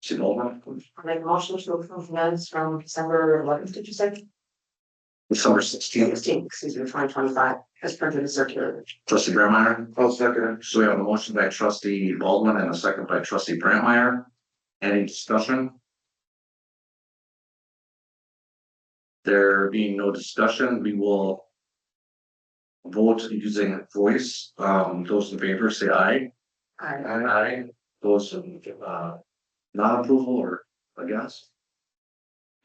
Trustee Baldwin, I make a motion to approve minutes from December 11th, did you say? December 16th. 16th, excuse me, 2025, as printed in circular. Trustee Brandmeier. I'll second it. So we have a motion by trustee Baldwin and a second by trustee Brandmeier. Any discussion? There being no discussion, we will vote using voice. Those in favor say aye. Aye. Aye. Those non-approval or against?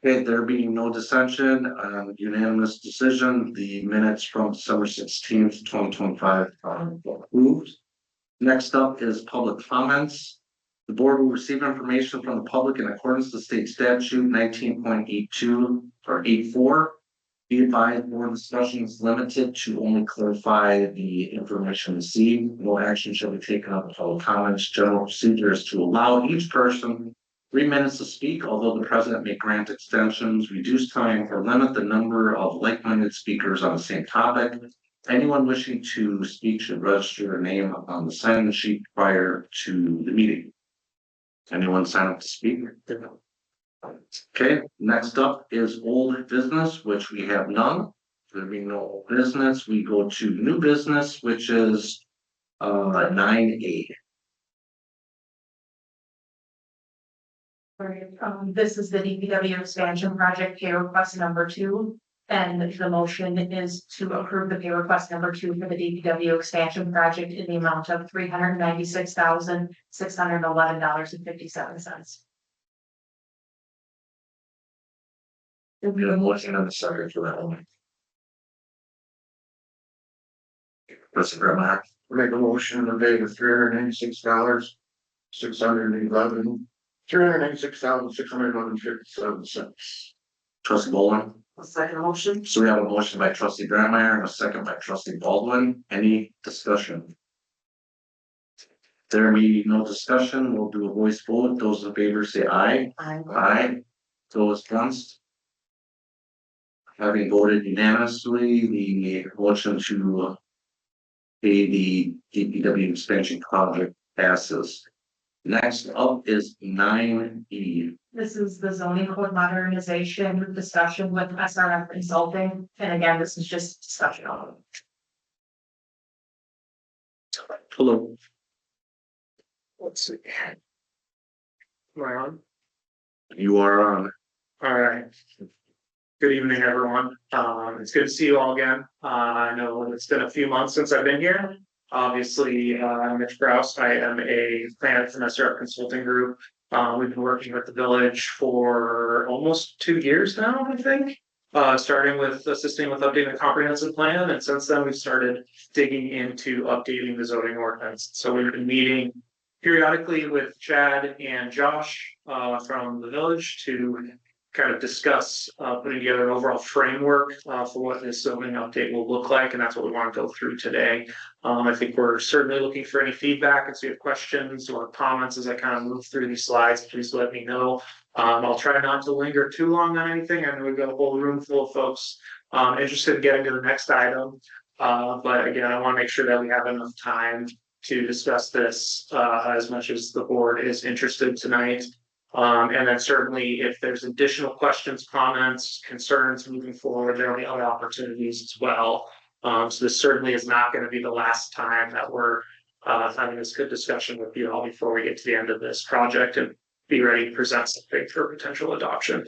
Okay, there being no dissension, unanimous decision, the minutes from December 16th, 2025 are approved. Next up is public comments. The board will receive information from the public in accordance with state statute 19.82 or 84. Be advised, board discussion is limited to only clarify the information received. No action shall be taken on the public comments. General procedure is to allow each person 3 minutes to speak, although the president may grant extensions, reduce time, or limit the number of like-minded speakers on the same topic. Anyone wishing to speak should register their name on the sign-in sheet prior to the meeting. Anyone sign up to speak? Okay, next up is old business, which we have none. There being no old business, we go to new business, which is 9A. This is the DPW expansion project pay request number 2. And the motion is to approve the pay request number 2 for the DPW expansion project in the amount of $396,611.57. There'll be a motion on the second for that one. President Brandmeier. Make a motion to pay the $396, $396,611.57. Trustee Baldwin. A second motion. So we have a motion by trustee Brandmeier and a second by trustee Baldwin. Any discussion? There be no discussion, we'll do a voice vote. Those in favor say aye. Aye. Aye. Those against? Having voted unanimously, the motion to pay the DPW expansion project passes. Next up is 9E. This is the zoning code modernization discussion with SRF Consulting. And again, this is just discussion on. Hello. Let's see. Am I on? You are on. All right. Good evening, everyone. It's good to see you all again. I know it's been a few months since I've been here. Obviously, I'm Mitch Grouse. I am a planner from SRF Consulting Group. We've been working with the village for almost 2 years now, I think. Starting with assisting with updating the comprehensive plan, and since then we've started digging into updating the zoning ordinance. So we've been meeting periodically with Chad and Josh from the village to kind of discuss putting together an overall framework for what this zoning update will look like, and that's what we want to go through today. I think we're certainly looking for any feedback, and so you have questions or comments as I kind of move through these slides, please let me know. I'll try not to linger too long on anything. I know we've got a whole room full of folks interested in getting to the next item. But again, I want to make sure that we have enough time to discuss this as much as the board is interested tonight. And then certainly if there's additional questions, comments, concerns moving forward, there will be other opportunities as well. So this certainly is not going to be the last time that we're having this good discussion with you all before we get to the end of this project and be ready to present something for potential adoption.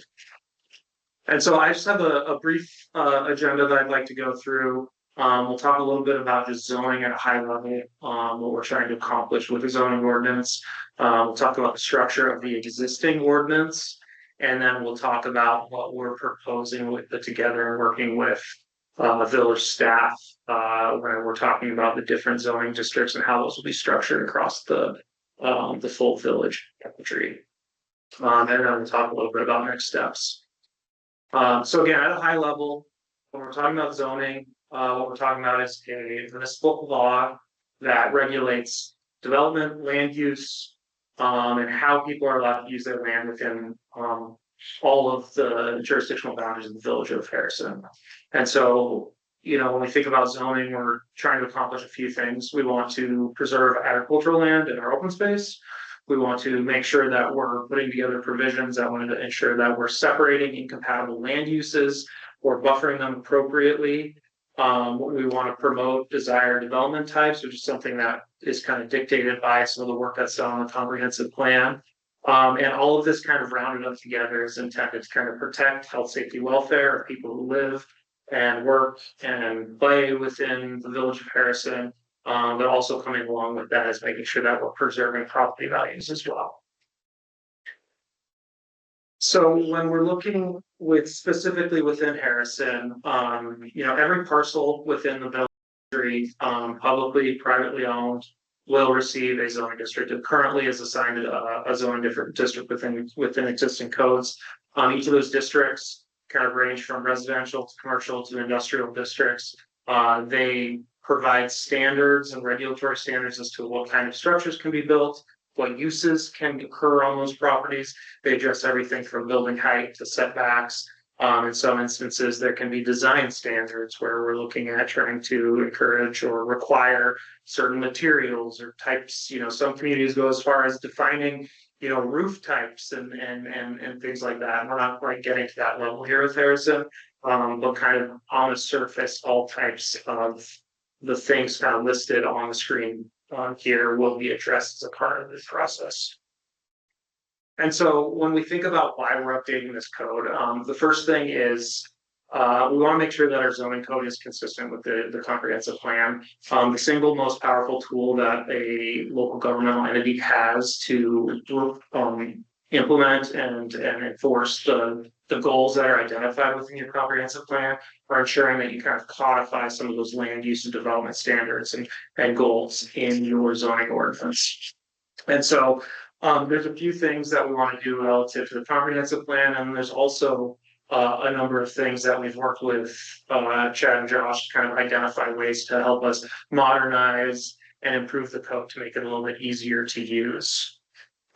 And so I just have a brief agenda that I'd like to go through. We'll talk a little bit about just zoning at a high level, what we're trying to accomplish with the zoning ordinance. We'll talk about the structure of the existing ordinance, and then we'll talk about what we're proposing with put together and working with village staff when we're talking about the different zoning districts and how those will be structured across the full village boundary. And then we'll talk a little bit about next steps. So again, at a high level, when we're talking about zoning, what we're talking about is a municipal law that regulates development, land use, and how people are allowed to use their land within all of the jurisdictional boundaries of the village of Harrison. And so, you know, when we think about zoning, we're trying to accomplish a few things. We want to preserve agricultural land in our open space. We want to make sure that we're putting together provisions that want to ensure that we're separating incompatible land uses or buffering them appropriately. We want to promote desired development types, which is something that is kind of dictated by some of the work that's done on the comprehensive plan. And all of this kind of rounded up together is intended to kind of protect health, safety, welfare of people who live and work and play within the village of Harrison. But also coming along with that is making sure that we're preserving property values as well. So when we're looking with specifically within Harrison, every parcel within the village, publicly, privately owned, will receive a zoning district. It currently is assigned a zoning different district within existing codes. Each of those districts kind of range from residential to commercial to industrial districts. They provide standards and regulatory standards as to what kind of structures can be built, what uses can occur on those properties. They address everything from building height to setbacks. In some instances, there can be design standards where we're looking at trying to encourage or require certain materials or types. Some communities go as far as defining, roof types and things like that. We're not quite getting to that level here with Harrison, but kind of on the surface, all types of the things kind of listed on the screen here will be addressed as a part of this process. And so when we think about why we're updating this code, the first thing is we want to make sure that our zoning code is consistent with the comprehensive plan. The single most powerful tool that a local governmental entity has to implement and enforce the goals that are identified within your comprehensive plan are ensuring that you kind of codify some of those land use and development standards and goals in your zoning ordinance. And so there's a few things that we want to do relative to the comprehensive plan, and there's also a number of things that we've worked with Chad and Josh to kind of identify ways to help us modernize and improve the code to make it a little bit easier to use.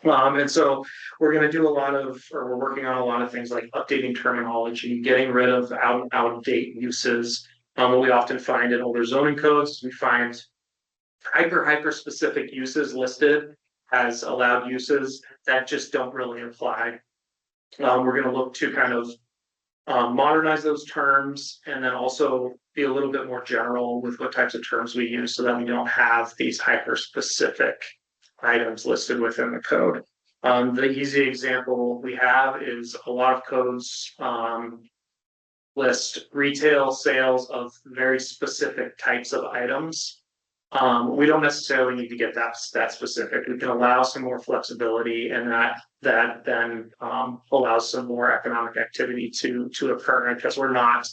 And so we're going to do we're working on a lot of things like updating terminology, getting rid of out of date uses. What we often find in older zoning codes, we find hyper specific uses listed as allowed uses that just don't really apply. We're going to look to kind of modernize those terms and then also be a little bit more general with what types of terms we use so that we don't have these hyper specific items listed within the code. The easy example we have is a lot of codes list retail sales of very specific types of items. We don't necessarily need to get that specific. We can allow some more flexibility, and that then allows some more economic activity to occur, because we're not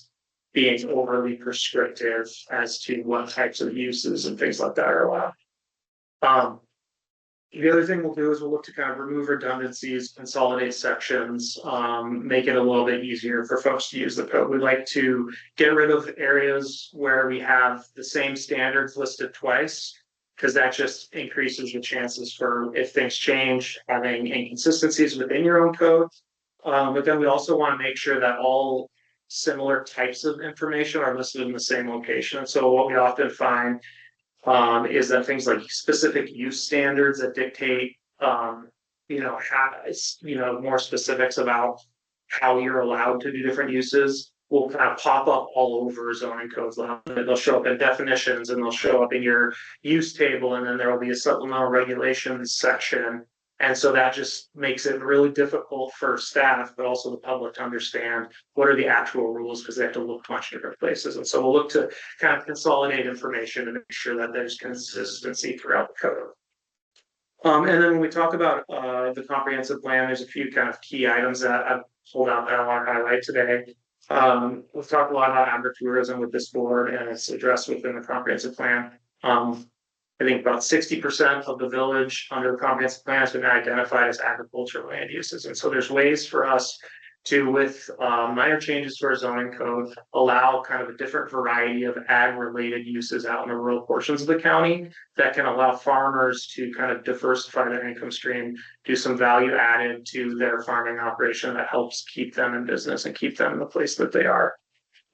being overly prescriptive as to what types of uses and things like that are allowed. The other thing we'll do is we'll look to kind of remove redundancies, consolidate sections, make it a little bit easier for folks to use the code. We'd like to get rid of areas where we have the same standards listed twice, because that just increases the chances for, if things change, having inconsistencies within your own code. But then we also want to make sure that all similar types of information are listed in the same location. So what we often find is that things like specific use standards that dictate, more specifics about how you're allowed to do different uses will kind of pop up all over zoning codes. They'll show up in definitions, and they'll show up in your use table, and then there will be a supplemental regulations section. And so that just makes it really difficult for staff, but also the public, to understand what are the actual rules, because they have to look to much different places. And so we'll look to kind of consolidate information and make sure that there's consistency throughout the code. And then when we talk about the comprehensive plan, there's a few kind of key items that I've pulled out that I want to highlight today. We've talked a lot about agritourism with this board, and it's addressed within the comprehensive plan. I think about 60% of the village under the comprehensive plan has been identified as agricultural land uses. And so there's ways for us to, with minor changes to our zoning code, allow kind of a different variety of ag-related uses out in the rural portions of the county that can allow farmers to kind of diversify their income stream, do some value added to their farming operation that helps keep them in business and keep them in the place that they are.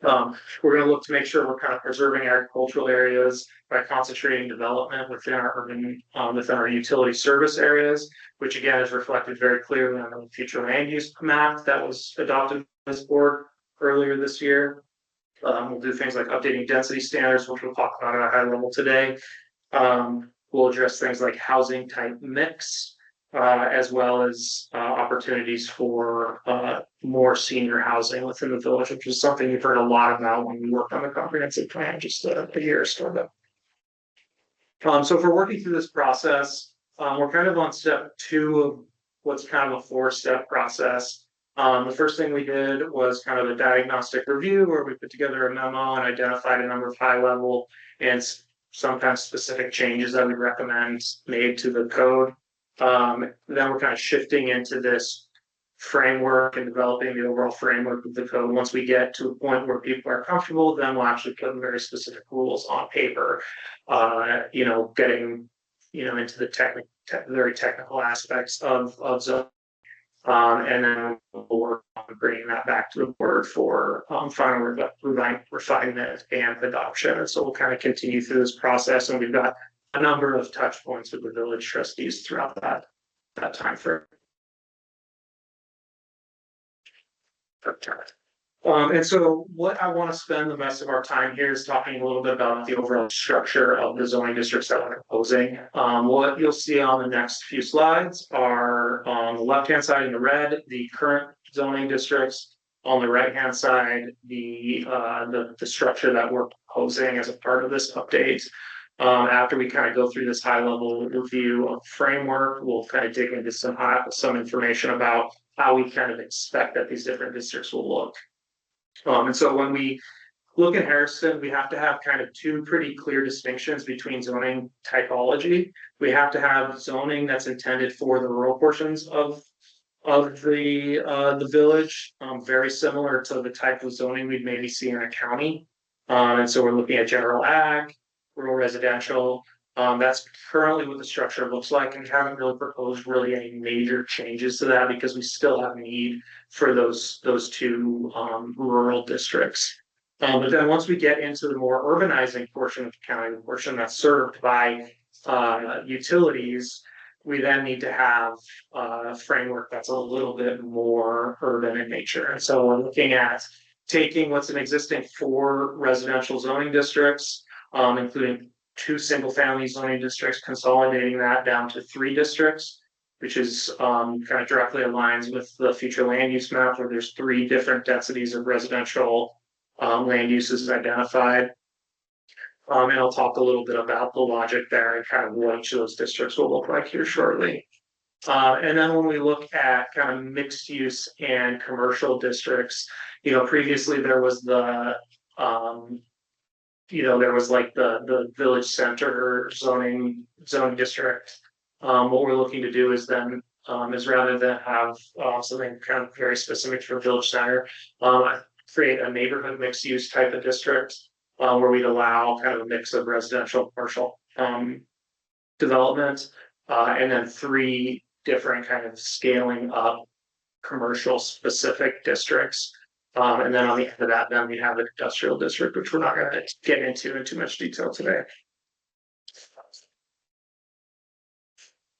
We're gonna look to make sure we're kind of preserving agricultural areas by concentrating development within our urban, within our utility service areas, which again is reflected very clearly on the future land use map that was adopted by this board earlier this year. We'll do things like updating density standards, which we'll talk about at a high level today. We'll address things like housing type mix, as well as opportunities for more senior housing within the village, which is something you've heard a lot about when we worked on the comprehensive plan just a year or so ago. So if we're working through this process, we're kind of on step 2 of what's kind of a 4-step process. The first thing we did was kind of a diagnostic review where we put together a memo and identified a number of high level and sometimes specific changes that we recommend made to the code. Then we're kind of shifting into this framework and developing the overall framework of the code. Once we get to a point where people are comfortable, then we'll actually put very specific rules on paper, getting, into the very technical aspects of zone. And then we'll work on bringing that back to the board for final refinement and adoption. And so we'll kind of continue through this process, and we've got a number of touch points with the village trustees throughout that time frame. And so what I want to spend the rest of our time here is talking a little bit about the overall structure of the zoning districts that we're proposing. What you'll see on the next few slides are on the left-hand side in the red, the current zoning districts. On the right-hand side, the structure that we're proposing as a part of this update. After we kind of go through this high-level review of framework, we'll kind of dig into some information about how we kind of expect that these different districts will look. And so when we look at Harrison, we have to have kind of 2 pretty clear distinctions between zoning typology. We have to have zoning that's intended for the rural portions of the village, very similar to the type of zoning we'd maybe see in a county. And so we're looking at general ag, rural residential. That's currently what the structure looks like, and we haven't really proposed any major changes to that because we still have need for those 2 rural districts. But then once we get into the more urbanizing portion of the county, the portion that's served by utilities, we then need to have a framework that's a little bit more urban in nature. And so we're looking at taking what's an existing 4 residential zoning districts, including 2 single-family zoning districts, consolidating that down to 3 districts, which is kind of directly aligns with the future land use map, where there's 3 different densities of residential land uses identified. And I'll talk a little bit about the logic there and kind of what each of those districts will look like here shortly. And then when we look at kind of mixed use and commercial districts, previously there was the like the village center zoning district. What we're looking to do is then is rather than have something kind of very specific for village center, create a neighborhood mixed use type of district where we'd allow kind of a mix of residential, commercial development, and then 3 different kind of scaling up commercial specific districts. And then on the end of that, then we have an industrial district, which we're not going to get into in too much detail today.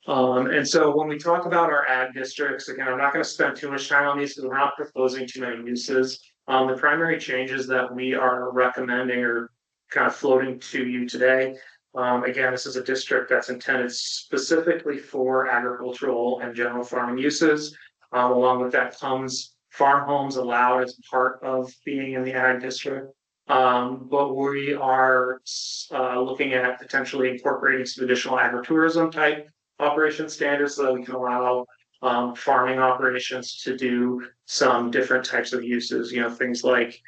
And so when we talk about our ag districts, again, I'm not going to spend too much time on these because we're not proposing too many uses. The primary changes that we are recommending or kind of floating to you today. Again, this is a district that's intended specifically for agricultural and general farming uses. Along with that comes farm homes allowed as part of being in the ag district. But we are looking at potentially incorporating some additional agritourism type operation standards so that we can allow farming operations to do some different types of uses, things like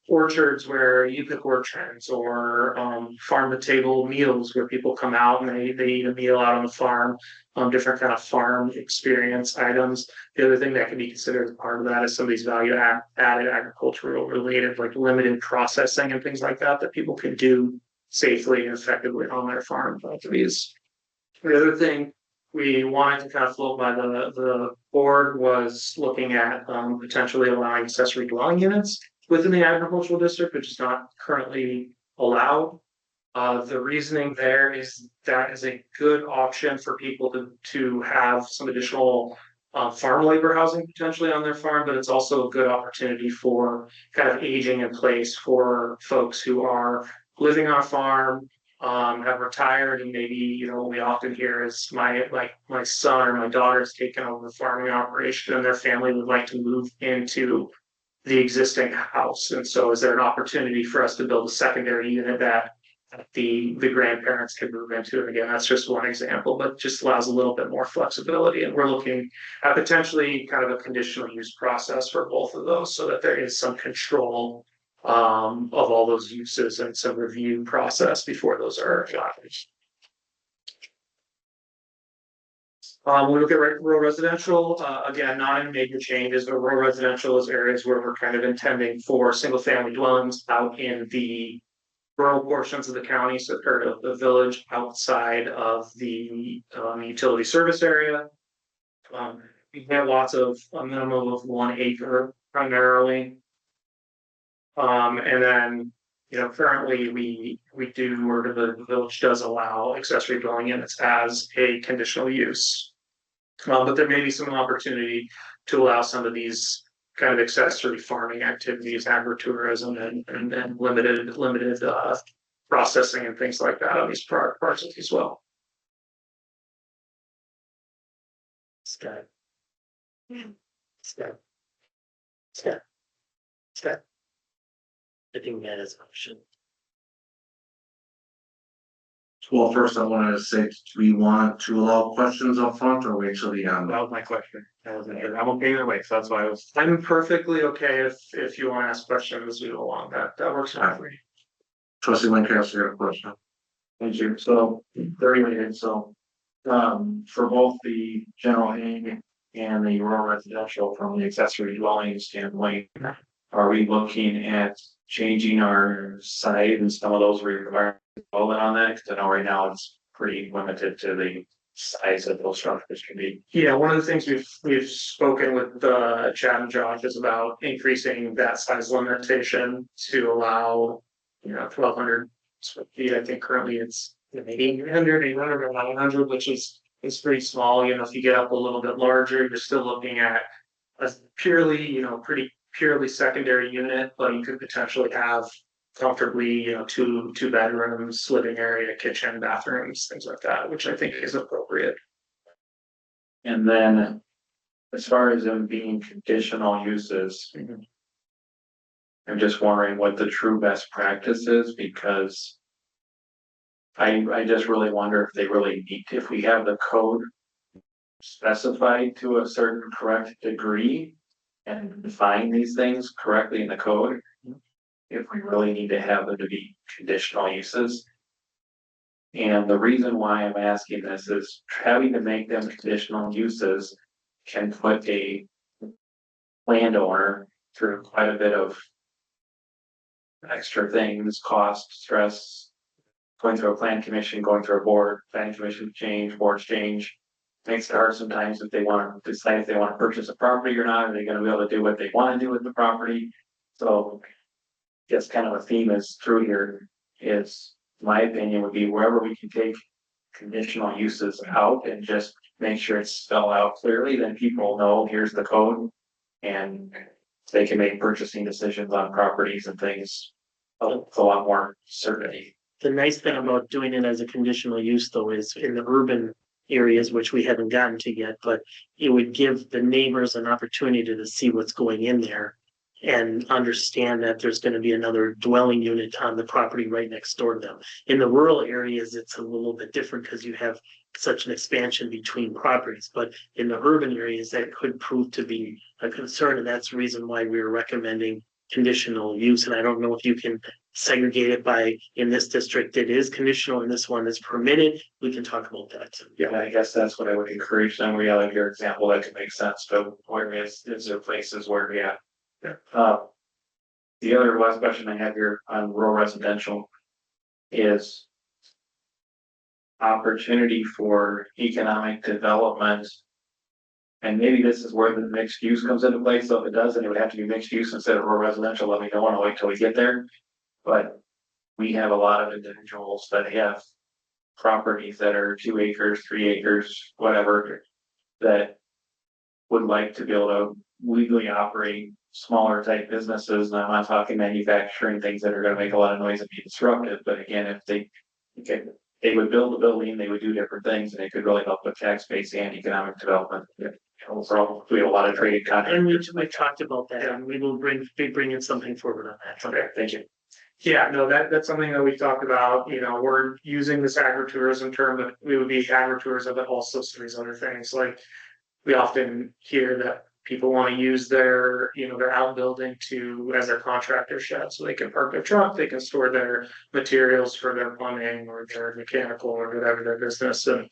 orchards where you pick orchards, or farm to table meals where people come out and they eat a meal out on the farm, different kind of farm experience items. The other thing that can be considered as part of that is some of these value added agricultural related, like limited processing and things like that people can do safely and effectively on their farm properties. The other thing we wanted to kind of float by the board was looking at potentially allowing accessory dwelling units within the agricultural district, which is not currently allowed. The reasoning there is that is a good option for people to have some additional farm labor housing potentially on their farm, but it's also a good opportunity for kind of aging in place for folks who are living on a farm, have retired, and maybe, what we often hear is my son or my daughter's taken over the farming operation and their family would like to move into the existing house. And so is there an opportunity for us to build a secondary unit that the grandparents could move into? And again, that's just one example, but just allows a little bit more flexibility. And we're looking at potentially kind of a conditional use process for both of those so that there is some control of all those uses and some review process before those are adopted. We look at rural residential, again, not any major changes, but rural residential is areas where we're kind of intending for single family dwellings out in the rural portions of the county, so or of the village outside of the utility service area. We have lots of a minimum of 1 acre primarily. And then, currently we do, or the village does allow accessory dwelling units as a conditional use. But there may be some opportunity to allow some of these kind of accessory farming activities, agritourism and limited processing and things like that on these parcels as well. Scott. I think that is an option. Well, first I wanted to say, do we want to allow questions up front or wait till the end? That was my question. I'm okay either way, so that's why I'm perfectly okay if you want to ask questions as we go along. That works fine for me. Trustee Lancaster, you got a question? Thank you. So they're related. So for both the general aim and the rural residential from the accessory dwelling standpoint, are we looking at changing our site and some of those requirements on that? Because I know right now it's pretty limited to the size that those structures can be. Yeah, one of the things we've spoken with Chad and Josh is about increasing that size limitation to allow 1,200 square feet. I think currently it's 800 or 900, which is pretty small. If you get up a little bit larger, you're still looking at a purely pretty purely secondary unit, but you could potentially have comfortably two bedrooms, living area, kitchen, bathrooms, things like that, which I think is appropriate. And then as far as them being conditional uses, I'm just wondering what the true best practice is, because I just really wonder if they really need to, if we have the code specified to a certain correct degree and define these things correctly in the code, if we really need to have them to be conditional uses. And the reason why I'm asking this is having to make them conditional uses can put a landowner through quite a bit of extra things, cost, stress, going through a plan commission, going through a board, plan commission change, boards change. Makes it hard sometimes if they want to decide if they want to purchase a property or not. Are they going to be able to do what they want to do with the property? So just kind of a theme is through here is, my opinion would be wherever we can take conditional uses out and just make sure it's spelled out clearly, then people know here's the code and they can make purchasing decisions on properties and things with a lot more certainty. The nice thing about doing it as a conditional use though is in the urban areas, which we haven't gotten to yet, but it would give the neighbors an opportunity to see what's going in there and understand that there's going to be another dwelling unit on the property right next door to them. In the rural areas, it's a little bit different because you have such an expansion between properties, but in the urban areas that could prove to be a concern, and that's the reason why we're recommending conditional use. And I don't know if you can segregate it by, in this district it is conditional, in this one is permitted. We can talk about that too. Yeah, I guess that's what I would encourage them. We like your example, that could make sense, but where is there places where, yeah. The other last question I have here on rural residential is opportunity for economic development And maybe this is where the mixed use comes into play, so if it does, then it would have to be mixed use instead of rural residential, let me know, I'll wait till we get there. But we have a lot of individuals that have properties that are 2 acres, 3 acres, whatever, that would like to be able to legally operate smaller type businesses, and I'm not talking manufacturing things that are gonna make a lot of noise and be disruptive, but again, if they. Okay, they would build a building, they would do different things, and it could really help with tax base and economic development. Overall, we have a lot of traded content. And we talked about that, and we will be bringing something forward on that. Okay, thank you. Yeah, no, that's something that we talked about, you know, we're using this agritourism term, but we would be agritourism, but also some of these other things, like. We often hear that people want to use their, you know, their outbuilding as their contractor shed, so they can park their truck, they can store their materials for their plumbing or their mechanical or whatever their business, and.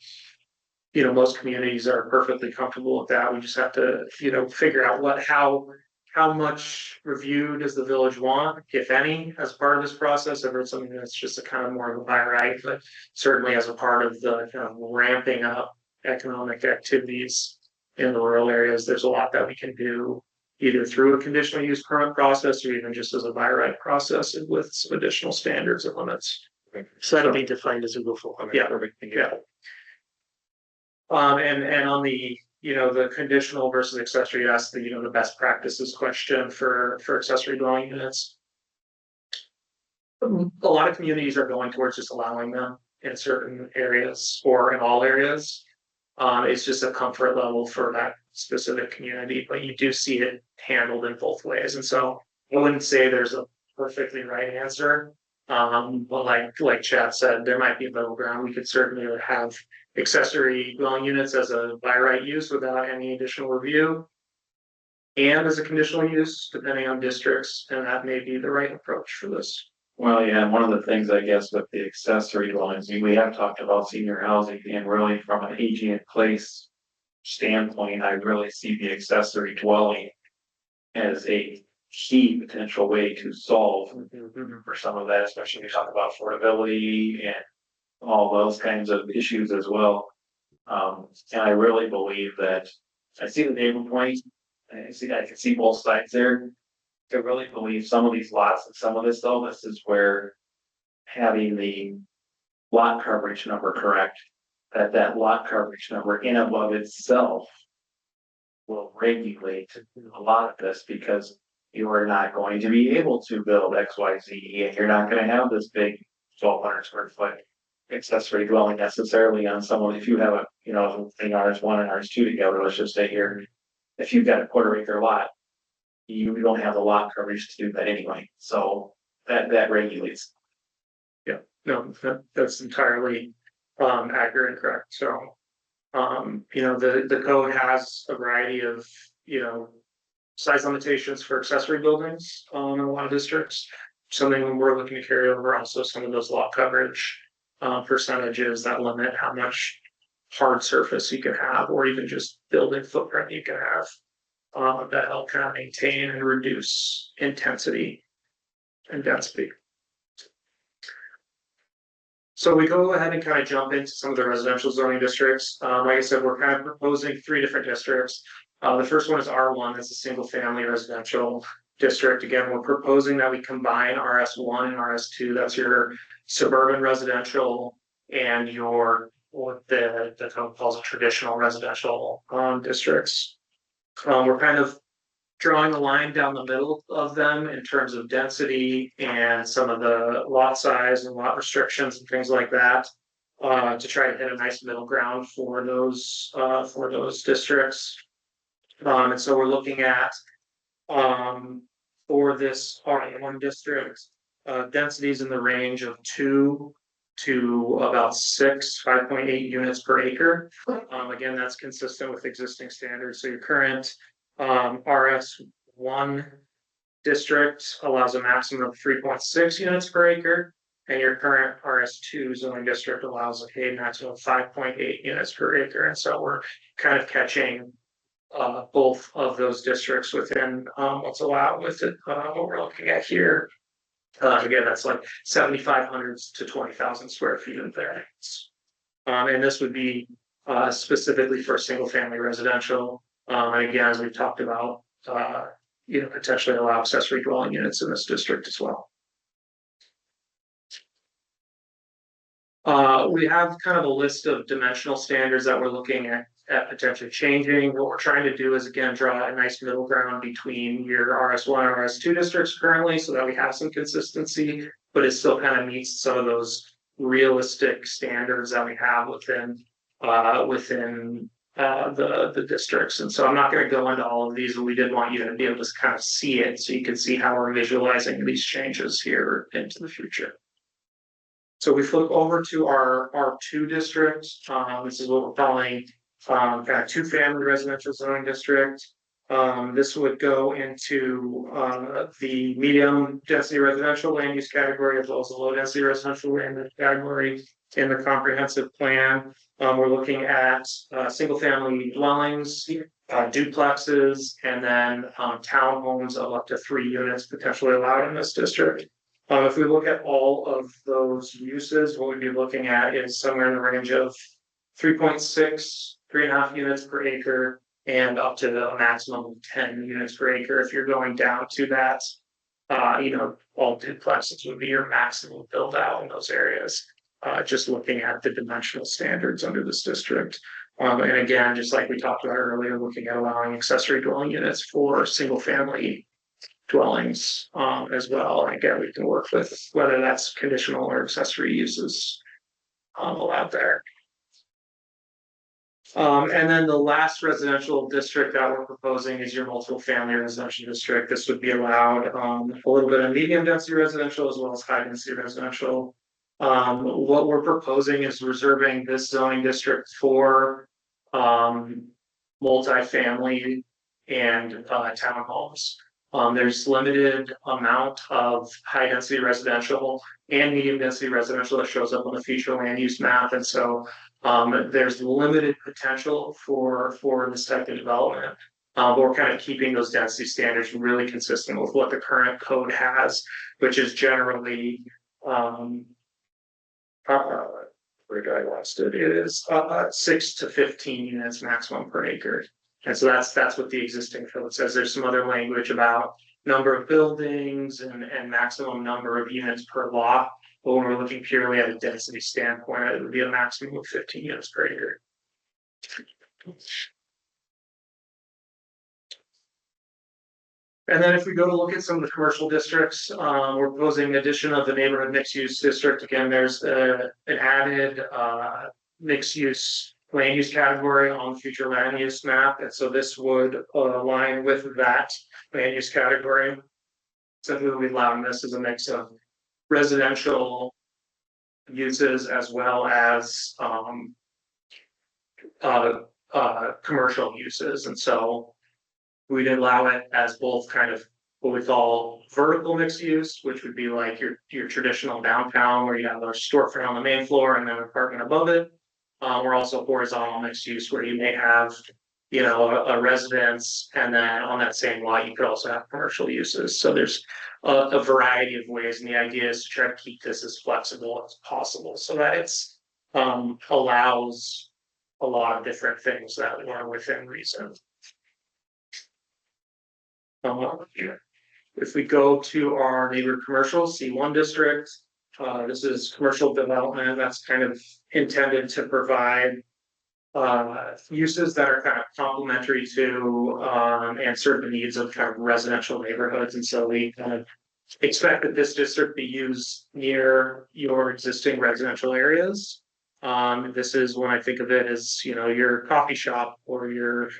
You know, most communities are perfectly comfortable with that, we just have to, you know, figure out how much review does the village want, if any, as part of this process? I've heard something that's just a kind of more of a by right, but certainly as a part of the kind of ramping up economic activities in the rural areas, there's a lot that we can do either through a conditional use permit process or even just as a by right process with some additional standards and limits. So that'll be defined as we go forward. Yeah, yeah. And on the, you know, the conditional versus accessory, you asked the, you know, the best practices question for accessory dwelling units. A lot of communities are going towards just allowing them in certain areas or in all areas. It's just a comfort level for that specific community, but you do see it handled in both ways. And so I wouldn't say there's a perfectly right answer. But like Chad said, there might be a middle ground. We could certainly have accessory dwelling units as a by right use without any additional review. And as a conditional use, depending on districts, and that may be the right approach for this. Well, yeah, and one of the things, I guess, with the accessory dwellings, we have talked about senior housing, and really from an aging in place standpoint, I really see the accessory dwelling as a key potential way to solve for some of that, especially when you talk about affordability and all those kinds of issues as well. And I really believe that I see the neighbor point. I can see both sides there. I really believe some of these lots and some of this though, this is where having the lot coverage number correct, that lot coverage number in and above itself will regulate a lot of this, because you are not going to be able to build XYZ, and you're not going to have this big 1,200 square foot accessory dwelling necessarily on someone. If you have a, you know, an RS1 and RS2 together, let's just say here, if you've got a 1/4 acre lot, you don't have the lot coverage to do that anyway. So that regulates. Yeah, no, that's entirely accurate and correct. So you know, the code has a variety of, you know, size limitations for accessory buildings in a lot of districts. Something we're looking to carry over, also some of those lot coverage percentages that limit how much hard surface you can have, or even just building footprint you can have, that help kind of maintain and reduce intensity and density. So we go ahead and kind of jump into some of the residential zoning districts. Like I said, we're kind of proposing 3 different districts. The first one is R1, that's a single family residential district. Again, we're proposing that we combine RS1 and RS2, that's your suburban residential and your, what the code calls a traditional residential districts. We're kind of drawing a line down the middle of them in terms of density and some of the lot size and lot restrictions and things like that, to try to hit a nice middle ground for those districts. And so we're looking at for this R1 district, densities in the range of 2 to about 5.8 units per acre. Again, that's consistent with existing standards. So your current RS1 district allows a maximum of 3.6 units per acre, and your current RS2 zoning district allows a maximum of 5.8 units per acre. And so we're kind of catching both of those districts within what's allowed with it. What we're looking at here, again, that's like 7,500 to 20,000 square feet of variance. And this would be specifically for single family residential. And again, as we've talked about, potentially allow accessory dwelling units in this district as well. We have kind of a list of dimensional standards that we're looking at potentially changing. What we're trying to do is again, draw a nice middle ground between your RS1 and RS2 districts currently, so that we have some consistency, but it still kind of meets some of those realistic standards that we have within the districts. And so I'm not going to go into all of these, but we did want you to be able to kind of see it so you can see how we're visualizing these changes here into the future. So we flip over to our R2 district. This is what we're calling kind of two-family residential zoning district. This would go into the medium density residential land use category, as well as the low density residential land use category in the comprehensive plan. We're looking at single family dwellings, duplexes, and then townhomes of up to 3 units potentially allowed in this district. If we look at all of those uses, what we'd be looking at is somewhere in the range of 3.5 units per acre, and up to a maximum of 10 units per acre. If you're going down to that, all duplexes would be your maximum build out in those areas. Just looking at the dimensional standards under this district. And again, just like we talked about earlier, looking at allowing accessory dwelling units for single family dwellings as well. And again, we can work with whether that's conditional or accessory uses allowed there. And then the last residential district that we're proposing is your multiple family residential district. This would be allowed a little bit of medium density residential as well as high density residential. What we're proposing is reserving this zoning district for multifamily and townhomes. There's limited amount of high density residential and medium density residential that shows up on the future land use map, and so there's limited potential for this type of development. But we're kind of keeping those density standards really consistent with what the current code has, which is generally where do I lost it? It is 6 to 15 units maximum per acre. And so that's what the existing code says. There's some other language about number of buildings and maximum number of units per lot. But when we're looking purely at a density standpoint, it would be a maximum of 15 units per acre. And then if we go to look at some of the commercial districts, we're proposing addition of the neighborhood mixed use district. Again, there's an added mixed use land use category on the future land use map. And so this would align with that land use category. So we allow this as a mix of residential uses as well as commercial uses. And so we'd allow it as both kind of what we call vertical mixed use, which would be like your traditional downtown where you have a storefront on the main floor and then an apartment above it. We're also horizontal mixed use where you may have, a residence, and then on that same lot, you could also have commercial uses. So there's a variety of ways, and the idea is to try to keep this as flexible as possible so that it's allows a lot of different things that are within reason. If we go to our neighborhood commercial C1 district, this is commercial development that's kind of intended to provide uses that are kind of complementary to and serve the needs of kind of residential neighborhoods. And so we kind of expect that this district be used near your existing residential areas. This is when I think of it as, your coffee shop or your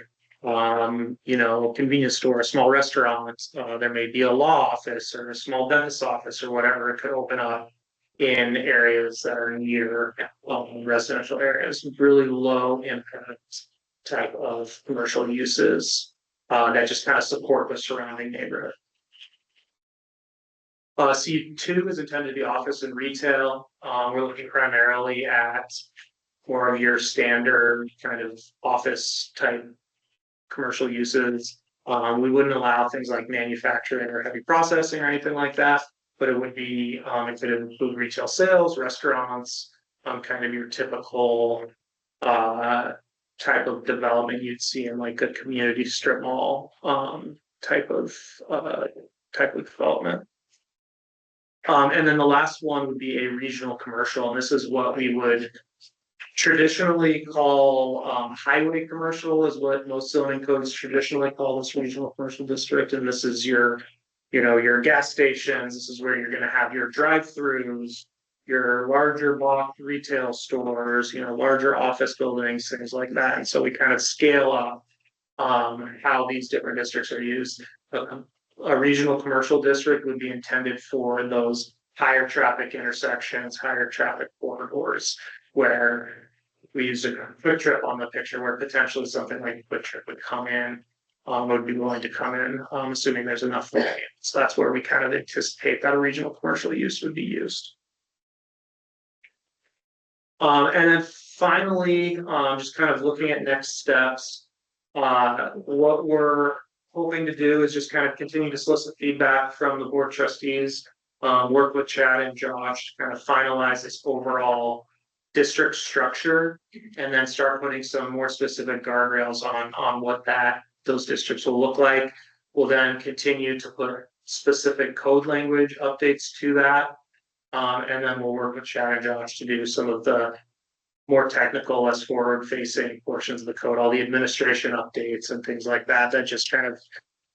convenience store, a small restaurant. There may be a law office or a small dentist office or whatever. It could open up in areas that are near residential areas, really low impact type of commercial uses that just kind of support the surrounding neighborhood. C2 is intended to be office and retail. We're looking primarily at more of your standard kind of office type commercial uses. We wouldn't allow things like manufacturing or heavy processing or anything like that, but it would be, it could include retail sales, restaurants, kind of your typical type type of development you'd see in like a community strip mall, type of development. And then the last one would be a regional commercial, and this is what we would traditionally call, highway commercial is what most zoning codes traditionally call this regional commercial district, and this is your, you know, your gas stations, this is where you're gonna have your drive-throughs, your larger block retail stores, you know, larger office buildings, things like that, and so we kind of scale up how these different districts are used. A regional commercial district would be intended for those higher traffic intersections, higher traffic corridors, where we use a Quick Trip on the picture, where potentially something like Quick Trip would come in, would be willing to come in, assuming there's enough volume. So that's where we kind of anticipate that a regional commercial use would be used. And then finally, just kind of looking at next steps, what we're hoping to do is just kind of continue to solicit feedback from the board trustees, work with Chad and Josh to kind of finalize this overall district structure, and then start putting some more specific guardrails on what those districts will look like. We'll then continue to put specific code language updates to that. And then we'll work with Chad and Josh to do some of the more technical, less forward-facing portions of the code, all the administration updates and things like that, that just kind of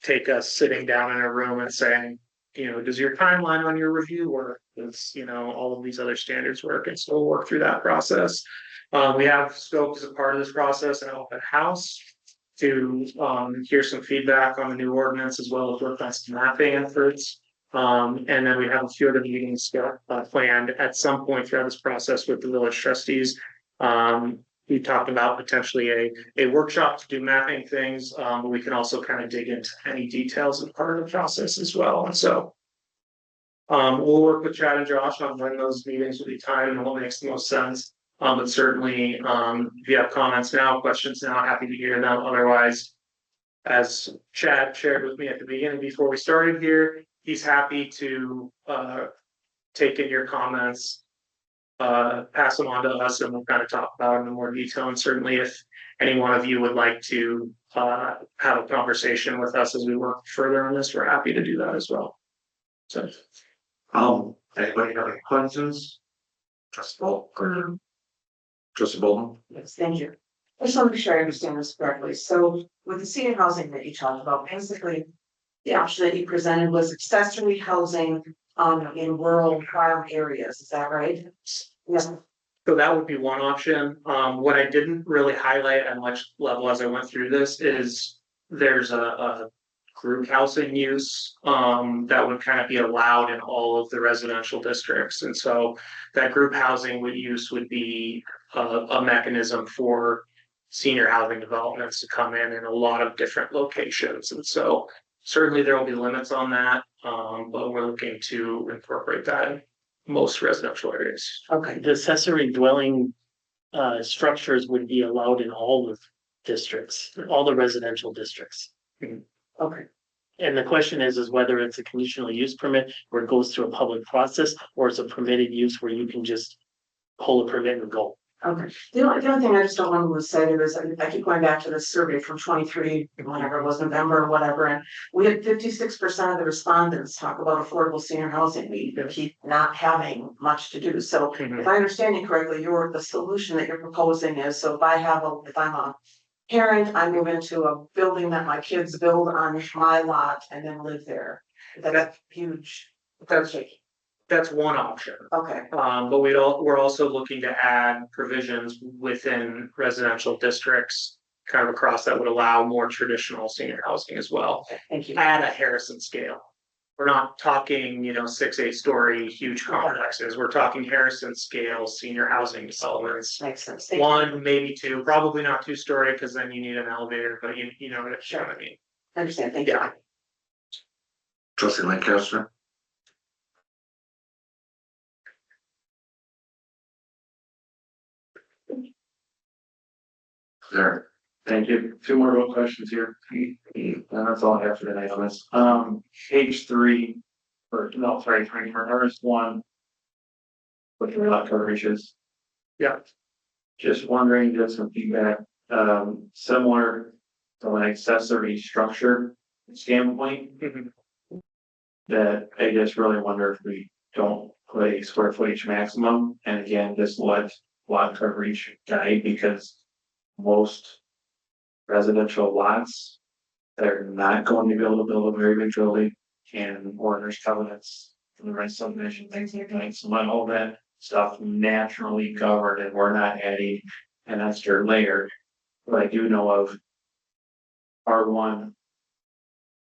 take us sitting down in a room and saying, you know, does your timeline on your review work? Does, you know, all of these other standards work? And so we'll work through that process. We have scoped as a part of this process an open house to hear some feedback on the new ordinance, as well as work on some mapping efforts. And then we have a few other meetings planned at some point throughout this process with the village trustees. We talked about potentially a workshop to do mapping things, but we can also kind of dig into any details as part of the process as well. And so we'll work with Chad and Josh on when those meetings will be timed and what makes the most sense. But certainly, if you have comments now, questions now, happy to hear them. Otherwise, as Chad shared with me at the beginning before we started here, he's happy to take in your comments, pass them on to us, and we'll kind of talk about them in more detail. And certainly if any one of you would like to have a conversation with us as we work further on this, we're happy to do that as well. So Anybody have any questions? Trustee Bolton? Trustee Bolton? Yes, thank you. I just want to make sure I understand this correctly. So with the senior housing that you talked about, basically, the option that you presented was accessory housing in rural farm areas, is that right? Yes. So that would be one option. What I didn't really highlight at much level as I went through this is there's a group housing use that would kind of be allowed in all of the residential districts. And so that group housing use would be a mechanism for senior housing developments to come in a lot of different locations. And so certainly there will be limits on that, but we're looking to incorporate that in most residential areas. Okay, The accessory dwelling structures would be allowed in all the districts, all the residential districts. okay, And the question is whether it's a conditional use permit where it goes through a public process, or it's a permitted use where you can just pull a permit and go. okay. The only thing I just don't want to say is I keep going back to the survey from 23, whenever it was November or whatever, and we had 56% of the respondents talk about affordable senior housing. We keep not having much to do. So if I understand you correctly, the solution that you're proposing is, so if I'm a parent, I move into a building that my kids build on my lot and then live there. That's huge. That's one option. Okay, But we're also looking to add provisions within residential districts kind of across that would allow more traditional senior housing as well. thank you. At a Harrison scale. We're not talking, 6-8 story huge complexes. We're talking Harrison scale senior housing developments. Makes sense. Thank you. One, maybe two, probably not 2-story because then you need an elevator, but you know what I mean. I understand. Thank you. Yeah. Trustee Lancaster? There. Thank you. Two more real questions here. And that's all I have for tonight on this. Page 3, RS1. With the lot coverages. Yeah. Just wondering, just some feedback. similar to an accessory structure standpoint. That I just really wonder if we don't put a square footage maximum, and again, just let lot coverage guide, because most residential lots, they're not going to be able to build a very big building, and orders covenants, for the right subdivision, things like that, so let all that stuff naturally covered, and we're not adding an extra layer. But I do know of R1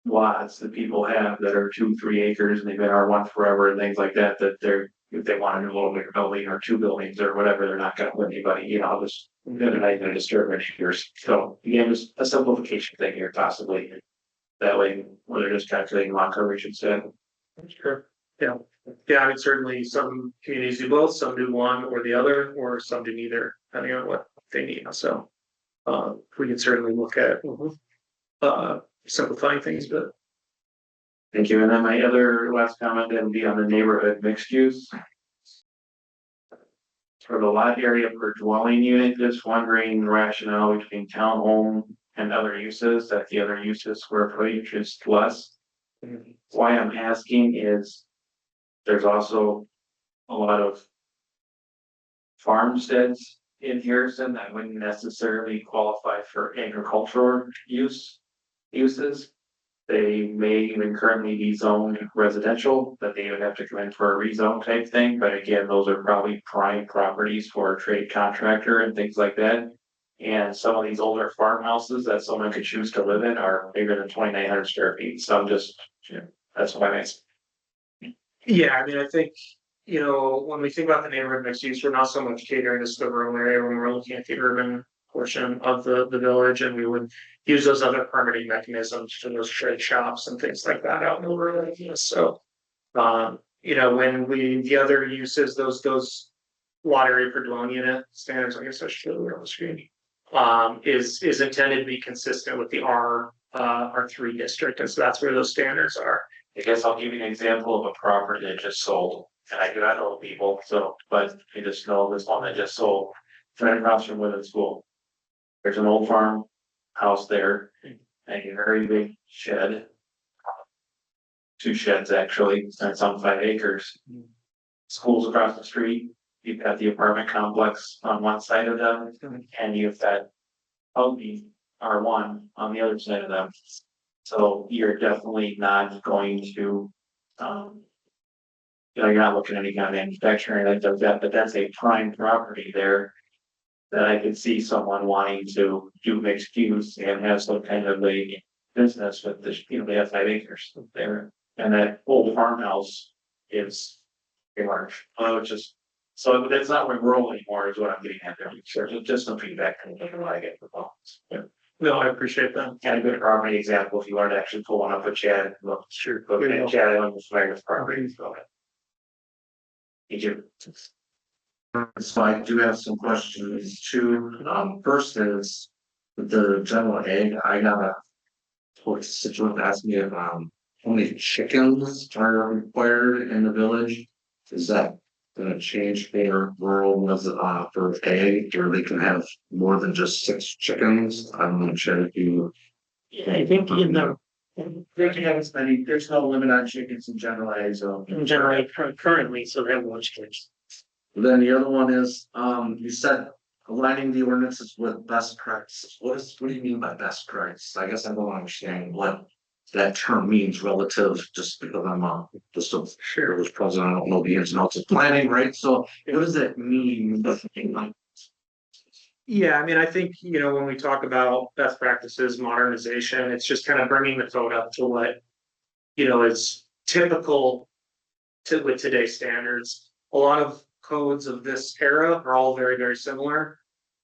lots that people have that are 2-3 acres, and they've been R1 forever and things like that, that they're, if they want to do a little bigger building or 2 buildings or whatever, they're not gonna put anybody, just. They're not gonna disturb any acres, so again, just a simplification thing here possibly. That way, where they're just calculating lot coverage instead. Sure, yeah, I mean, certainly some communities do both, some do one or the other, or some do neither, depending on what they need, so. We can certainly look at, simplifying things, but. Thank you, and then my other last comment would be on the neighborhood mixed use. For the lot area per dwelling unit, just wondering the rationale between townhome and other uses, that the other uses square footage is less. Why I'm asking is, there's also a lot of farmsteads in Harrison that wouldn't necessarily qualify for agricultural uses. They may even currently be zoned residential, that they would have to come in for a rezone type thing, but again, those are probably prime properties for a trade contractor and things like that. And some of these older farmhouses that someone could choose to live in are bigger than 2,900 square feet, so I'm just, that's what I'm asking. Yeah, I mean, I think, when we think about the neighborhood mixed use, we're not so much catering to the rural area when we're looking at the urban portion of the village, and we would use those other permitting mechanisms for those trade shops and things like that out in the rural areas. So, when the other uses, those lot area per dwelling unit standards, I guess I should show it on the screen, is intended to be consistent with the R3 district, and so that's where those standards are. I guess I'll give you an example of a property that just sold, and I do not know people, but I just know this one that just sold. Right across from Women's School. There's an old farm house there, and a very big shed. 2 sheds actually, and it's on 5 acres. Schools across the street, you've got the apartment complex on one side of them, and you've got Hobie R1 on the other side of them. So you're definitely not going to, you're not looking at any kind of manufacturing that does that, but that's a prime property there. That I could see someone wanting to do mixed use and have some kind of a business with this, they have 5 acres there. And that old farmhouse is very large, so that's not really rural anymore is what I'm getting at there. Sure, just some feedback and I get the thoughts. Yeah. No, I appreciate that. Kind of good property example, if you wanted to actually pull one up with Chad, look, Sure. Chad on the flag property. Thank you. So I do have some questions too. First is the general ag, I got a. Situation asked me if, how many chickens are required in the village? Is that gonna change their rural was for ag, or they can have more than just 6 chickens? I'm not sure if you. Yeah, I think They can have as many, there's no limit on chickens in general ag, so. in general, currently, so they have one chickens. Then the other one is, you said aligning the ordinances with best practices. What do you mean by best practice? I guess I don't understand what that term means relative, just because I'm just a village president, I don't know the ins and outs of planning, right? So what does that mean? Yeah, I mean, I think, when we talk about best practices, modernization, it's just kind of bringing the code up to what, is typical with today's standards. A lot of codes of this era are all very, very similar.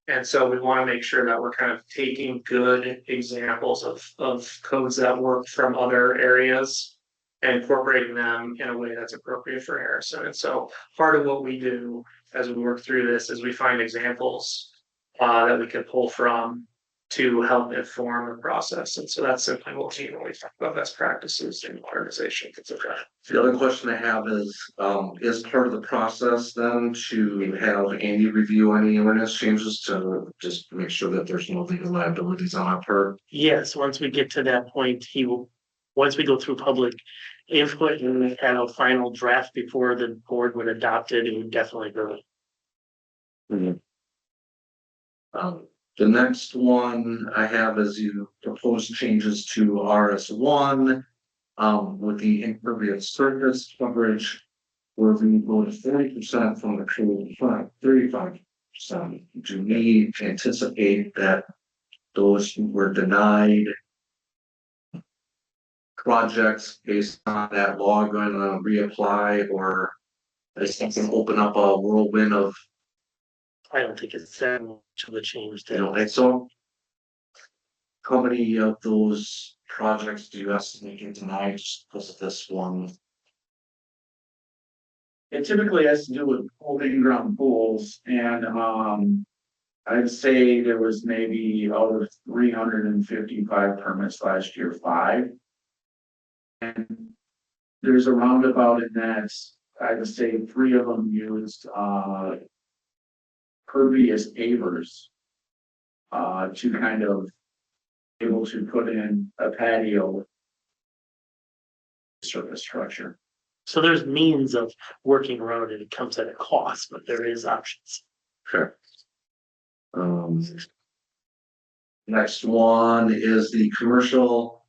And so we want to make sure that we're kind of taking good examples of codes that work from other areas and incorporating them in a way that's appropriate for Harrison. And so part of what we do as we work through this is we find examples that we can pull from to help inform the process. And so that's simply what we when we talk about best practices in modernization, et cetera. The other question I have is part of the process then to have Andy review any ordinance changes to just make sure that there's no legal liabilities on our part? Yes, once we get to that point, he will, once we go through public input and have a final draft before the board would adopt it, it would definitely go. The next one I have is you propose changes to RS1. With the impervious surface coverage. Where we go to 40% from the current 35%. Do we anticipate that those who were denied projects based on that law going to reapply, or is something open up a whirlwind of, I don't think it's that much of a change you know, there. and so how many of those projects do you estimate get denied just because of this one? It typically has to do with holding ground pools and, I'd say there was maybe out of 355 permits last year, 5. And there's a roundabout in that, I would say 3 of them used, pervious pavers. To kind of able to put in a patio surface structure. So there's means of working around it. It comes at a cost, but there is options. Sure. Next one is the commercial.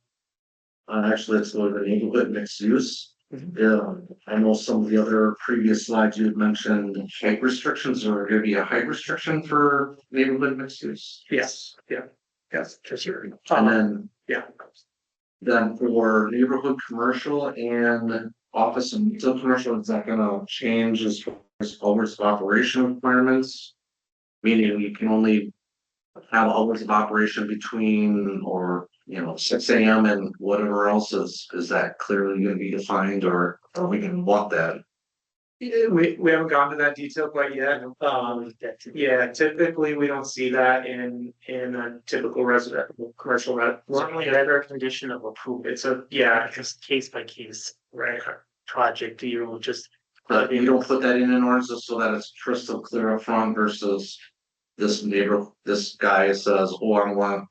Actually, let's go to the neighborhood mixed use. Yeah, I know some of the other previous slides you had mentioned height restrictions, or gonna be a height restriction for neighborhood mixed use. Yes, yeah, yes, for sure. And then, Yeah. then for neighborhood commercial and office and retail commercial, is that gonna change as far as hours of operation requirements? Meaning you can only have hours of operation between, or, you know, 6 AM and whatever else is that clearly gonna be defined, or are we gonna want that? Yeah, we haven't gotten to that detail quite yet. Yeah, typically we don't see that in a typical residential, commercial. Normally, rather a condition of approval. It's a, yeah, Just case by case right. project, you know, just. But you don't put that in an ordinance just so that it's crystal clear up front versus this guy says, oh,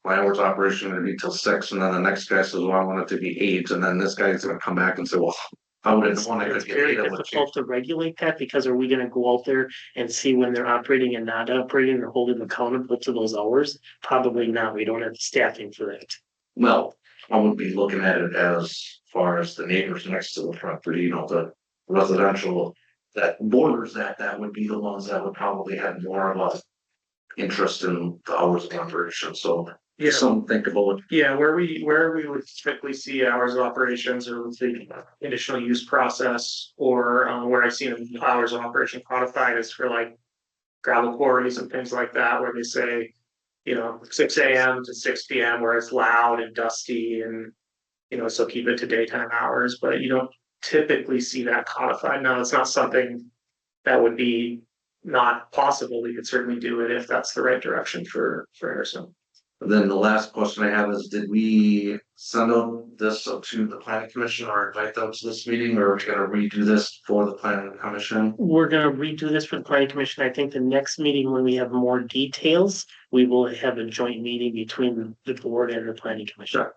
my hours of operation are gonna be till 6, and then the next guy says, well, I want it to be 8, and then this guy's gonna come back and say, well, I would have wanted It's to get very 8 of what you. difficult to regulate that, because are we gonna go out there and see when they're operating and not operating, or holding them accountable to those hours? Probably not. We don't have the staffing for that. Well, I would be looking at it as far as the neighbors next to the property, you know, the residential. That borders that would be the ones that would probably have more of a interest in the hours of operation, so. Yeah, Some think about. yeah, where we would typically see hours of operations or the conditional use process, or where I've seen hours of operation codified is for like gravel quarries and things like that, where they say, you know, 6 AM to 6 PM, where it's loud and dusty and, you know, so keep it to daytime hours, but you don't typically see that codified. Now, it's not something that would be not possible. We could certainly do it if that's the right direction for Anderson. Then the last question I have is, did we send out this to the planning commission or invite them to this meeting, or are we gonna redo this for the planning commission? We're gonna redo this for the planning commission. I think the next meeting, when we have more details, we will have a joint meeting between the board and the planning commission. Sure.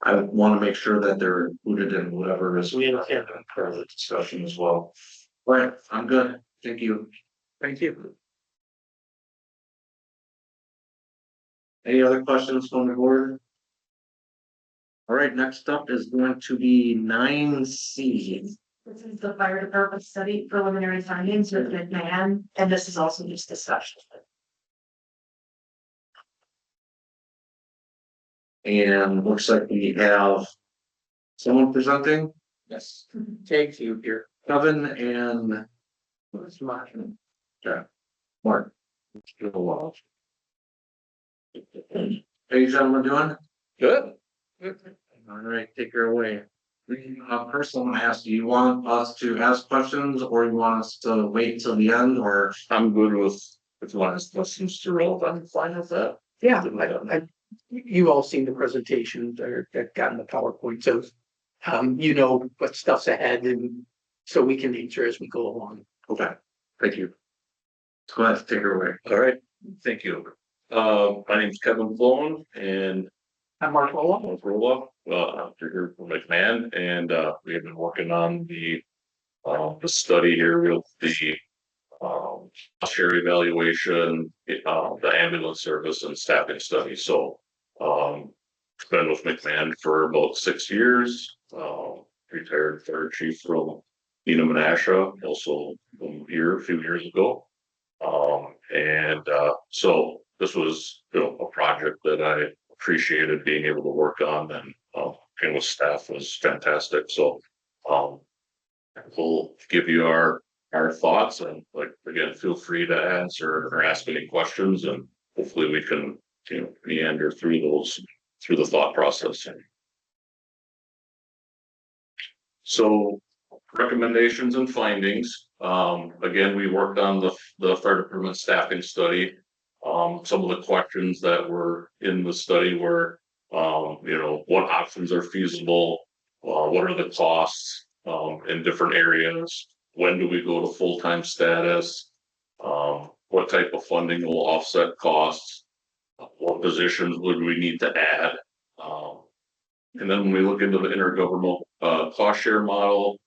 I wanna make sure that they're included in whatever is. We have- part of the discussion as well. All right, I'm good, thank you. Thank you. Any other questions from the board? All right, next up is going to be 9C. This is the fire department study preliminary findings with McMahon, and this is also just discussion. And looks like we have someone presenting, Yes, take you here. Kevin and. What's Martin? Yeah, Mark. How you gentlemen doing? Good. All right, take her away. First, I'm gonna ask, do you want us to ask questions, or you want us to wait till the end, or? I'm good with, if you want us to listen to roll, I'm fine with that. Yeah, you all seen the presentation that got in the PowerPoint, so you know what stuff's ahead and so we can answer as we go along. Okay, thank you. Go ahead, take it away. All right, thank you. My name's Kevin Flown and I'm Mark Roloff. I'm Roloff, after here from McMahon, and we have been working on the study here with the share evaluation, the ambulance service and staffing study. So been with McMahon for about 6 years. Retired fire chief from Nina Menasha, also here a few years ago. So this was, a project that I appreciated being able to work on, and working with staff was fantastic. So we'll give you our thoughts, and like, again, feel free to answer or ask any questions, and hopefully we can, meander through the thought process. So recommendations and findings. Again, we worked on the fire department staffing study. Some of the questions that were in the study were, what options are feasible? What are the costs in different areas? When do we go to full-time status? What type of funding will offset costs? What positions would we need to add? And then when we look into the intergovernmental cost share model,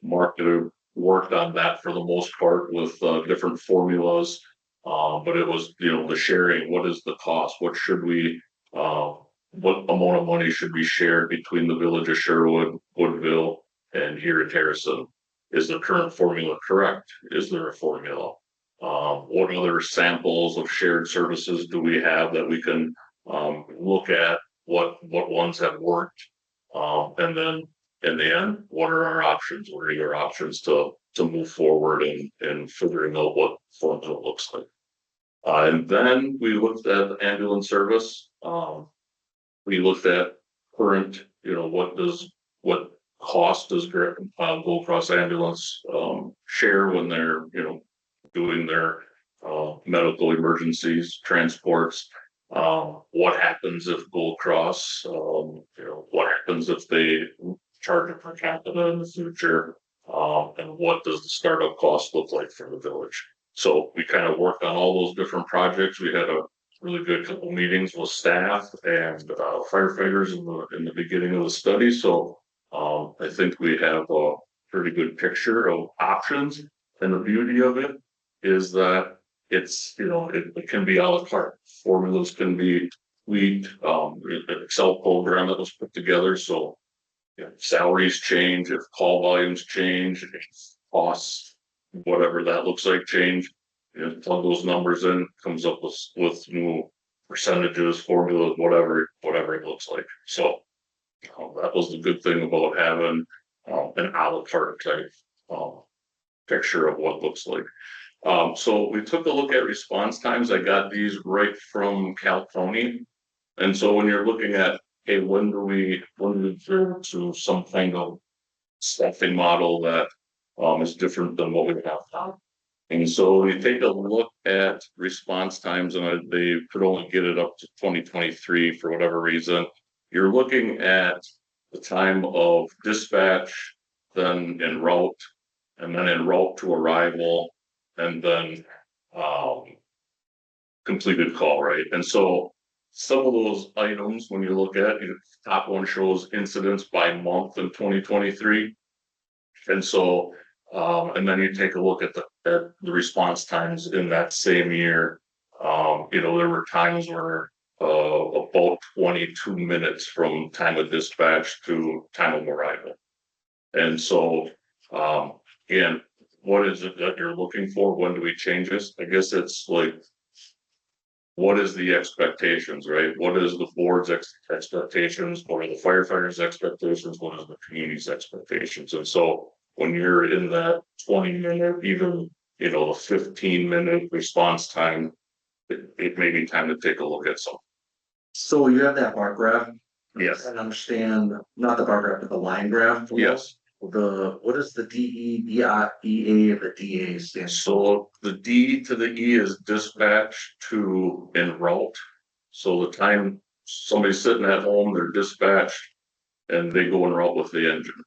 Mark worked on that for the most part with different formulas. But it was, the sharing, what is the cost? What should we, what amount of money should be shared between the village of Sherwood, Woodville, and here at Harrison? Is the current formula correct? Is there a formula? What other samples of shared services do we have that we can look at? What ones have worked? And then in the end, what are our options? What are your options to move forward and figuring out what formula looks like? And then we looked at the ambulance service. We looked at current, what cost does Gold Cross Ambulance share when they're, doing their medical emergencies, transports. What happens if Gold Cross, what happens if they charge a per capita in the future? And what does the startup cost look like for the village? So we kind of worked on all those different projects. We had a really good couple meetings with staff and firefighters in the beginning of the study. So I think we have a pretty good picture of options. And the beauty of it is that it's, it can be a la carte. Formulas can be tweaked, an Excel program that was put together. So if salaries change, if call volumes change, if costs, whatever that looks like, change, plug those numbers in, comes up with new percentages, formulas, whatever it looks like. So that was the good thing about having an a la carte type picture of what it looks like. So we took a look at response times. I got these right from Cal County. And so when you're looking at, hey, when do we go to some kind of staffing model that is different than what we have now? And so we take a look at response times, and they could only get it up to 2023 for whatever reason. You're looking at the time of dispatch, then en route, and then en route to arrival, and then completed call, right? And so some of those items, when you look at, the top one shows incidents by month in 2023. And so, and then you take a look at the response times in that same year. There were times where about 22 minutes from time of dispatch to time of arrival. And so, again, what is it that you're looking for? When do we change this? I guess it's like, what is the expectations, right? What is the board's expectations? What are the firefighters' expectations? What is the community's expectations? And so when you're in that 20-minute, even, the 15-minute response time, it may be time to take a look at something. So you have that bar graph? Yes. And understand, not the bar graph, but the line graph? Yes. what is the DEA, and the DA stand? So the D to the E is dispatch to en route. So the time somebody's sitting at home, they're dispatched and they go en route with the engine.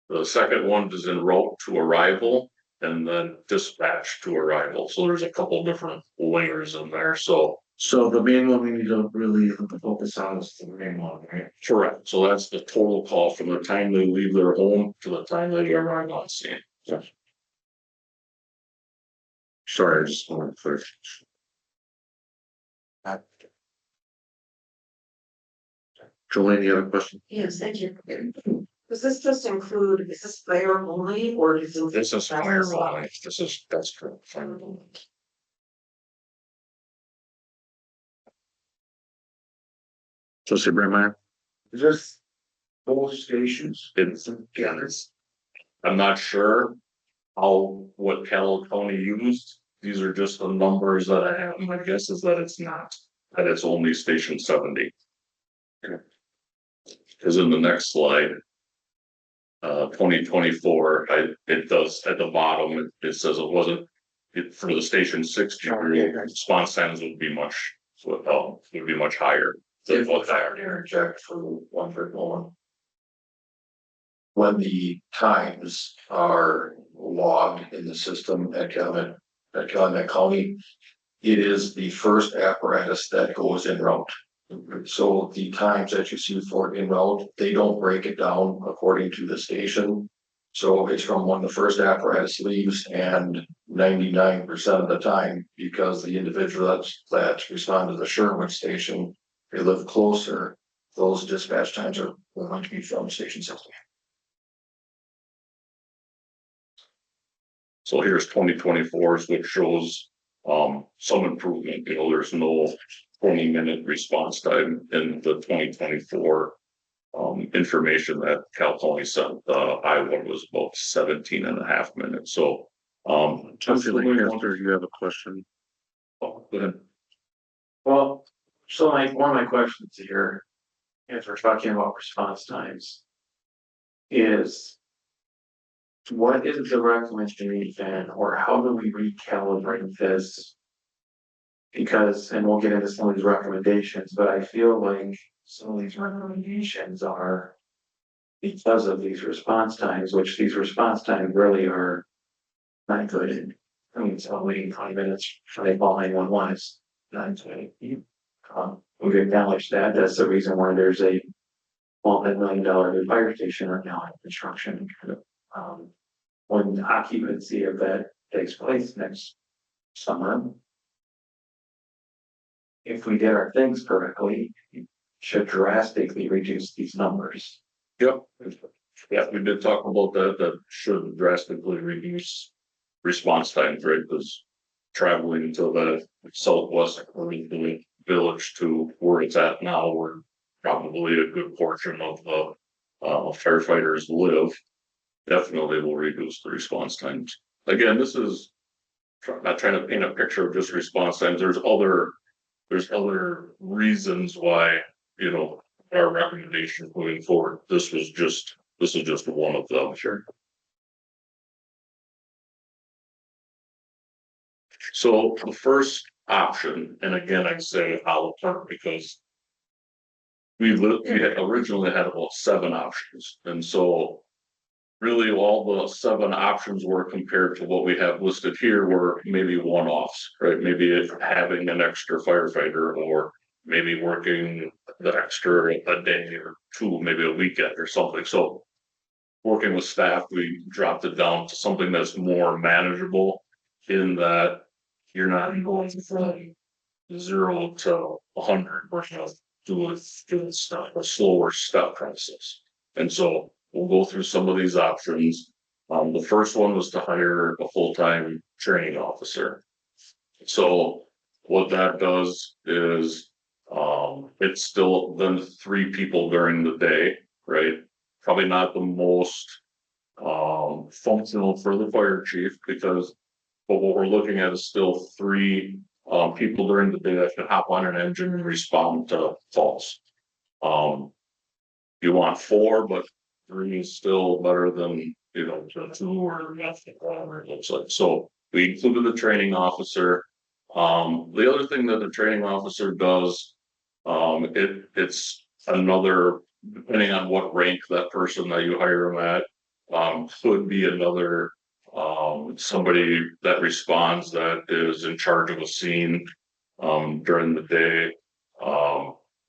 The second one is en route to arrival and then dispatch to arrival. So there's a couple different layers in there. So So the main one we need to really focus on is the main one, right? correct. So that's the total call from the time they leave their home to the time they arrive on scene. Sorry, I just want to clear. Julie, you have a question? Yes, thank you. Does this just include, is this fire only or is it? This is fire only. That's correct. Fire only. Trustee Brandmeyer? Is this both stations? It's, yeah, I'm not sure what Carroll County used. These are just the numbers that I have. My guess is that it's not, that it's only station 70. Cause in the next slide, 2024, it does at the bottom, it says it wasn't, for the station 60, response times would be much higher. than If what I that- were to interject for one for one. When the times are logged in the system at Calumet County, it is the first apparatus that goes en route. So the times that you see for en route, they don't break it down according to the station. So it's from when the first apparatus leaves and 99% of the time, because the individual that respond to the Sherwood station, they live closer, those dispatch times are going to be from station 60. So here's 2024's, which shows some improvement. There's no 20-minute response time in the 2024 information that Cal County sent. Iowa was about 17 and a half minutes. So Trustee Lancaster, you have a question? go ahead. Well, so one of my questions here, if we're talking about response times, is what is the recommendation or how do we recalibrate this? Because, and we'll get into some of these recommendations, but I feel like some of these recommendations are because of these response times, which these response times really are not good. I mean, it's only 20 minutes for they call 911 is not good. We've acknowledged that. That's the reason why there's a multi-million-dollar new fire station right now in construction. When occupancy of that takes place next summer, if we did our things correctly, it should drastically reduce these numbers. Yep. Yeah, we did talk about that. That should drastically reduce response times, right? Because traveling to the southwest village to where it's at now, where probably a good portion of the firefighters live, definitely will reduce the response times. Again, this is not trying to paint a picture of just response times. There's other reasons why, our recommendation moving forward. This is just one of them. Sure. So the first option, and again, I say a la carte because we had originally had about 7 options. And so really all the 7 options were compared to what we have listed here were maybe one-offs, right? Maybe having an extra firefighter or maybe working the extra a day or 2, maybe a weekend or something. So working with staff, we dropped it down to something that's more manageable in that you're not going from 0 to 100, we're doing a slower step process. And so we'll go through some of these options. The first one was to hire a full-time training officer. So what that does is it's still then 3 people during the day, right? Probably not the most functional for the fire chief but what we're looking at is still 3 people during the day that can hop on an engine and respond to calls. You want 4, but 3 is still better than, the 2 or nothing, whatever it looks like. So we included the training officer. The other thing that the training officer does, it's another, depending on what rank that person that you hire them at, could be another, somebody that responds, that is in charge of a scene, during the day.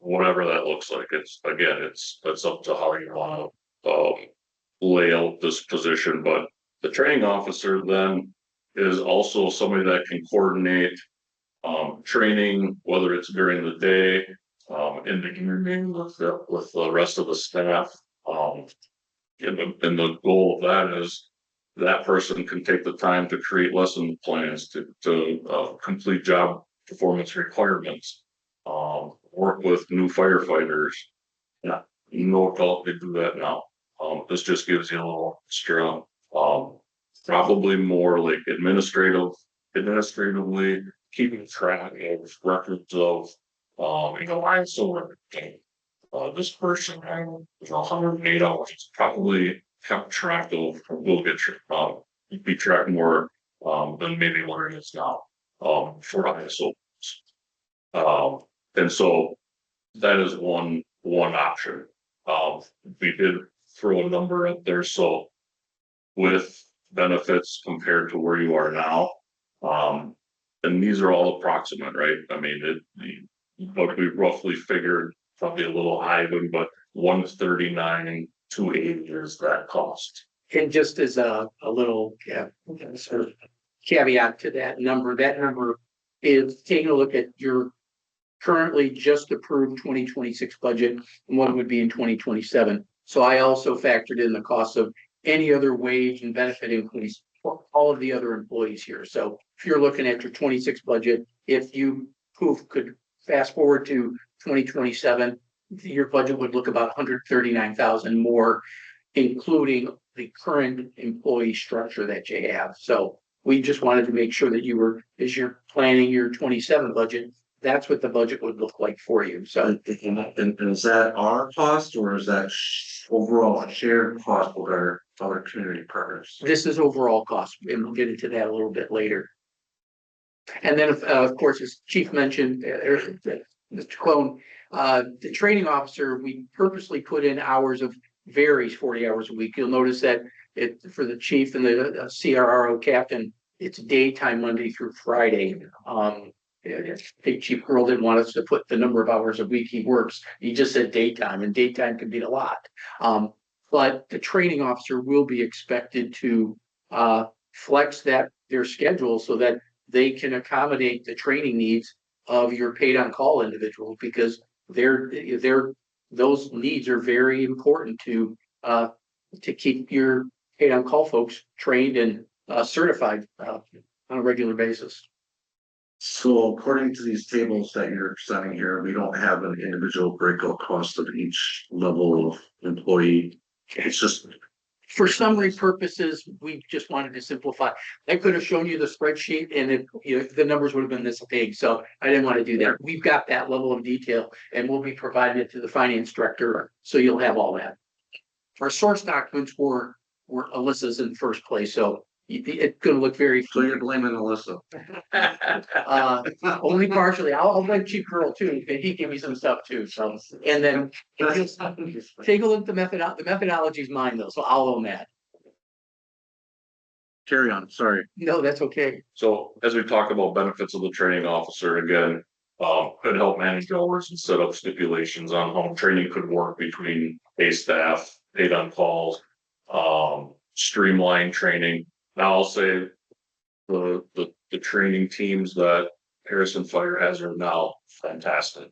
Whatever that looks like, that's up to how you want to, lay out this position, but the training officer then is also somebody that can coordinate, training, whether it's during the day, in the community with the rest of the staff. And the goal of that is that person can take the time to create lesson plans to complete job performance requirements. Work with new firefighters. Yeah, no doubt they do that now. This just gives you a little extra, probably more like administratively keeping track of records of, I'm so this person had, 108 hours. It's probably kept track of, will get be tracked more, than maybe what it is now, for ISO. And so that is one option. We did throw a number up there, so with benefits compared to where you are now, and these are all approximate, right? I mean, what we roughly figured, probably a little high, but 139,280 is that cost. And just as a little, sort of caveat to that number is taking a look at your currently just approved 2026 budget and what it would be in 2027. So I also factored in the cost of any other wage and benefit increase for all of the other employees here. So if you're looking at your 26 budget, if you could fast forward to 2027, your budget would look about 139,000 more, including the current employee structure that you have. So we just wanted to make sure that as you're planning your 27 budget, that's what the budget would look like for you. So, And is that our cost or is that overall a shared cost with our other community partners? this is overall cost, and we'll get into that a little bit later. And then, of course, as Chief mentioned, Mr. Clone, the training officer, we purposely put in hours of varies 40 hours a week. You'll notice that for the chief and the CRRO captain, it's daytime Monday through Friday. I think Chief Earl didn't want us to put the number of hours a week he works. He just said daytime, and daytime can be a lot. But the training officer will be expected to flex their schedule so that they can accommodate the training needs of your paid on call individuals, because those needs are very important to keep your paid on call folks trained and certified on a regular basis. So according to these tables that you're presenting here, we don't have an individual breakout cost of each level of employee. It's just, For summary purposes, we just wanted to simplify. I could have shown you the spreadsheet and the numbers would have been this big, so I didn't want to do that. We've got that level of detail and we'll be providing it to the finance director, so you'll have all that. Our source documents were Alyssa's in the first place, so it's gonna look very. so you're blaming Alyssa. Only partially. I'll blame Chief Earl too, and he gave me some stuff too, so, and then take a look at the methodology is mine though, so I'll own that. Carry on, sorry. No, that's okay. So as we talk about benefits of the training officer, again, could help manage hours and set up stipulations on how training could work between a staff, paid on calls, streamline training. Now I'll say the training teams that Harrison Fire has are now fantastic.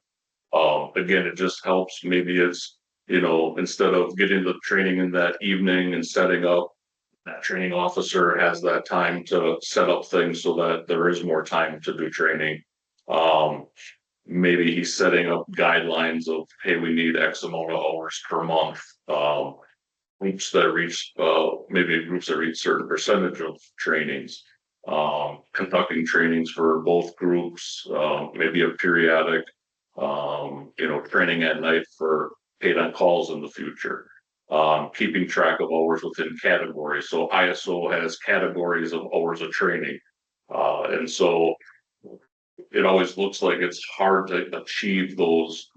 Again, it just helps. Maybe it's, instead of getting the training in that evening and setting up, that training officer has that time to set up things so that there is more time to do training. Maybe he's setting up guidelines of, hey, we need X amount of hours per month. Groups that reach, maybe groups that reach certain percentage of trainings, conducting trainings for both groups, maybe a periodic, training at night for paid on calls in the future. keeping track of hours within categories. So ISO has categories of hours of training. And so it always looks like it's hard to achieve those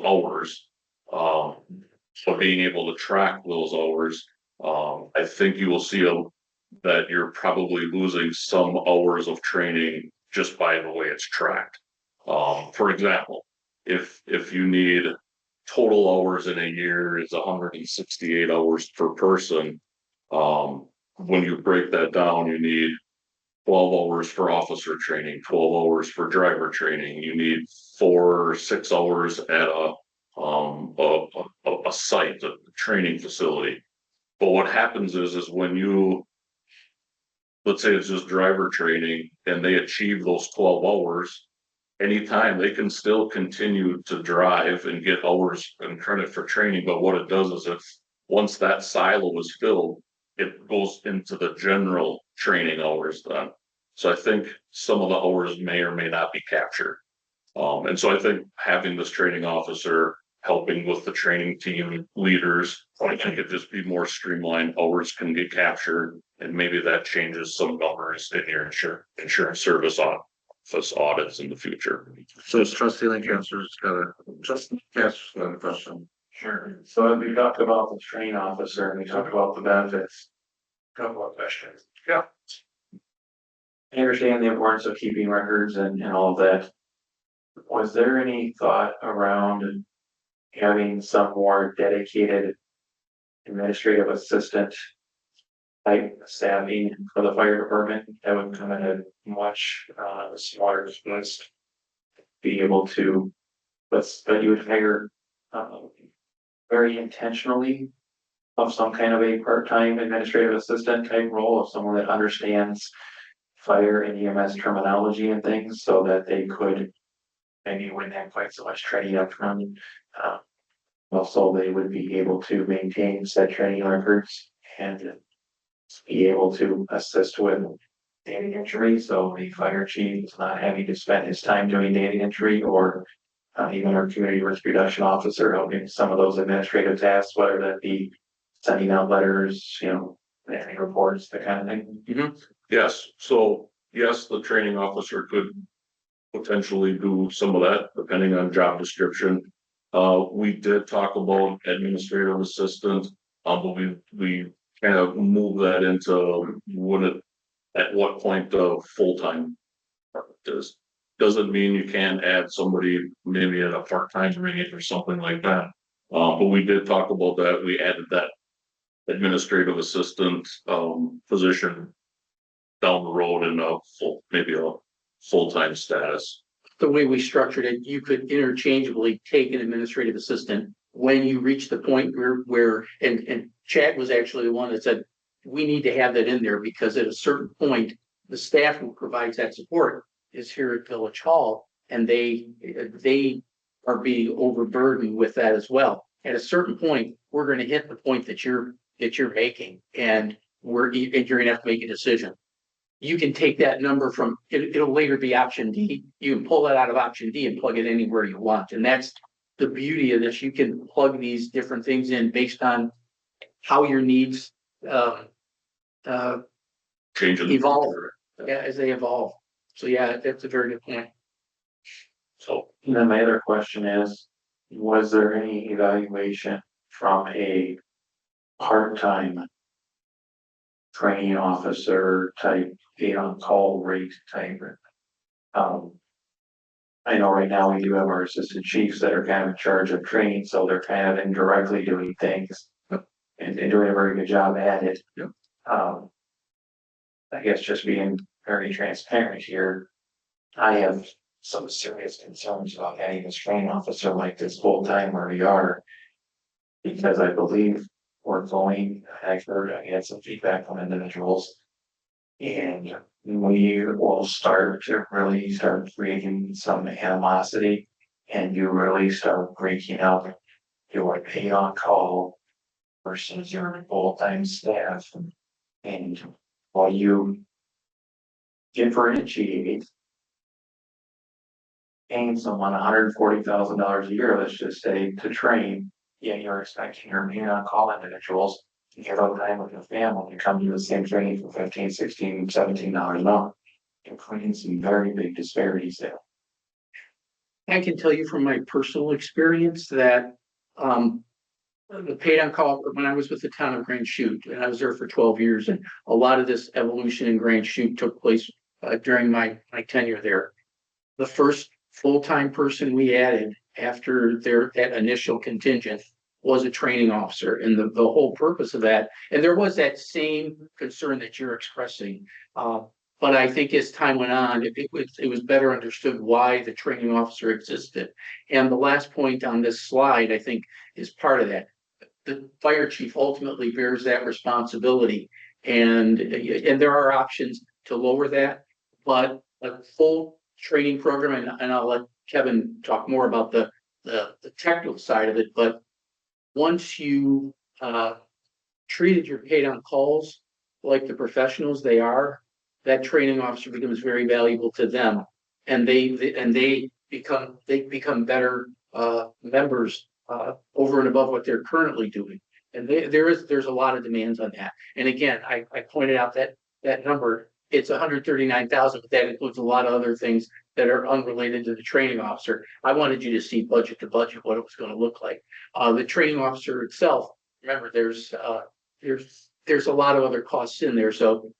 hours. So being able to track those hours, I think you will see that you're probably losing some hours of training just by the way it's tracked. For example, if you need total hours in a year is 168 hours per person. When you break that down, you need 12 hours for officer training, 12 hours for driver training. You need 4 or 6 hours at a site, a training facility. But what happens is when you, let's say it's just driver training and they achieve those 12 hours, anytime they can still continue to drive and get hours and credit for training. But what it does is if once that silo is filled, it goes into the general training hours then. So I think some of the hours may or may not be captured. And so I think having this training officer helping with the training team leaders, I think it just be more streamlined, hours can get captured, and maybe that changes some numbers in your insurance service office audits in the future. So trustee Lancaster's got a, just got a question. Sure. So we talked about the training officer and we talked about the benefits. Couple of questions. Yeah. I understand the importance of keeping records and all of that. Was there any thought around having some more dedicated administrative assistant type staffing for the fire department that would come at a much smaller expense? Be able to, but you would hire very intentionally of some kind of a part-time administrative assistant type role of someone that understands fire and EMS terminology and things so that they could maybe wouldn't have quite so much training up front. Also, they would be able to maintain said training records and be able to assist with data entry. So the fire chief is not having to spend his time doing data entry, or even our community risk reduction officer helping some of those administrative tasks, whether that be sending out letters, managing reports, that kind of thing. Yes, so yes, the training officer could potentially do some of that depending on job description. We did talk about administrative assistant, but we kind of move that into at what point of full-time is. Doesn't mean you can't add somebody maybe at a part-time rate or something like that. But we did talk about that. We added that administrative assistant position down the road in maybe a full-time status. The way we structured it, you could interchangeably take an administrative assistant when you reach the point where and Chad was actually the one that said, we need to have that in there because at a certain point, the staff who provides that support is here at Village Hall, and they are being overburdened with that as well. At a certain point, we're going to hit the point that you're making, and you're going to have to make a decision. You can take that number from it'll later be option D. You can pull that out of option D and plug it anywhere you want. And that's the beauty of this. You can plug these different things in based on how your needs evolve as they evolve. So yeah, that's a very good point. So then my other question is, was there any evaluation from a part-time training officer type, on-call rate type? I know right now we do have our assistant chiefs that are kind of in charge of training, so they're kind of indirectly doing things and doing a very good job at it. I guess just being very transparent here, I have some serious concerns about adding this training officer like this full-time where we are, because I believe we're going, I had some feedback from individuals, and we will start to really start creating some animosity, and you really start breaking up your pay on call versus your full-time staff. And while you differentiate paying someone $140,000 a year, let's just say, to train, yeah, you're expecting your being on call individuals to get out time with your family, you come to the same training for 15, 16, 17 dollars an hour. You're creating some very big disparities there. I can tell you from my personal experience that, the paid on call, when I was with the town of Grand Chute, and I was there for 12 years, and a lot of this evolution in Grand Chute took place during my tenure there. The first full-time person we added after that initial contingent was a training officer, and the whole purpose of that, and there was that same concern that you're expressing. But I think as time went on, it was better understood why the training officer existed. And the last point on this slide, I think, is part of that. The fire chief ultimately bears that responsibility, and there are options to lower that, but a full training program, and I'll let Kevin talk more about the technical side of it, but once you treated your paid on calls like the professionals they are, that training officer becomes very valuable to them, and they become better members over and above what they're currently doing. And there's a lot of demands on that. And again, I pointed out that number, it's 139,000, but that includes a lot of other things that are unrelated to the training officer. I wanted you to see budget to budget what it was going to look like. The training officer itself, remember, there's a lot of other costs in there. So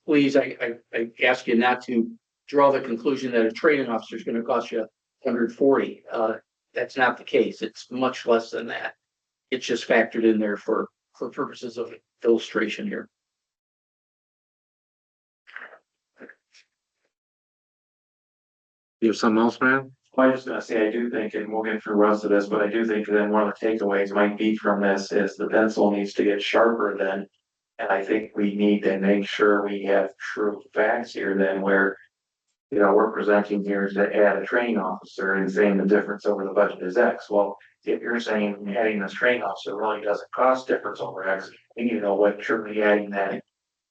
please, I ask you not to draw the conclusion that a training officer is going to cost you 140. That's not the case. It's much less than that. It's just factored in there for purposes of illustration here. You have something else, man? Well, I was just gonna say, I do think, and we'll get through the rest of this, but I do think then one of the takeaways might be from this is the pencil needs to get sharper then. And I think we need to make sure we have true facts here then where, we're presenting here to add a training officer and saying the difference over the budget is X. Well, if you're saying adding this training officer really doesn't cost difference over X, we need to know what truly adding that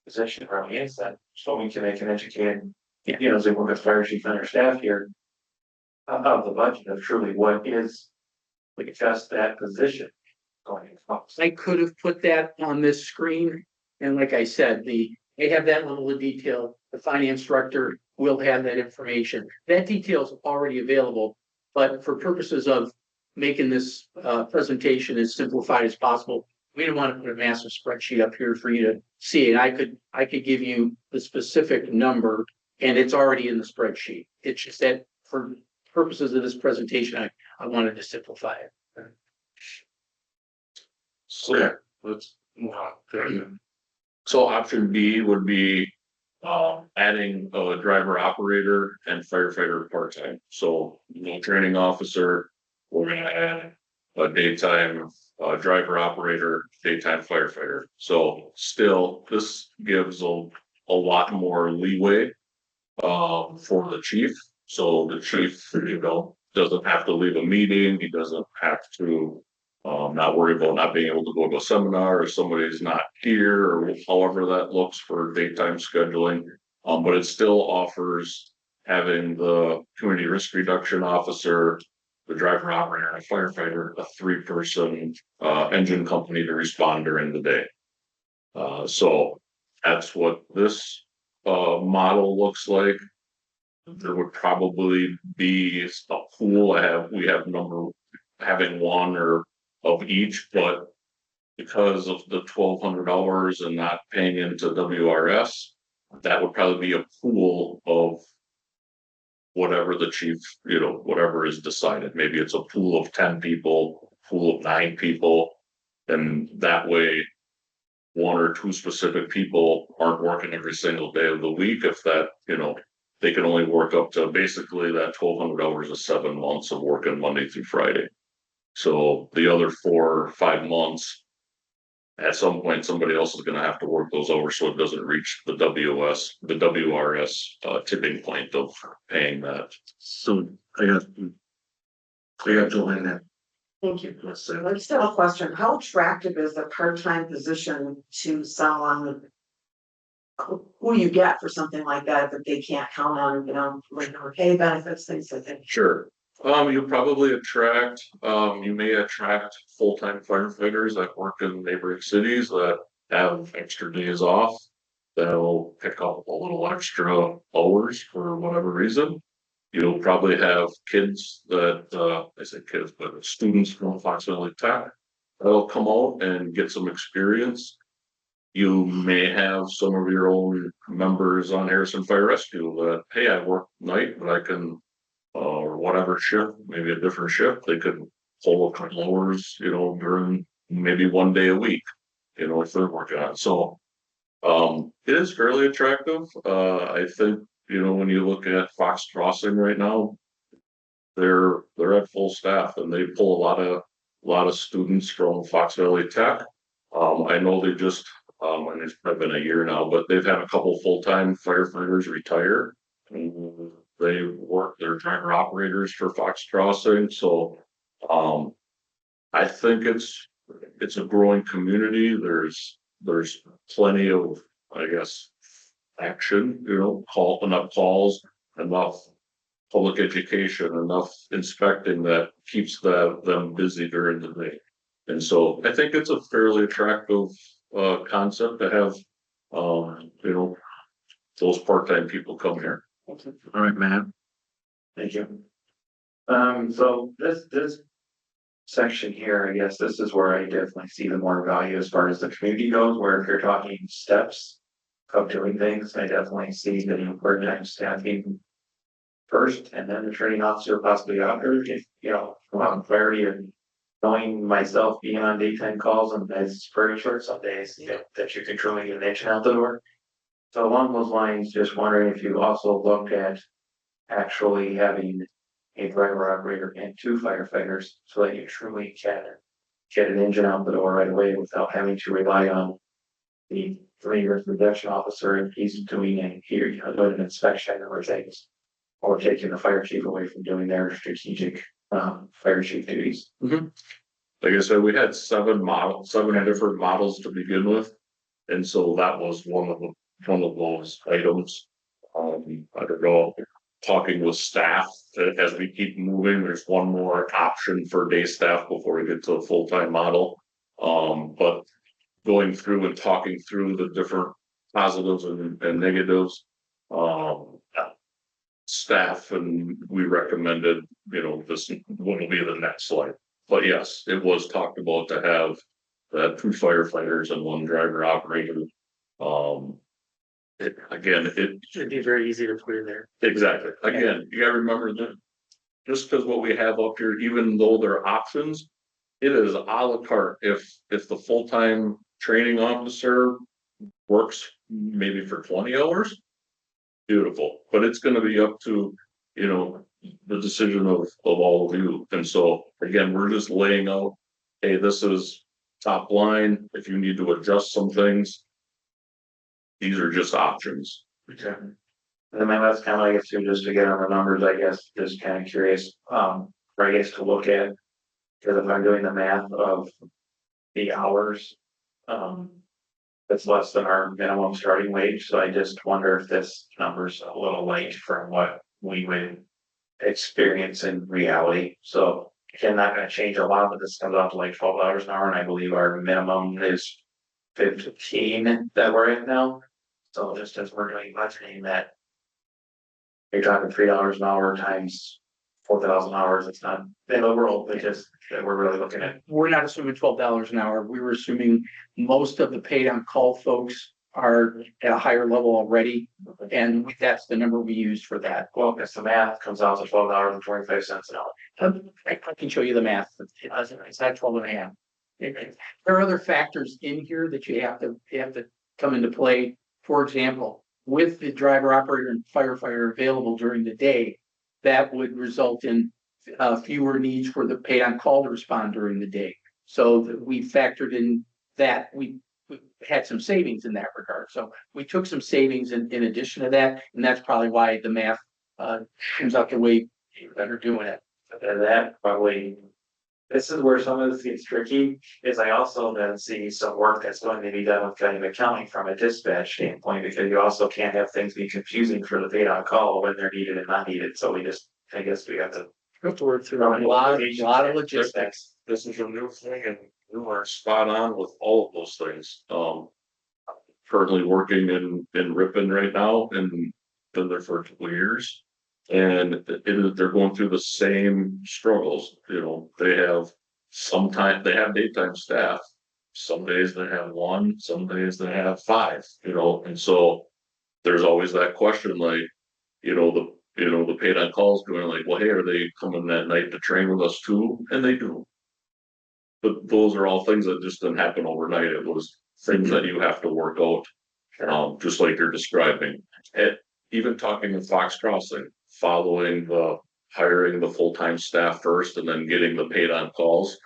position really is then. So we can make an educated, as we work with fire chief and our staff here, of the budget of truly what is just that position going to cost. I could have put that on this screen, and like I said, they have that level of detail. The finance director will have that information. That detail is already available, but for purposes of making this presentation as simplified as possible, we didn't want to put a massive spreadsheet up here for you to see. And I could give you the specific number, and it's already in the spreadsheet. It's just that for purposes of this presentation, I wanted to simplify it. So let's move on. There you go. So option B would be adding a driver operator and firefighter part-time. So no training officer, we're gonna add a daytime driver operator, daytime firefighter. So still, this gives a lot more leeway for the chief. So the chief, doesn't have to leave a meeting. He doesn't have to not worry about not being able to go to a seminar or somebody's not here or however that looks for daytime scheduling. But it still offers having the community risk reduction officer, the driver operator, and a firefighter, a 3-person engine company to respond during the day. So that's what this model looks like. There would probably be a pool. We have having one or of each, but because of the $1,200 and not paying into WRS, that would probably be a pool of whatever the chief, whatever is decided. Maybe it's a pool of 10 people, pool of 9 people, and that way 1 or 2 specific people aren't working every single day of the week. If that, they can only work up to basically that $1,200 is 7 months of working Monday through Friday. So the other 4 or 5 months, at some point, somebody else is gonna have to work those over so it doesn't reach the WRS tipping point of paying that. So I got Joanne. Thank you. I just have a question. How attractive is a part-time position to someone? Who you get for something like that they can't count on, like pay benefits, things like that? Sure. You probably attract, you may attract full-time firefighters that work in neighboring cities that have extra days off. They'll pick up a little extra hours for whatever reason. You'll probably have kids that, I say kids, but students from Fox Valley Tech. That'll come out and get some experience. You may have some of your own members on Harrison Fire Rescue that, hey, I work night, but I can or whatever shift, maybe a different shift, they could pull a couple hours, during maybe one day a week, if they're working on it. So it is fairly attractive. I think, when you look at Fox Crossing right now, they're at full staff and they pull a lot of students from Fox Valley Tech. I know they just and it's probably been a year now, but they've had a couple full-time firefighters retire. And they work, they're driver operators for Fox Crossing, so I think it's a growing community. There's plenty of, I guess, action, enough calls, enough public education, enough inspecting that keeps them busy during the day. And so I think it's a fairly attractive concept to have those part-time people come here. All right, Matt. Thank you. So this section here, I guess this is where I definitely see the more value as far as the community goes, where if you're talking steps of doing things, I definitely see the part-time staffing first and then the training officer possibly after, if, clarity and knowing myself being on daytime calls and it's very short some days, that you can truly get an inch out the door. So along those lines, just wondering if you also looked at actually having a driver operator and two firefighters so that you truly can get an engine out the door right away without having to rely on the 3-year production officer and he's doing an inspection or things, or taking the fire chief away from doing their strategic fire chief duties. Like I said, we had 7 different models to begin with. And so that was one of those items. I don't know, talking with staff as we keep moving, there's one more option for day staff before we get to the full-time model. But going through and talking through the different positives and negatives, staff, and we recommended, this will be the next slide. But yes, it was talked about to have that 2 firefighters and 1 driver operator. It It'd be very easy to put in there. exactly. Again, you gotta remember that just because what we have up here, even though they're options, it is a la carte. If the full-time training officer works maybe for 20 hours, beautiful. But it's gonna be up to, the decision of all of you. And so again, we're just laying out, hey, this is top line. If you need to adjust some things, these are just options. Okay. And then my last comment, I guess, too, just to get on the numbers, I guess, just kind of curious, or I guess to look at. Because if I'm doing the math of the hours, it's less than our minimum starting wage, so I just wonder if this number's a little light from what we would experience in reality. So again, not gonna change a lot, but this comes out to like $12 an hour, and I believe our minimum is 15 that we're at now. So just as we're doing budgeting that. You're talking $3 an hour times 4,000 hours, it's not in the world, but just that we're really looking at. We're not assuming $12 an hour. We were assuming most of the paid on call folks are at a higher level already. And that's the number we used for that. Well, if the math comes out to $12.25 an hour. I can show you the math. It's not 12 and a half. There are other factors in here that you have to come into play. For example, with the driver, operator, and firefighter available during the day, that would result in fewer needs for the paid on call to respond during the day. So we factored in that we had some savings in that regard. So we took some savings in addition to that, and that's probably why the math comes out the way that are doing it. And that probably, this is where some of this gets tricky, is I also then see some work that's going to be done with kind of accounting from a dispatch standpoint, because you also can't have things be confusing for the paid on call when they're needed and not needed. So I guess we have to have to work through. A lot of logistics. This is a new thing and you are spot on with all of those things. Currently working in Ripon right now and been there for 2 years. And they're going through the same struggles, you know, they have they have daytime staff. Some days they have one, some days they have five, you know, and so there's always that question like, the paid on calls going like, well, hey, are they coming that night to train with us too? And they do. But those are all things that just didn't happen overnight. It was things that you have to work out. Just like you're describing. Even talking with Fox Crossing, following hiring the full-time staff first and then getting the paid on calls.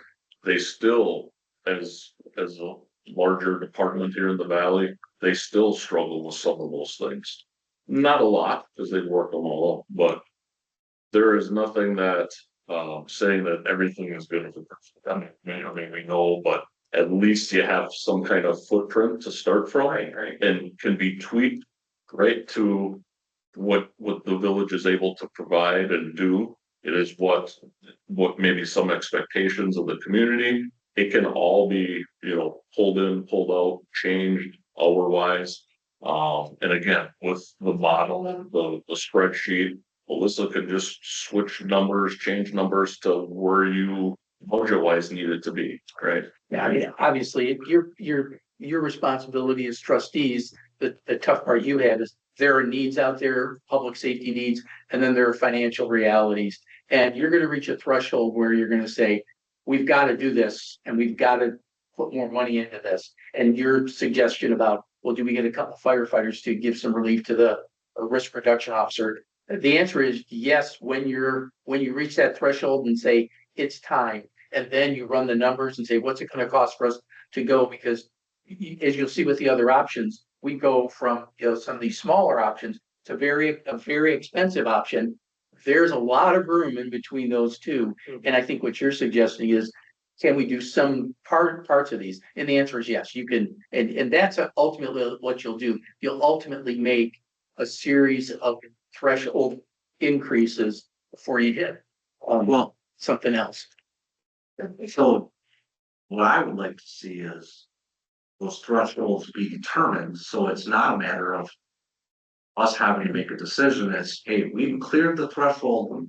They still, as a larger department here in the valley, they still struggle with some of those things. Not a lot, because they work them all up, but there is nothing that saying that everything is good for them. I mean, we know, but at least you have some kind of footprint to start from. Right. And can be tweaked right to what the village is able to provide and do. It is what maybe some expectations of the community. It can all be, pulled in, pulled out, changed hour wise. And again, with the model, the spreadsheet, Melissa can just switch numbers, change numbers to where you budget wise need it to be, right? Yeah, I mean, obviously, your responsibility as trustees, the tough part you have is there are needs out there, public safety needs, and then there are financial realities. And you're gonna reach a threshold where you're gonna say, we've got to do this and we've got to put more money into this. And your suggestion about, well, do we get a couple firefighters to give some relief to the risk reduction officer? The answer is yes, when you reach that threshold and say it's time, and then you run the numbers and say, what's it going to cost for us to go? Because as you'll see with the other options, we go from some of these smaller options to a very expensive option. There's a lot of room in between those two. And I think what you're suggesting is, can we do some parts of these? And the answer is yes, you can. And that's ultimately what you'll do. You'll ultimately make a series of threshold increases before you hit Well, something else. so what I would like to see is those thresholds be determined, so it's not a matter of us having to make a decision. It's, hey, we've cleared the threshold,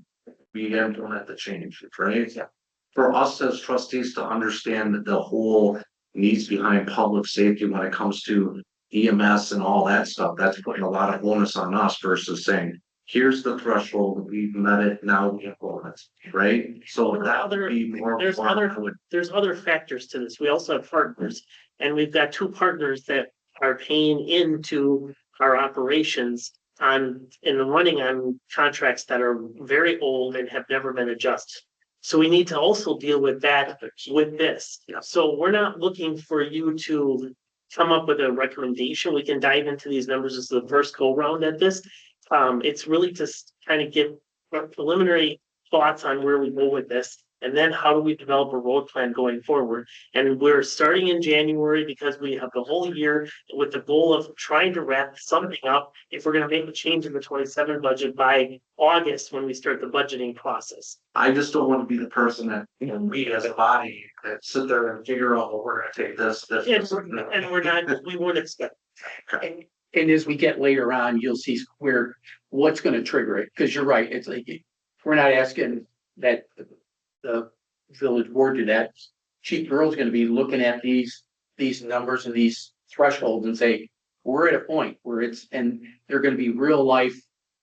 we implement the change, right? Yeah. For us as trustees to understand the whole needs behind public safety when it comes to EMS and all that stuff, that's putting a lot of onus on us versus saying, here's the threshold, we've met it, now we implement, right? So that would be more. There's other factors to this. We also have partners, and we've got two partners that are paying into our operations and running on contracts that are very old and have never been adjusted. So we need to also deal with that with this. Yeah. So we're not looking for you to come up with a recommendation. We can dive into these numbers as the first go round at this. It's really just kind of give preliminary thoughts on where we go with this. And then how do we develop a road plan going forward? And we're starting in January because we have the whole year with the goal of trying to wrap something up. If we're going to make a change in the 27 budget by August, when we start the budgeting process. I just don't want to be the person that, we as a body that sit there and figure out, well, we're gonna take this. And we're not, we won't expect. And as we get later on, you'll see what's going to trigger it. Because you're right. It's like, we're not asking that the village board do that. Chief Earl's going to be looking at these numbers and these thresholds and say, we're at a point where and they're going to be real life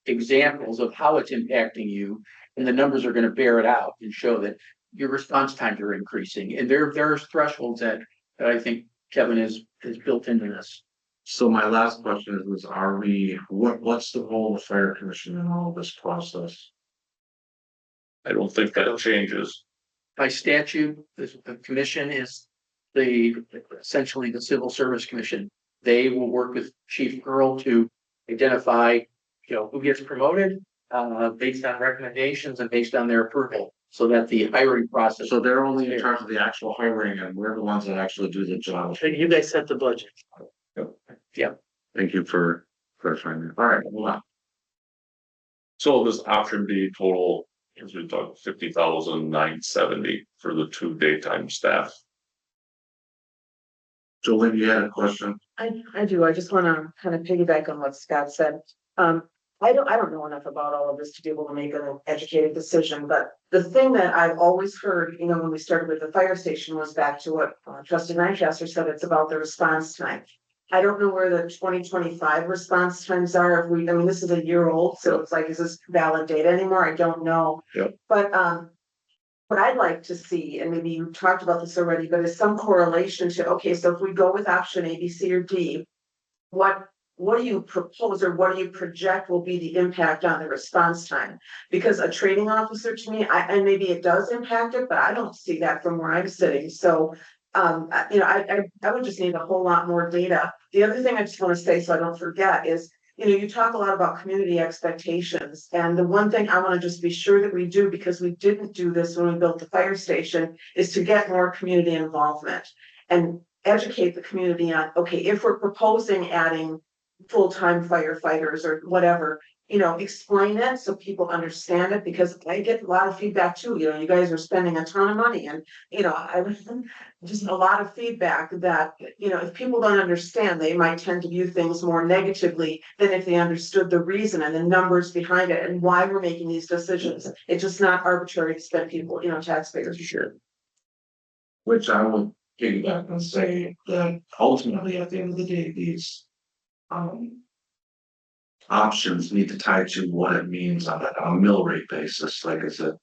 examples of how it's impacting you. And the numbers are going to bear it out and show that your response times are increasing. And there's thresholds that I think Kevin has built into this. So my last question is what's the role of the fire commission in all of this process? I don't think that changes. By statute, the commission is essentially the civil service commission. They will work with Chief Earl to identify, who gets promoted, based on recommendations and based on their approval, so that the hiring process. So they're only in charge of the actual hiring and we're the ones that actually do the job. You guys set the budget. Yeah. Thank you for clarifying that. All right, hold on. So this option B total, Cause we talked 50,970 for the 2 daytime staff. Jolene, you had a question? I do, I just wanna kind of piggyback on what Scott said. I don't know enough about all of this to be able to make an educated decision, but the thing that I've always heard, you know, when we started with the fire station was back to what trustee Lancaster said, it's about the response time. I don't know where the 2025 response times are, if we, I mean, this is a year old, so it's like, is this valid data anymore? I don't know. Yep. But, what I'd like to see, and maybe you talked about this already, but is some correlation to, okay, so if we go with option A, B, C, or D, what do you propose or what do you project will be the impact on the response time? Because a training officer to me, and maybe it does impact it, but I don't see that from where I'm sitting, so. You know, I would just need a whole lot more data. The other thing I just wanna say, so I don't forget, is you know, you talk a lot about community expectations, and the one thing I wanna just be sure that we do, because we didn't do this when we built the fire station, is to get more community involvement. And educate the community on, okay, if we're proposing adding full-time firefighters or whatever, you know, explain it so people understand it, because I get a lot of feedback too, you know, you guys are spending a ton of money and, you know, I just a lot of feedback that, you know, if people don't understand, they might tend to view things more negatively than if they understood the reason and the numbers behind it and why we're making these decisions. It's just not arbitrary to spend people, you know, taxpayers. Sure. Which I would piggyback and say that ultimately, at the end of the day, these options need to tie to what it means on a mill rate basis, like is it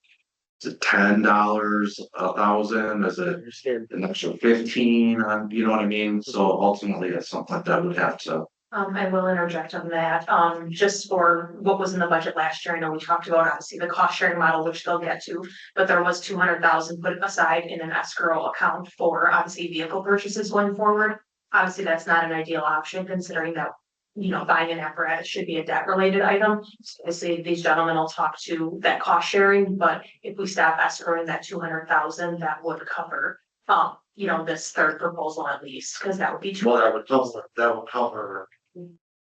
$10, 1,000, is it Understand. an extra 15 on, you know what I mean? So ultimately, it's something that would have to. I will interject on that, just for what was in the budget last year, I know we talked about obviously the cost sharing model, which they'll get to. But there was 200,000 put aside in an escrow account for obviously vehicle purchases going forward. Obviously, that's not an ideal option considering that, you know, buying an apparatus should be a debt related item. So I say these gentlemen will talk to that cost sharing, but if we stop escrowing that 200,000, that would cover. You know, this third proposal at least, because that would be. Well, that would cover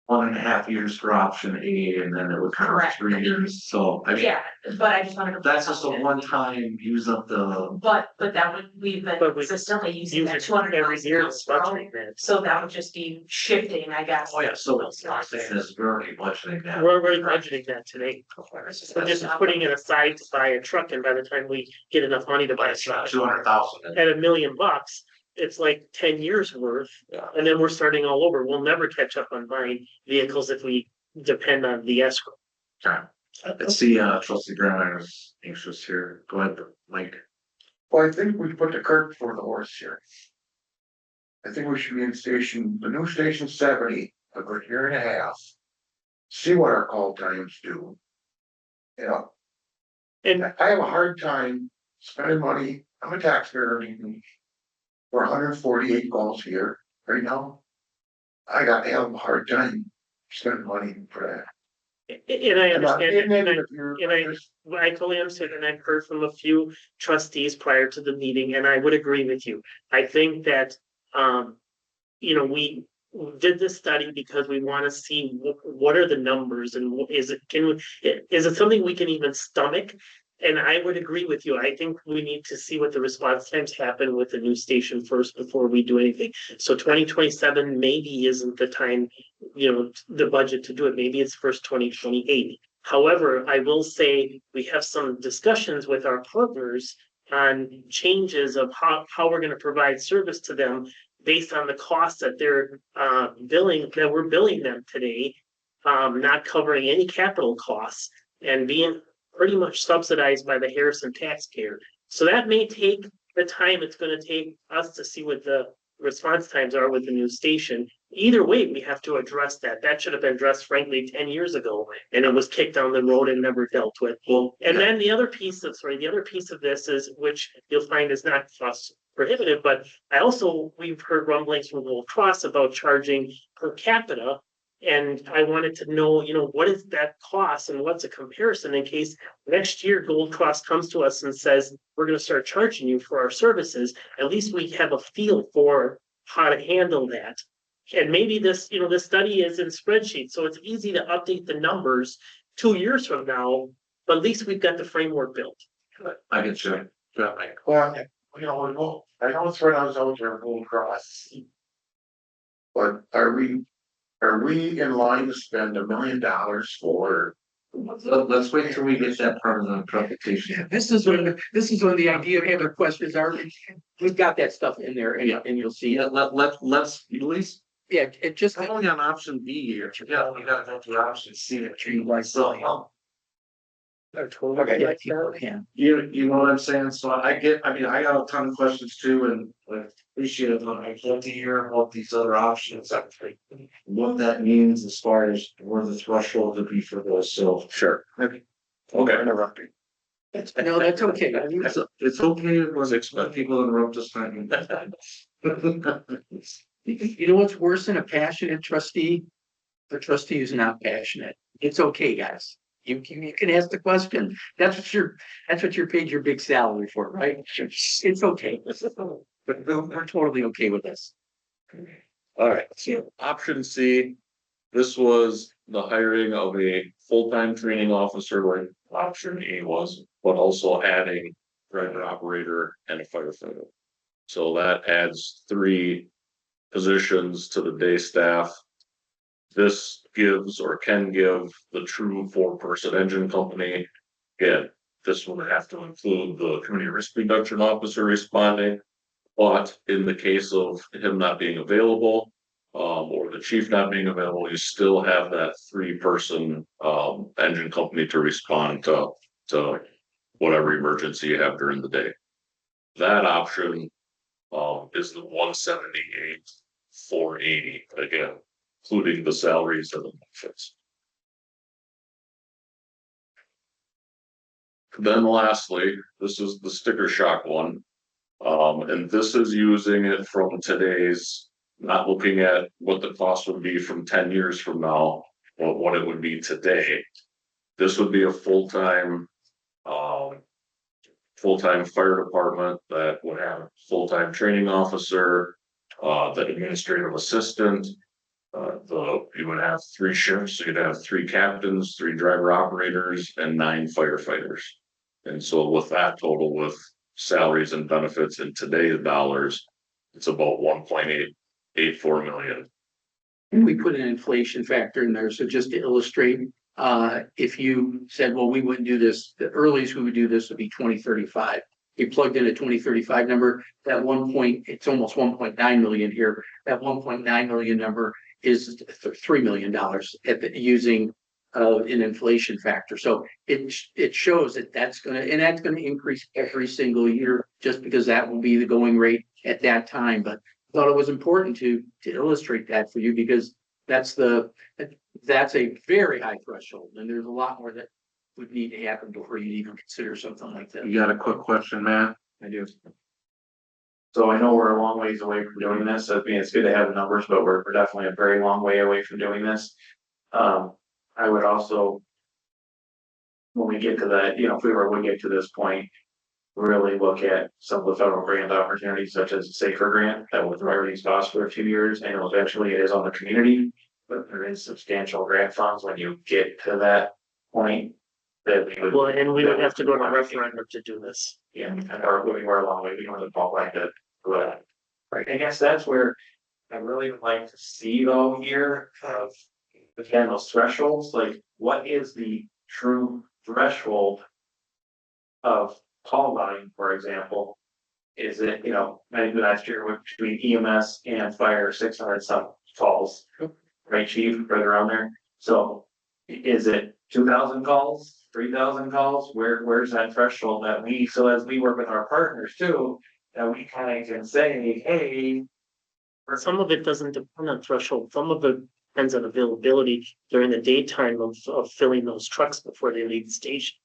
1.5 years for option A, and then it would cover Correct. 3 years, so I mean. Yeah, but I just wanted to. That's just a one-time use of the, But that would, we've been But we consistently using Use that it 200. every year, it's budgeting that. So that would just be shifting, I guess. oh yeah, so it's not saying this, we're already budgeting that. We're already budgeting that today. We're just putting it aside to buy a truck, and by the time we get enough money to buy a It's not truck 200,000. at $1 million, it's like 10 years worth. Yeah. And then we're starting all over. We'll never catch up on buying vehicles if we depend on the escrow. I see, trustee Graham is anxious here, go ahead, Mike. Well, I think we put the cart before the horse here. I think we should be in the new station 70, a good year and a half. See what our call times do. You know, And I have a hard time spending money, I'm a taxpayer, for 148 calls here right now. I have a hard time spending money for that. and I understand, that, And I totally understand, and I've heard from a few trustees prior to the meeting, and I would agree with you. I think that, you know, we did this study because we want to see what are the numbers and is it something we can even stomach? And I would agree with you. I think we need to see what the response times happen with the new station first before we do anything. So 2027 maybe isn't the time, you know, the budget to do it. Maybe it's first 2028. However, I will say we have some discussions with our partners on changes of how we're going to provide service to them based on the costs that they're that we're billing them today, not covering any capital costs and being pretty much subsidized by the Harrison taxpayer. So that may take the time it's going to take us to see what the response times are with the new station. Either way, we have to address that. That should have been addressed frankly 10 years ago, and it was kicked down the road and never dealt with. And then the other piece of this is, which you'll find is not cost prohibitive, but we've heard rumblings from Gold Cross about charging per capita. And I wanted to know, you know, what is that cost and what's a comparison in case next year Gold Cross comes to us and says, we're going to start charging you for our services. At least we have a feel for how to handle that. And maybe this, you know, this study is in spreadsheets, so it's easy to update the numbers 2 years from now But at least we've got the framework built. I get you. Yeah, Well, I know it's right on those out there, Blue Cross. But are we in line to spend $1 million for? let's wait till we get that permanent interpretation. This is when the idea of having questions are, we've got that stuff in there and you'll see. Yeah, let's at least, Yeah, it just. I'm only on option B here. Yeah, we gotta go to option C that you like, so. Yeah, people can. You know what I'm saying? So I mean, I got a ton of questions too, and I appreciate it, but I'd love to hear what these other options, what that means as far as where the threshold would be for those, so. Sure. Okay. Interrupting. No, that's okay. I mean, It's okay when people interrupt us. Time. you know what's worse than a passionate trustee? The trustee who's not passionate. It's okay, guys. You can ask the question. That's what you're paid your big salary for, right? It's okay. We're totally okay with this. All right, so option C, this was the hiring of a full-time training officer, where option A was, but also adding driver operator and a firefighter. So that adds 3 positions to the day staff. This gives or can give the true 4-person engine company. Again, this would have to include the community risk reduction officer responding. But in the case of him not being available, or the chief not being available, you still have that 3-person engine company to respond to whatever emergency you have during the day. That option is the 178, 480, again, including the salaries and the benefits. Then lastly, this is the sticker shock one. And this is using it from today's, not looking at what the cost would be from 10 years from now, or what it would be today. This would be a full-time fire department that would have a full-time training officer, the administrative assistant. You would have 3 shifts, so you'd have 3 captains, 3 driver operators, and 9 firefighters. And so with that total, with salaries and benefits in today's dollars, it's about 1.884 million. And we put an inflation factor in there. So just to illustrate, if you said, well, we wouldn't do this, the earliest we would do this would be 2035. You plugged in a 2035 number, that it's almost 1.9 million here. That 1.9 million number is $3 million using an inflation factor. So it shows that that's gonna increase every single year, just because that will be the going rate at that time. But I thought it was important to illustrate that for you, because that's a very high threshold, and there's a lot more that would need to happen before you'd even consider something like that. You got a quick question, Matt? I do. So I know we're a long ways away from doing this. I mean, it's good to have the numbers, but we're definitely a very long way away from doing this. I would also, when we get to that, if we get to this point, really look at some of the federal grant opportunities, such as the SAFER grant that will cover these costs for a few years, and eventually it is on the community. But there is substantial grant funds when you get to that point. Well, and we would have to go to referendum to do this. Yeah, and we're a long way, we don't have the ball like that. Right, I guess that's where I really would like to see though here of, again, those thresholds, like what is the true threshold of call volume, for example? Is it, maybe last year between EMS and fire, 600 some calls, right, chief, right around there? So is it 2,000 calls, 3,000 calls? Where's that threshold that so as we work with our partners too, that we kind of can say, hey. Some of it doesn't depend on threshold. Some of it depends on availability during the daytime of filling those trucks before they leave the station.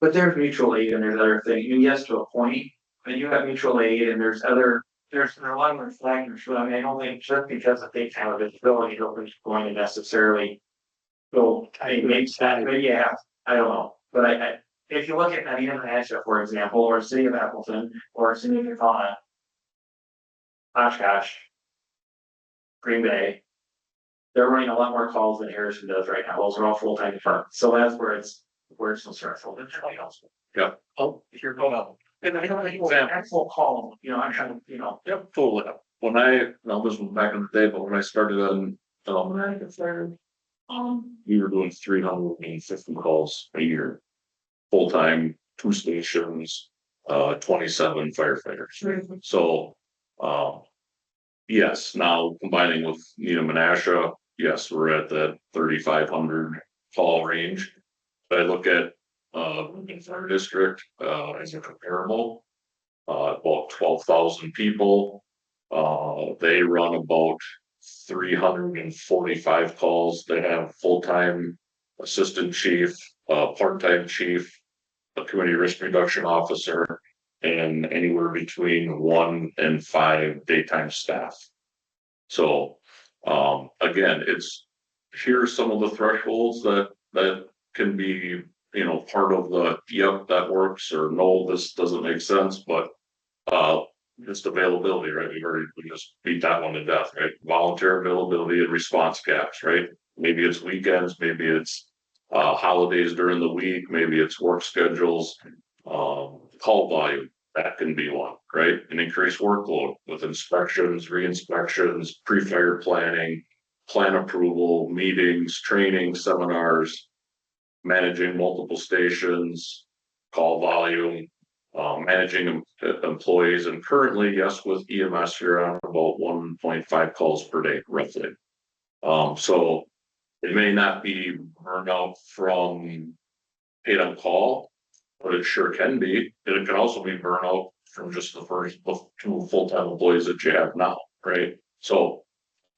But there's mutual aid and there's other things, yes, to a point, but you have mutual aid and there's a lot of reflectors. I mean, I don't think just because if they have visibility, nobody's going to necessarily go, it makes that, but yeah, I don't know. But if you look at Medina, for example, or City of Appleton, or City of Yukon, Oshkosh, Green Bay, they're running a lot more calls than Harrison does right now. Those are all full-time departments. So that's where it's where's the threshold, it's really also. Oh, If you're going up, and I don't think it's an actual column, you know, I'm trying to, you know. Yep, totally. When now this was back in the day, but when I started on, we were doing 350 calls a year. Full-time, 2 stations, 27 firefighters. So, yes, now combining with Nina Menasha, yes, we're at that 3,500 call range. But I look at, in our district, as a comparable, about 12,000 people. They run about 345 calls. They have full-time assistant chief, part-time chief, a community risk reduction officer, and anywhere between 1 and 5 daytime staff. So, again, here's some of the thresholds that can be, you know, part of the, yep, that works, or no, this doesn't make sense, but, just availability, right? We just beat that one to death, right? Volunteer availability and response gaps, right? Maybe it's weekends, maybe it's holidays during the week, maybe it's work schedules, call volume, that can be one, right? An increased workload with inspections, re-inspections, pre-fire planning, plan approval, meetings, training, seminars, managing multiple stations, call volume, managing employees, and currently, yes, with EMS, you're on about 1.5 calls per day, roughly. So it may not be burnout from paid on call, but it sure can be. And it can also be burnout from just the first 2 full-time employees that you have now, right? So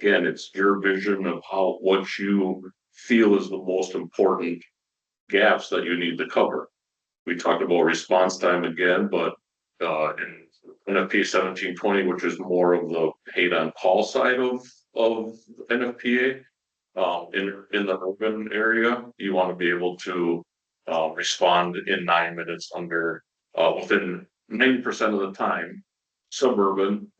again, it's your vision of what you feel is the most important gaps that you need to cover. We talked about response time again, but in NFP 1720, which is more of the paid on call side of NFPA, in the urban area, you want to be able to respond in 9 minutes within 90% of the time. Suburban,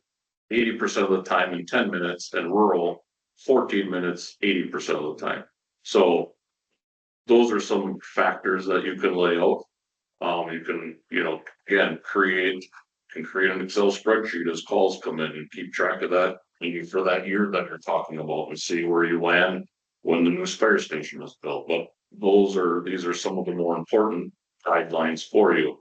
80% of the time in 10 minutes, and rural, 14 minutes, 80% of the time. So those are some factors that you can lay out. You can, you know, again, create an Excel spreadsheet as calls come in and keep track of that, maybe for that year that you're talking about, and see where you land when the new fire station is built. But these are some of the more important guidelines for you.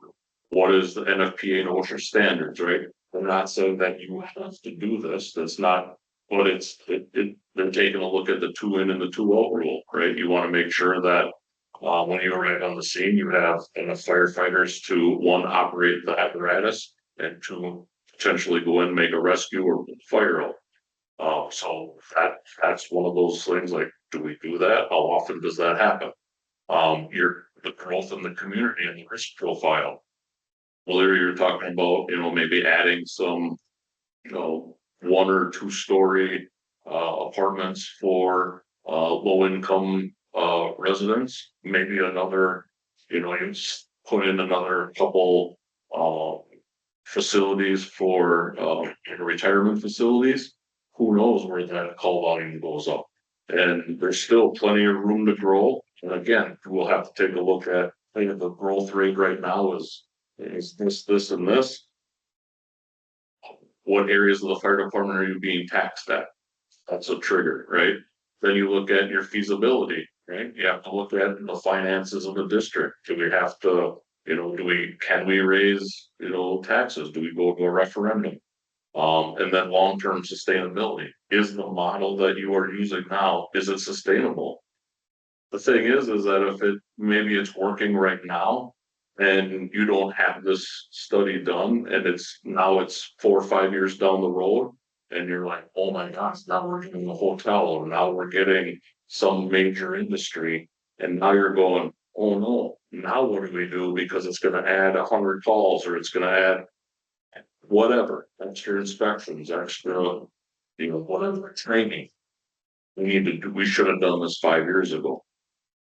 What is the NFPA and OSHA standards, right? They're not saying that you have to do this. That's not, but they're taking a look at the 2 in and the 2 out rule, right? You want to make sure that when you arrive on the scene, you have enough firefighters to, 1, operate the apparatus, and 2, potentially go in, make a rescue or fire out. So that's one of those things, like, do we do that? How often does that happen? The growth in the community and the risk profile. Whether you're talking about, you know, maybe adding some, you know, 1 or 2 story apartments for low income residents, maybe another, you know, you put in another couple facilities for retirement facilities. Who knows where that call volume goes up? And there's still plenty of room to grow. And again, we'll have to take a look at, I think the growth rate right now is this, and this. What areas of the fire department are you being taxed at? That's a trigger, right? Then you look at your feasibility, right? You have to look at the finances of the district. Do we have to, you know, can we raise, you know, taxes? Do we go to a referendum? And then long-term sustainability. Is the model that you are using now, is it sustainable? The thing is that maybe it's working right now, and you don't have this study done, and it's 4 or 5 years down the road, and you're like, oh my gosh, now we're getting a hotel, or now we're getting some major industry, and now you're going, oh no, now what do we do? Because it's gonna add 100 calls, or it's gonna add whatever, extra inspections, extra, you know, whatever training. We should have done this 5 years ago.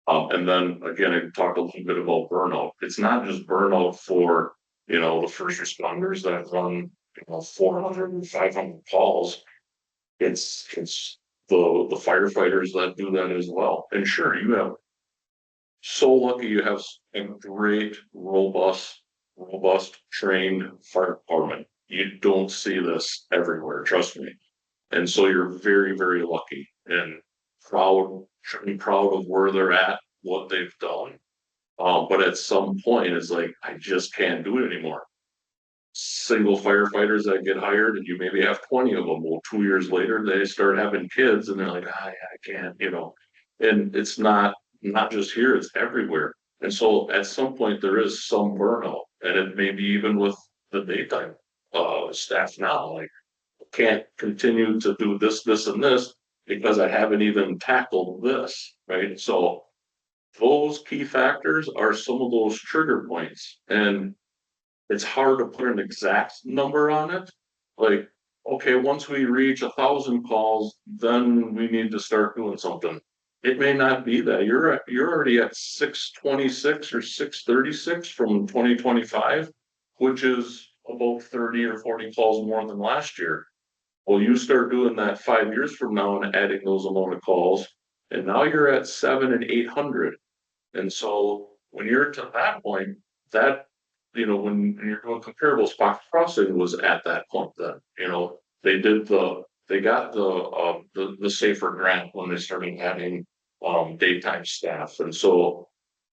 And then again, I talked a little bit about burnout. It's not just burnout for, you know, the first responders that run, you know, 400 and 500 calls. It's the firefighters that do that as well. And sure, you have so lucky you have a great, robust trained fire department. You don't see this everywhere, trust me. And so you're very, very lucky and should be proud of where they're at, what they've done. But at some point, it's like, I just can't do it anymore. Single firefighters that get hired and you maybe have 20 of them. Well, 2 years later, they start having kids and they're like, I can't, and it's not just here, it's everywhere. And so at some point, there is some burnout and it may be even with the daytime, staff now, like, can't continue to do this and this because I haven't even tackled this, right? So those key factors are some of those trigger points, and it's hard to put an exact number on it. Like, okay, once we reach 1,000 calls, then we need to start doing something. It may not be that you're already at 626 or 636 from 2025, which is about 30 or 40 calls more than last year. Well, you start doing that 5 years from now and adding those amount of calls, and now you're at 700 and 800. And so when you're to that point, that, when you're doing comparables, Fox Crossing was at that point then, they got the safer grant when they started having daytime staff. And so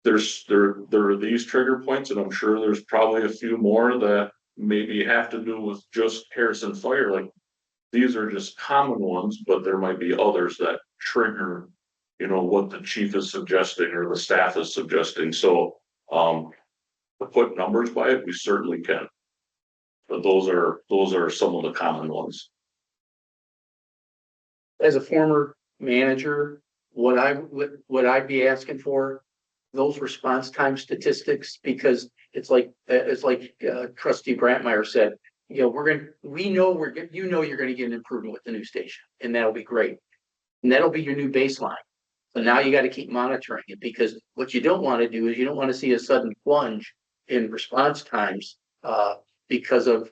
there are these trigger points, and I'm sure there's probably a few more that maybe have to do with just Harrison Fire. Like, these are just common ones, but there might be others that trigger, what the chief is suggesting or the staff is suggesting. So, to put numbers by it, we certainly can. But those are some of the common ones. As a former manager, what I'd be asking for, those response time statistics, because it's like Trustee Brantmeyer said, we know you're gonna get an improvement with the new station, and that'll be great. And that'll be your new baseline. So now you gotta keep monitoring it, because what you don't wanna do is you don't wanna see a sudden plunge in response times, because of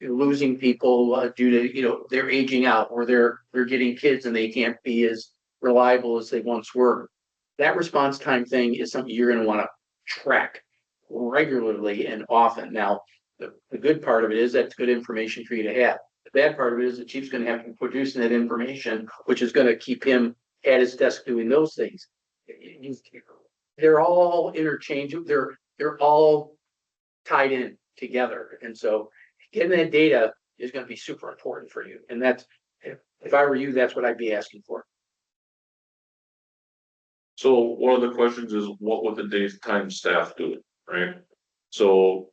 losing people, due to, they're aging out, or they're getting kids and they can't be as reliable as they once were. That response time thing is something you're gonna wanna track regularly and often. Now, the good part of it is that's good information for you to have. The bad part of it is the chief's gonna have to produce that information, which is gonna keep him at his desk doing those things. They're all interchangeable. They're all tied in together. And so getting that data is gonna be super important for you. And that's, if I were you, that's what I'd be asking for. So one of the questions is, what would the daytime staff do, right? So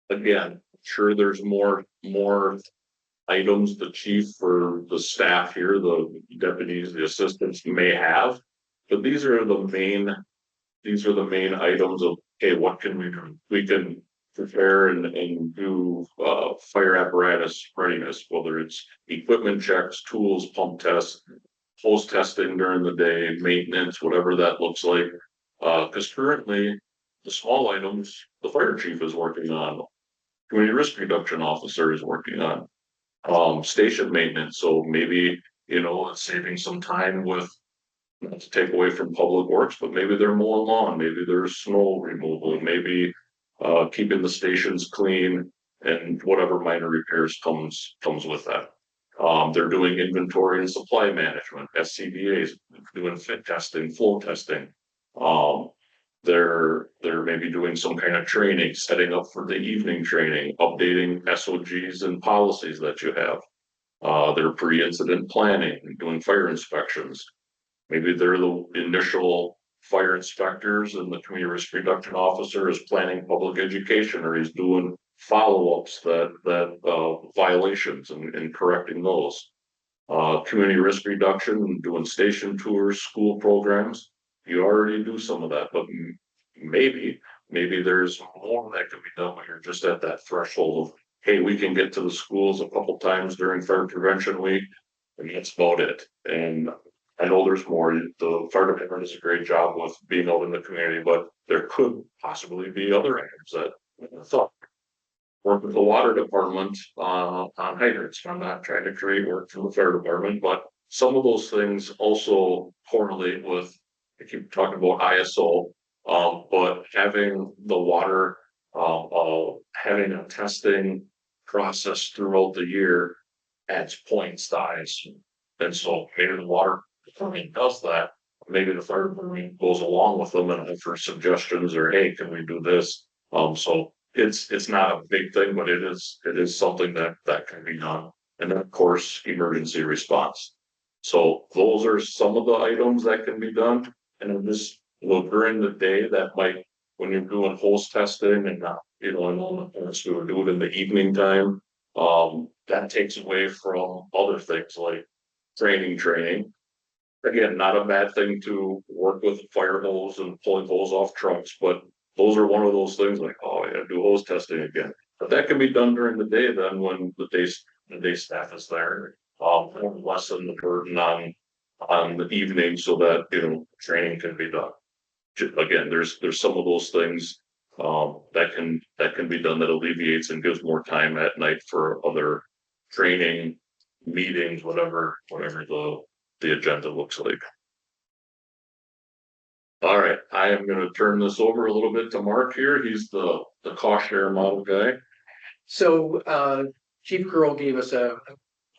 again, sure, there's more items the chief or the staff here, the deputies, the assistants may have, but these are the main items of, okay, what can we do? We can prepare and do fire apparatus readiness, whether it's equipment checks, tools, pump tests, hose testing during the day, maintenance, whatever that looks like. Because currently the small items the fire chief is working on, community risk reduction officer is working on, station maintenance. So maybe, it's saving some time with, not to take away from public works, but maybe they're mowing lawn, maybe there's snow removal, maybe keeping the stations clean, and whatever minor repairs comes with that. They're doing inventory and supply management, SCBA's doing fit testing, flow testing. They're maybe doing some kind of training, setting up for the evening training, updating SOGs and policies that you have. They're pre-incident planning, doing fire inspections. Maybe they're the initial fire inspectors, and the community risk reduction officer is planning public education, or he's doing follow-ups that violations and correcting those. Community risk reduction, doing station tours, school programs. You already do some of that, but maybe there's more that can be done when you're just at that threshold of, hey, we can get to the schools a couple times during fire prevention week, and that's about it. And I know there's more. The fire department does a great job with being out in the community, but there could possibly be other items that I thought. Work with the water department on hydrants. I'm not trying to create work for the fire department, but some of those things also correlate with, I keep talking about ISO. But having the water, having a testing process throughout the year adds point size. And so maybe the water department does that, maybe the fire department goes along with them and offers suggestions or, hey, can we do this? So it's not a big thing, but it is something that can be done. And then, of course, emergency response. So those are some of the items that can be done. And then this, during the day, that might, when you're doing hose testing and not, and we would do it in the evening time. That takes away from other things like training. Again, not a bad thing to work with fire hose and pulling hose off trucks, but those are one of those things like, oh, I gotta do hose testing again. But that can be done during the day then when the day staff is there. Lessen the burden on the evening so that, training can be done. Again, there's some of those things that can be done that alleviates and gives more time at night for other training, meetings, whatever the agenda looks like. All right, I am gonna turn this over a little bit to Mark here. He's the cost share model guy. So, Chief Girl gave us a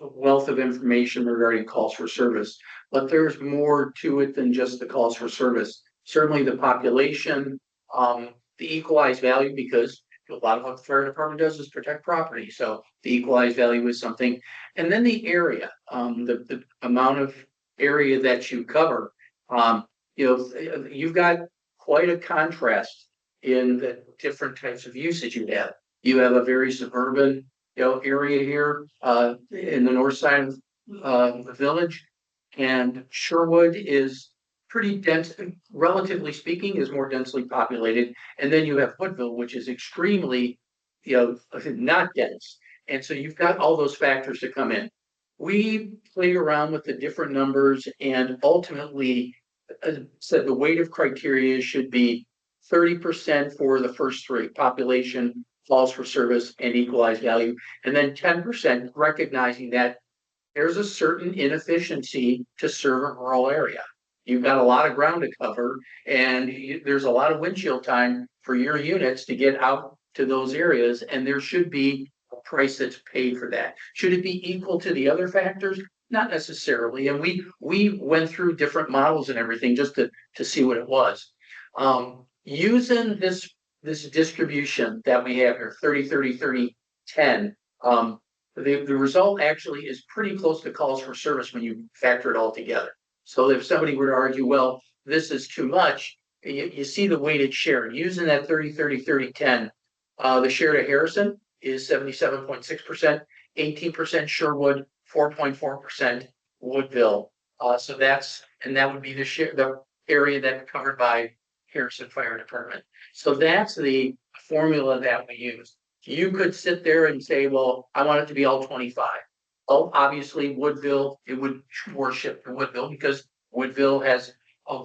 wealth of information regarding calls for service, but there's more to it than just the calls for service. Certainly the population, the equalized value, because a lot of what the fire department does is protect property. So the equalized value is something. And then the area, the amount of area that you cover. You've got quite a contrast in the different types of usage you have. You have a very suburban, area here, in the north side of the village. And Sherwood is pretty dense, relatively speaking, is more densely populated. And then you have Woodville, which is extremely, not dense. And so you've got all those factors to come in. We played around with the different numbers and ultimately said the weight of criteria should be 30% for the first three: population, calls for service, and equalized value. And then 10% recognizing that there's a certain inefficiency to serve a rural area. You've got a lot of ground to cover, and there's a lot of windshield time for your units to get out to those areas, and there should be a price that's paid for that. Should it be equal to the other factors? Not necessarily. And we went through different models and everything just to see what it was. Using this distribution that we have here, 30, 30, 30, 10, the result actually is pretty close to calls for service when you factor it all together. So if somebody were to argue, well, this is too much, you see the weighted share. Using that 30, 30, 30, 10, the share to Harrison is 77.6%, 18% Sherwood, 4.4% Woodville. So that would be the area that's covered by Harrison Fire Department. So that's the formula that we use. You could sit there and say, well, I want it to be all 25. Oh, obviously Woodville, it would worship Woodville because Woodville has a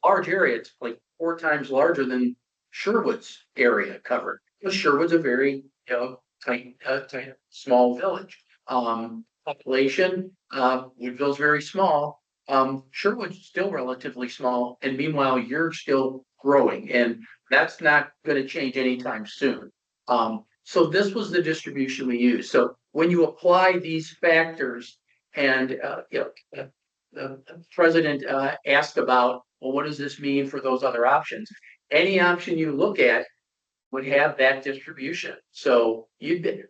large area. It's like 4 times larger than Sherwood's area covered. Because Sherwood's a very, tight, small village. Population, Woodville's very small. Sherwood's still relatively small, and meanwhile, you're still growing, and that's not going to change anytime soon. So this was the distribution we used. So when you apply these factors, and the president asked about, well, what does this mean for those other options? Any option you look at would have that distribution. So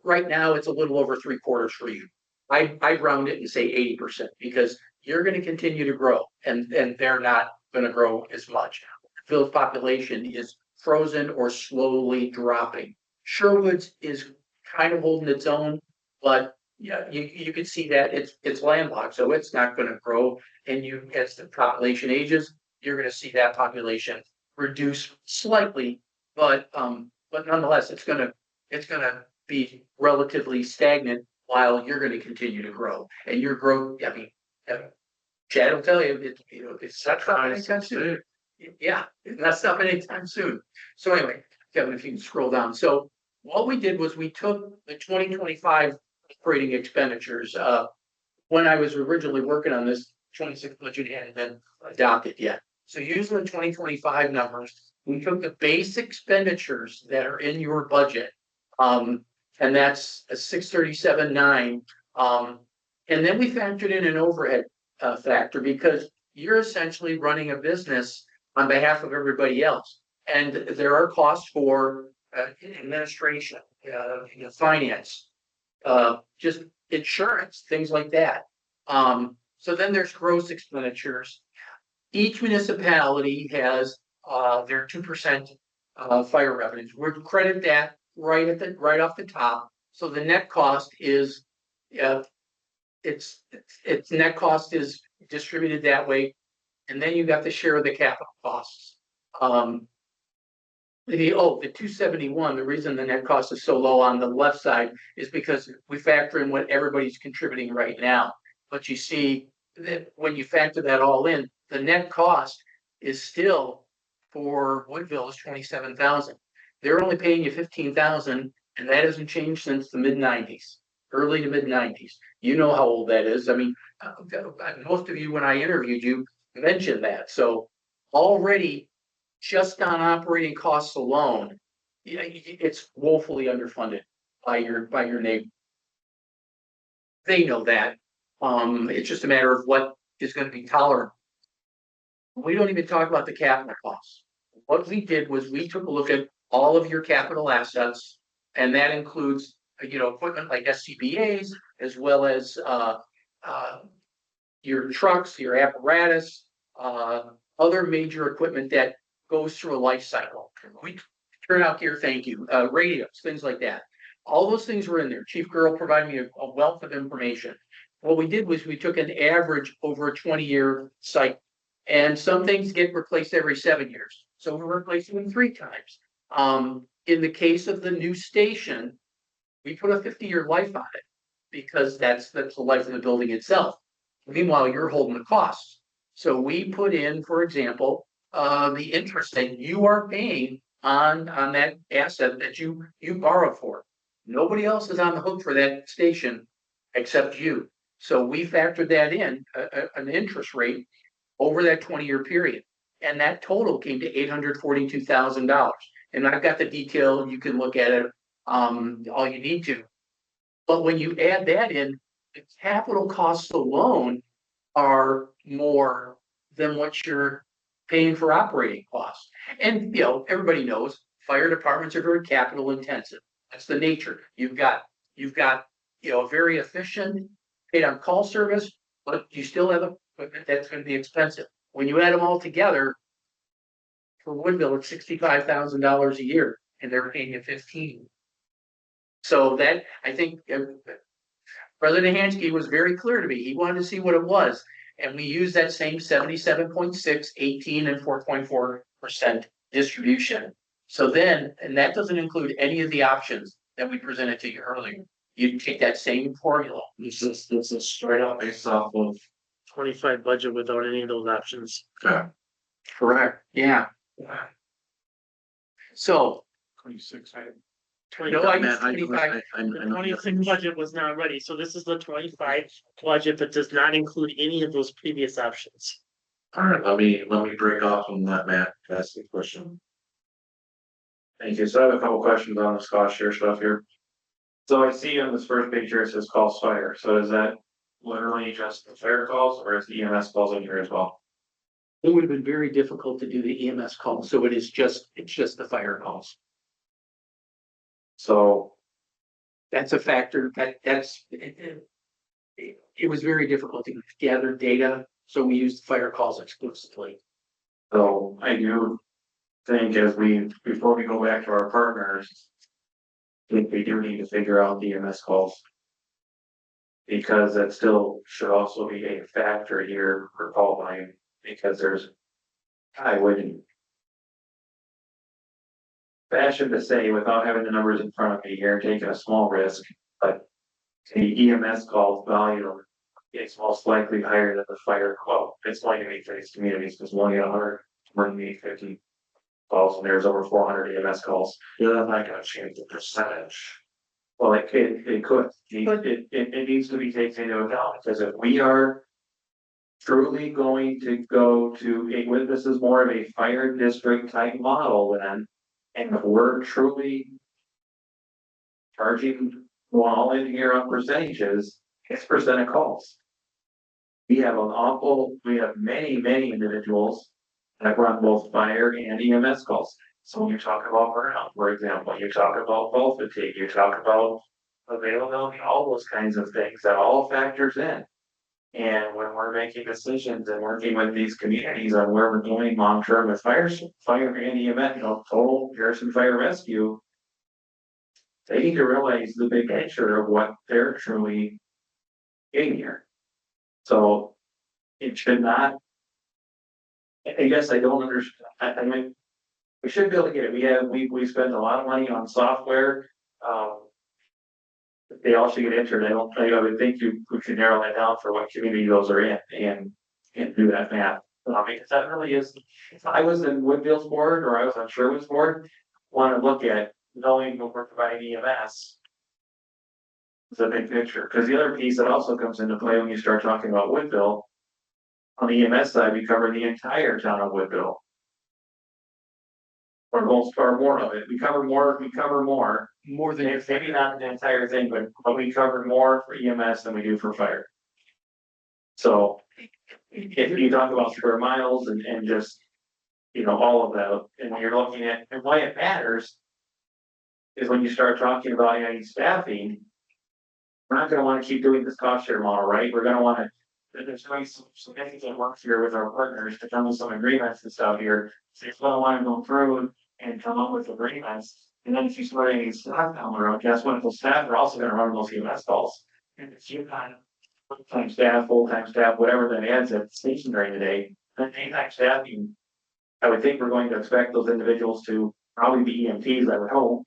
right now it's a little over 3/4 for you. I'd round it and say 80% because you're going to continue to grow, and they're not going to grow as much. Village population is frozen or slowly dropping. Sherwood's is kind of holding its own, but yeah, you can see that it's landlocked, so it's not going to grow. And as the population ages, you're going to see that population reduce slightly, but nonetheless, it's going to be relatively stagnant while you're going to continue to grow. And your growth, I mean, Chad will tell you, it's not stopping anytime soon. Yeah, it's not stopping anytime soon. So anyway, Kevin, if you can scroll down. So what we did was we took the 2025 operating expenditures. When I was originally working on this, 26 budget hadn't been adopted yet. So using the 2025 numbers, we took the base expenditures that are in your budget. And that's a 637.9. And then we factored in an overhead factor because you're essentially running a business on behalf of everybody else. And there are costs for administration, finance, just insurance, things like that. So then there's gross expenditures. Each municipality has their 2% fire revenues. We're credit that right off the top. So the net cost is its net cost is distributed that way. And then you got the share of the capital costs. The 271, the reason the net cost is so low on the left side is because we factor in what everybody's contributing right now. But you see that when you factor that all in, the net cost is still for Woodville is 27,000. They're only paying you 15,000, and that hasn't changed since the mid-90s, early to mid-90s. You know how old that is. I mean, most of you, when I interviewed you, mentioned that. So already, just on operating costs alone, it's woefully underfunded by your neighbor. They know that. It's just a matter of what is going to be tolerable. We don't even talk about the capital costs. What we did was we took a look at all of your capital assets, and that includes, equipment like SCBA's, as well as your trucks, your apparatus, other major equipment that goes through a life cycle. We turn out gear, thank you, radios, things like that. All those things were in there. Chief Girl provided me a wealth of information. What we did was we took an average over a 20-year cycle, and some things get replaced every 7 years. So we're replacing them 3 times. In the case of the new station, we put a 50-year life on it because that's the life of the building itself. Meanwhile, you're holding the costs. So we put in, for example, the interest that you are paying on that asset that you borrow for. Nobody else is on the hook for that station except you. So we factored that in, an interest rate over that 20-year period. And that total came to $842,000. And I've got the detail, you can look at it, all you need to. But when you add that in, the capital costs alone are more than what you're paying for operating costs. And everybody knows fire departments are very capital intensive. That's the nature. You've got a very efficient paid on call service, but you still have equipment that's going to be expensive. When you add them all together, for Woodville, it's $65,000 a year, and they're paying you 15. So that, I think, President Hansky was very clear to me. He wanted to see what it was. And we used that same 77.6, 18, and 4.4% distribution. So then, and that doesn't include any of the options that we presented to you earlier. You take that same formula. This is straight up based off of. 25 budget without any of those options. Okay. Correct. Yeah. So 26. No, I Matt, I- 25. I The know. 26 budget was not ready, so this is the 25 budget, but does not include any of those previous options. All right, let me break off and let Matt ask the question. Thank you. So I have a couple questions on this cost share stuff here. So I see on this first picture, it says calls fire. So is that literally just the fire calls or is the EMS calls in here as well? it would have been very difficult to do the EMS call. So it's just the fire calls. So That's a factor it was very difficult to gather data. So we used fire calls exclusively. So I do think before we go back to our partners, I think we do need to figure out the EMS calls. Because that still should also be a factor here for call volume, because I wouldn't fashion to say without having the numbers in front of me here, taking a small risk, but the EMS call volume is most likely higher than the fire call. It's going to be for these communities because we only get 100, we're going to need 50 calls, and there's over 400 EMS calls. You're not going to change the percentage. Well, it could. It needs to be taken into account because if we are truly going to go to this is more of a fire district type model then. And if we're truly charging, going all in here on percentages, it's percent of calls. We have many individuals that run both fire and EMS calls. So when you talk about burnout, for example, you talk about fault fatigue, you talk about availability, all those kinds of things, that all factors in. And when we're making decisions and working with these communities on where we're going long-term with fire and EMS, total Garrison Fire Rescue, they need to realize the big picture of what they're truly getting here. So it should not. I guess I don't understand. I mean, we should be able to get it. We spent a lot of money on software. They all should get entered. I would think we should narrow that down for what community those are in and do that math. Because that really is, if I was in Woodville's board or I was on Sherwood's board, want to look at knowing what we're providing EMS. It's a big picture, because the other piece that also comes into play when you start talking about Woodville, on the EMS side, we cover the entire town of Woodville. Or most, or more of it, we cover more than maybe not the entire thing, but we cover more for EMS than we do for fire. So, if you talk about square miles and just, all of that, and when you're looking at, and why it matters. Is when you start talking about adding staffing. We're not gonna wanna keep doing this cost share model, right? We're gonna wanna, there's going to be some significant work here with our partners to come with some agreements and stuff here. So you're gonna wanna go through and come up with agreements. And then if you start adding staff down the road, guess what? Those staff are also gonna run those EMS calls. And if you kind of full-time staff, whatever that adds at the station during the day, then daytime staffing. I would think we're going to expect those individuals to probably be EMTs, I would hope.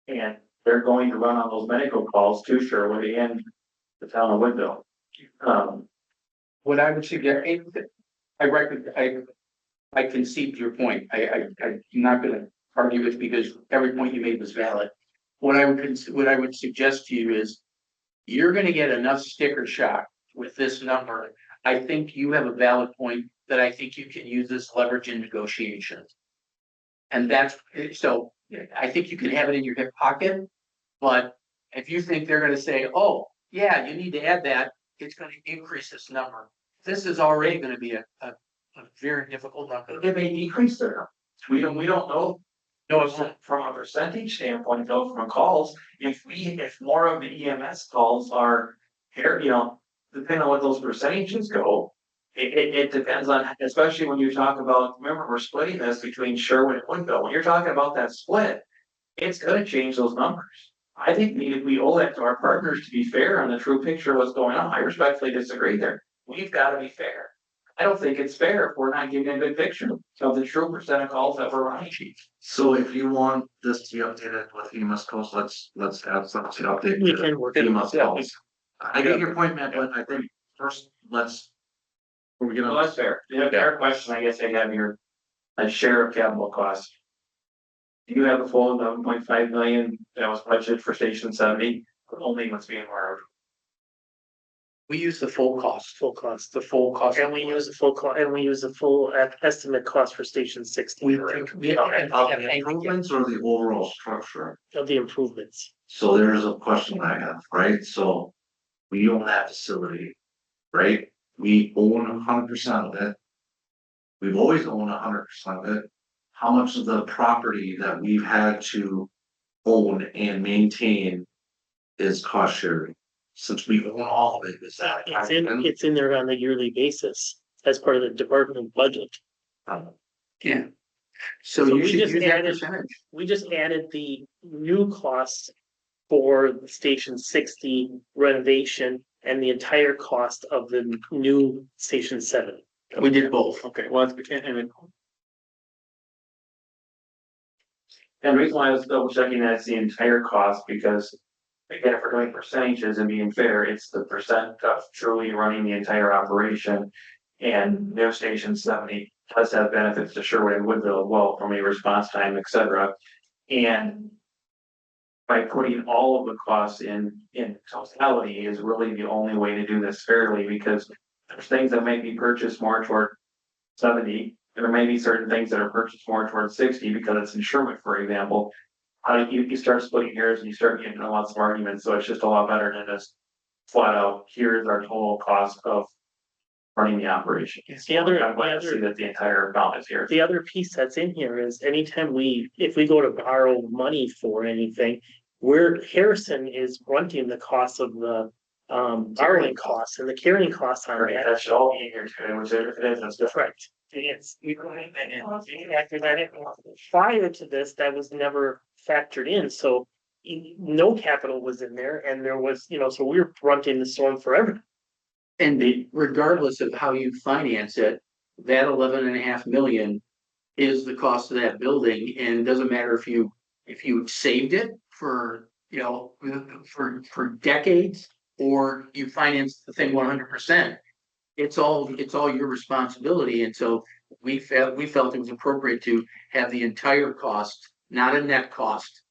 And they're going to run on those medical calls to Sherwood and the town of Woodville. What I would suggest, I concede your point. I'm not gonna argue it because every point you made was valid. What I would suggest to you is you're gonna get enough sticker shock with this number. I think you have a valid point that I think you can use this leverage in negotiations. And that's, so I think you can have it in your hip pocket, but if you think they're gonna say, oh, yeah, you need to add that, it's gonna increase this number. This is already gonna be a very difficult number. It may decrease there. We don't know. No, it's not. From a percentage standpoint, though, from calls, if more of the EMS calls are here, depending on what those percentages go. It depends on, especially when you talk about, remember, we're splitting this between Sherwood and Woodville. When you're talking about that split, it's gonna change those numbers. I think we owe that to our partners to be fair on the true picture of what's going on. I respectfully disagree there. We've gotta be fair. I don't think it's fair if we're not giving a good picture of the true percent of calls that we're running. So if you want this to be updated with EMS calls, let's add something to update. We can work it EMS out. calls. I get your point, Matt, but I think first, before we get Well, on. that's fair. The fair question, I guess I have here, a share of capital costs. Do you have the full 11.5 million that was budgeted for Station 70? Only what's being borrowed. We use the full cost, the full cost, and we use the full estimate cost for Station 60. We of think. Of the improvements or the overall structure? the improvements. So there's a question I have, right? So we own that facility, right? We own 100% of it. We've always owned 100% of it. How much of the property that we've had to own and maintain is cost sharing? Since we own all of it, is that? It's in there on a yearly basis as part of the department budget. Yeah. So So you we should just use that added- percentage. We just added the new costs for the Station 60 renovation and the entire cost of the new Station 7. We did both. Okay, well, And the reason why I was double checking that it's the entire cost, because again, if we're doing percentages and being fair, it's the percent of truly running the entire operation. And new Station 70 does have benefits to Sherwood and Woodville as well from a response time, et cetera. And by putting all of the costs in totality is really the only way to do this fairly, because there's things that may be purchased more toward 70. There may be certain things that are purchased more towards 60 because it's insurance, for example. How do you start splitting hairs and you start getting a lot of arguments, so it's just a lot better than just flat out, here's our total cost of running the operation. The other- I'm glad to the other- see that the entire amount is here. The other piece that's in here is anytime if we go to borrow money for anything, Harrison is fronting the cost of the borrowing costs and the carrying costs on Right, that. that should all be in here too, which if it is, that's different. Correct. It's, we go ahead and factor that in. Prior to this, that was never factored in, so no capital was in there and there was, so we were fronting the storm for everything. And regardless of how you finance it, that 11.5 million is the cost of that building, and it doesn't matter if you saved it for, for decades, or you financed the thing 100%. It's all your responsibility, and so we felt it was appropriate to have the entire cost, not a net cost,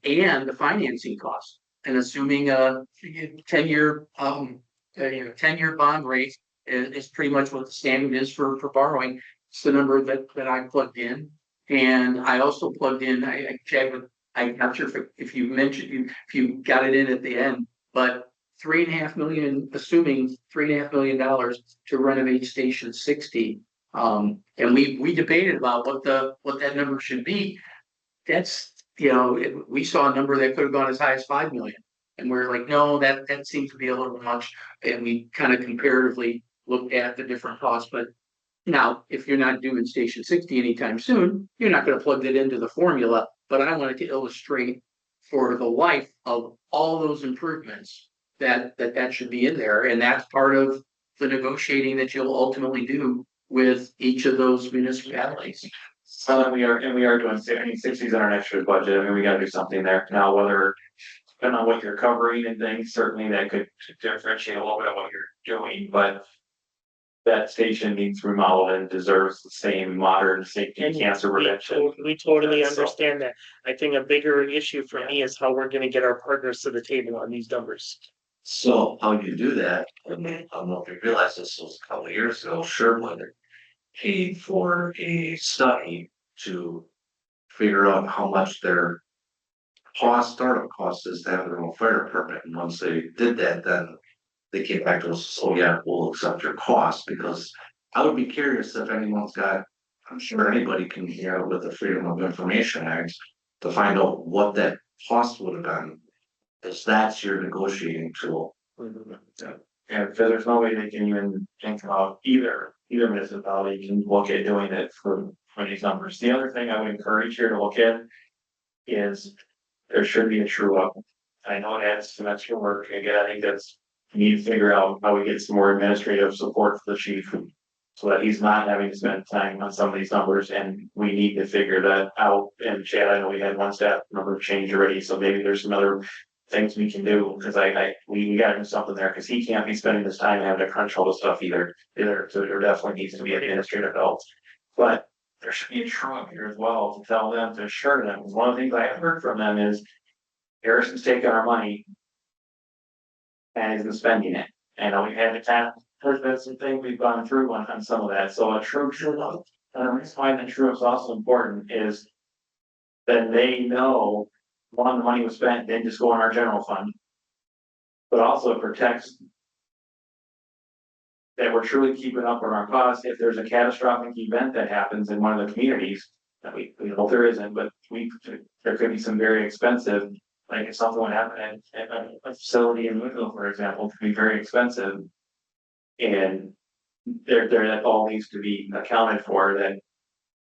and the financing cost, and assuming a 10-year 10-year bond rate is pretty much what the standard is for borrowing. It's the number that I plugged in. And I also plugged in, I checked with, I'm not sure if you mentioned, if you got it in at the end, but $3.5 million, assuming $3.5 million to renovate Station 60. And we debated about what that number should be. That's, we saw a number that could have gone as high as 5 million. And we're like, no, that seems to be a little much. And we kind of comparatively looked at the different costs. But now, if you're not doing Station 60 anytime soon, you're not going to plug that into the formula. But I wanted to illustrate for the life of all those improvements that should be in there. And that's part of the negotiating that you'll ultimately do with each of those municipalities. So we are doing, 60s in our next year's budget. I mean, we gotta do something there. Now, whether, depending on what you're covering and things, certainly that could differentiate a little bit of what you're doing, but that station needs remodeled and deserves the same modern safety and cancer prevention. We totally So- understand that. I think a bigger issue for me is how we're gonna get our partners to the table on these numbers. So how you do that, I don't know if you realize this was a couple of years ago, Sherwood paid for a study to figure out how much their startup cost is to have their own fire department. And once they did that, then they came back to us, oh yeah, we'll accept your cost, because I would be curious if anyone's got, I'm sure anybody can hear with the Freedom of Information Act to find out what that cost would have been. Because that's your negotiating tool. And because there's no way they can even think about either municipality can look at doing it for these numbers. The other thing I would encourage here to look at is there should be a true up. I know it adds some extra work. Again, I think we need to figure out how we get some more administrative support for the chief, so that he's not having to spend time on some of these numbers, and we need to figure that out. And Chad, I know we had one staff number change already, so maybe there's some other things we can do, because we gotta do something there, because he can't be spending this time having to crunch all the stuff either, so there definitely needs to be administrative help. But there should be a true up here as well to tell them, to assure them, because one of the things I have heard from them is Harrison's taking our money and isn't spending it, and we've had to there's been some things we've gone through on some of that, so a true up. And the reason why the true up is also important is that they know, one, the money was spent, then just go in our general fund. But also it protects that we're truly keeping up on our costs. If there's a catastrophic event that happens in one of the communities, that we hope there isn't, but there could be some very expensive, like if something would happen at a facility in Woodville, for example, it could be very expensive. And that all needs to be accounted for, that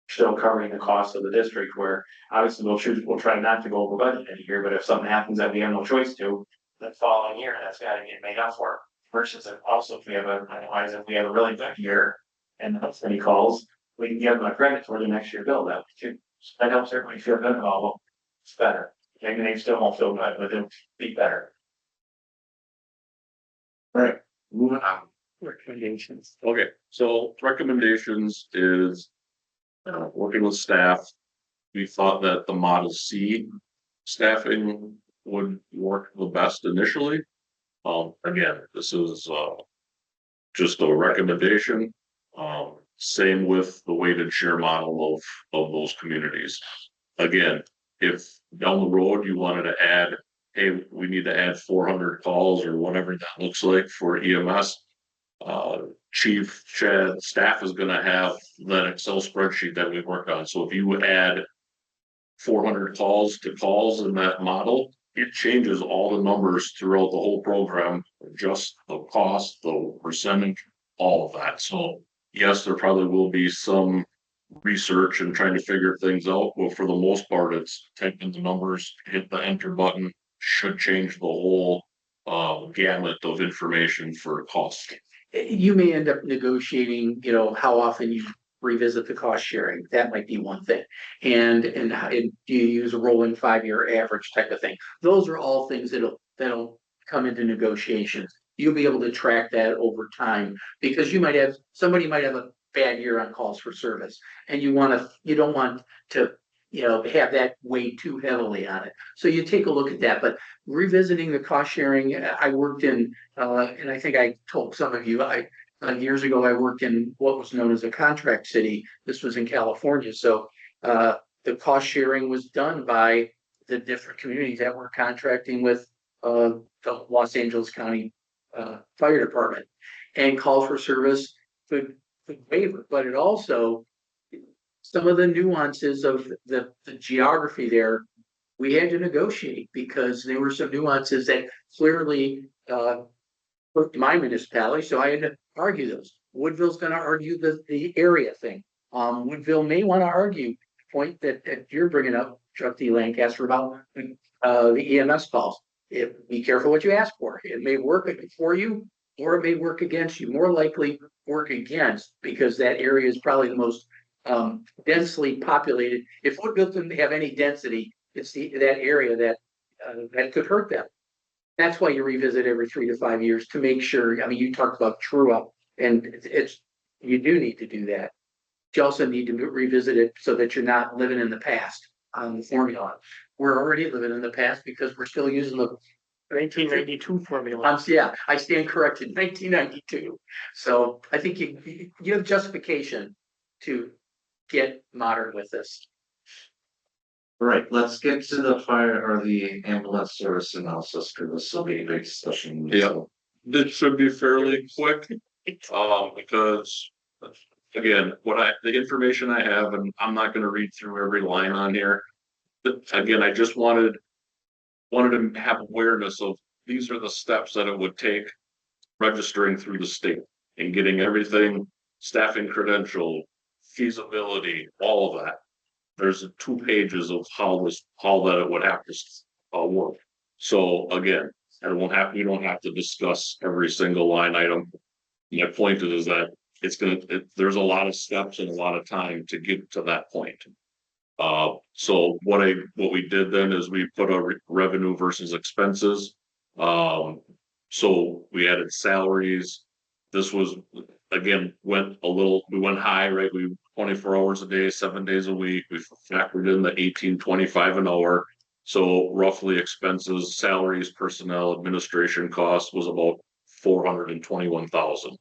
still covering the cost of the district, where obviously we'll try not to go over budget any year, but if something happens that we have no choice to, the following year, that's gotta get made up for. Versus if we have a really good year and that's many calls, we can give them a credit for the next year bill, that helps everybody feel good about, well, it's better. Maybe they still won't feel good, but it'll be better. Right, moving on. Recommendations. Okay, so recommendations is working with staff. We thought that the Model C staffing would work the best initially. Again, this is just a recommendation. Same with the weighted share model of those communities. Again, if down the road you wanted to add, hey, we need to add 400 calls or whatever that looks like for EMS. Chief Chad staff is gonna have that Excel spreadsheet that we worked on. So if you would add 400 calls to calls in that model, it changes all the numbers throughout the whole program, just the cost, the percentage, all of that. So yes, there probably will be some research and trying to figure things out, but for the most part, it's typing the numbers, hit the enter button, should change the whole gamut of information for cost. You may end up negotiating, you know, how often you revisit the cost sharing. That might be one thing. And do you use a rolling 5-year average type of thing? Those are all things that'll come into negotiations. You'll be able to track that over time because somebody might have a bad year on calls for service and you don't want to, you know, have that weigh too heavily on it. So you take a look at that, but revisiting the cost sharing, I worked in, and I think I told some of you, years ago, I worked in what was known as a contract city. This was in California. So, the cost sharing was done by the different communities that were contracting with, the Los Angeles County, Fire Department, and call for service could waiver, but it also, some of the nuances of the geography there, we had to negotiate because there were some nuances that clearly hurt my municipality, so I had to argue those. Woodville's gonna argue the area thing. Woodville may want to argue the point that you're bringing up, Chuck D. Lancaster, about the EMS calls. Be careful what you ask for. It may work for you or it may work against you. More likely work against because that area is probably the most densely populated. If Woodville didn't have any density, it's that area that could hurt them. That's why you revisit every 3 to 5 years to make sure. I mean, you talked about true up, and you do need to do that. You also need to revisit it so that you're not living in the past on the formula. We're already living in the past because we're still using the 1992 formula. Yeah, I stand corrected, 1992. So I think you have justification to get modern with this. All right, let's get to the fire or the ambulance service analysis, because this will be a big discussion. Yeah. This should be fairly quick, because again, the information I have, and I'm not gonna read through every line on here. But again, I just wanted to have awareness of these are the steps that it would take registering through the state and getting everything, staffing credential, feasibility, all of that. There's 2 pages of how that it would have to work. So again, you don't have to discuss every single line item. My point is that there's a lot of steps and a lot of time to get to that point. So what we did then is we put a revenue versus expenses. So we added salaries. This was, again, we went high, right? We 24 hours a day, 7 days a week. We factored in the 18.25 an hour. So roughly expenses, salaries, personnel, administration costs was about 421,000.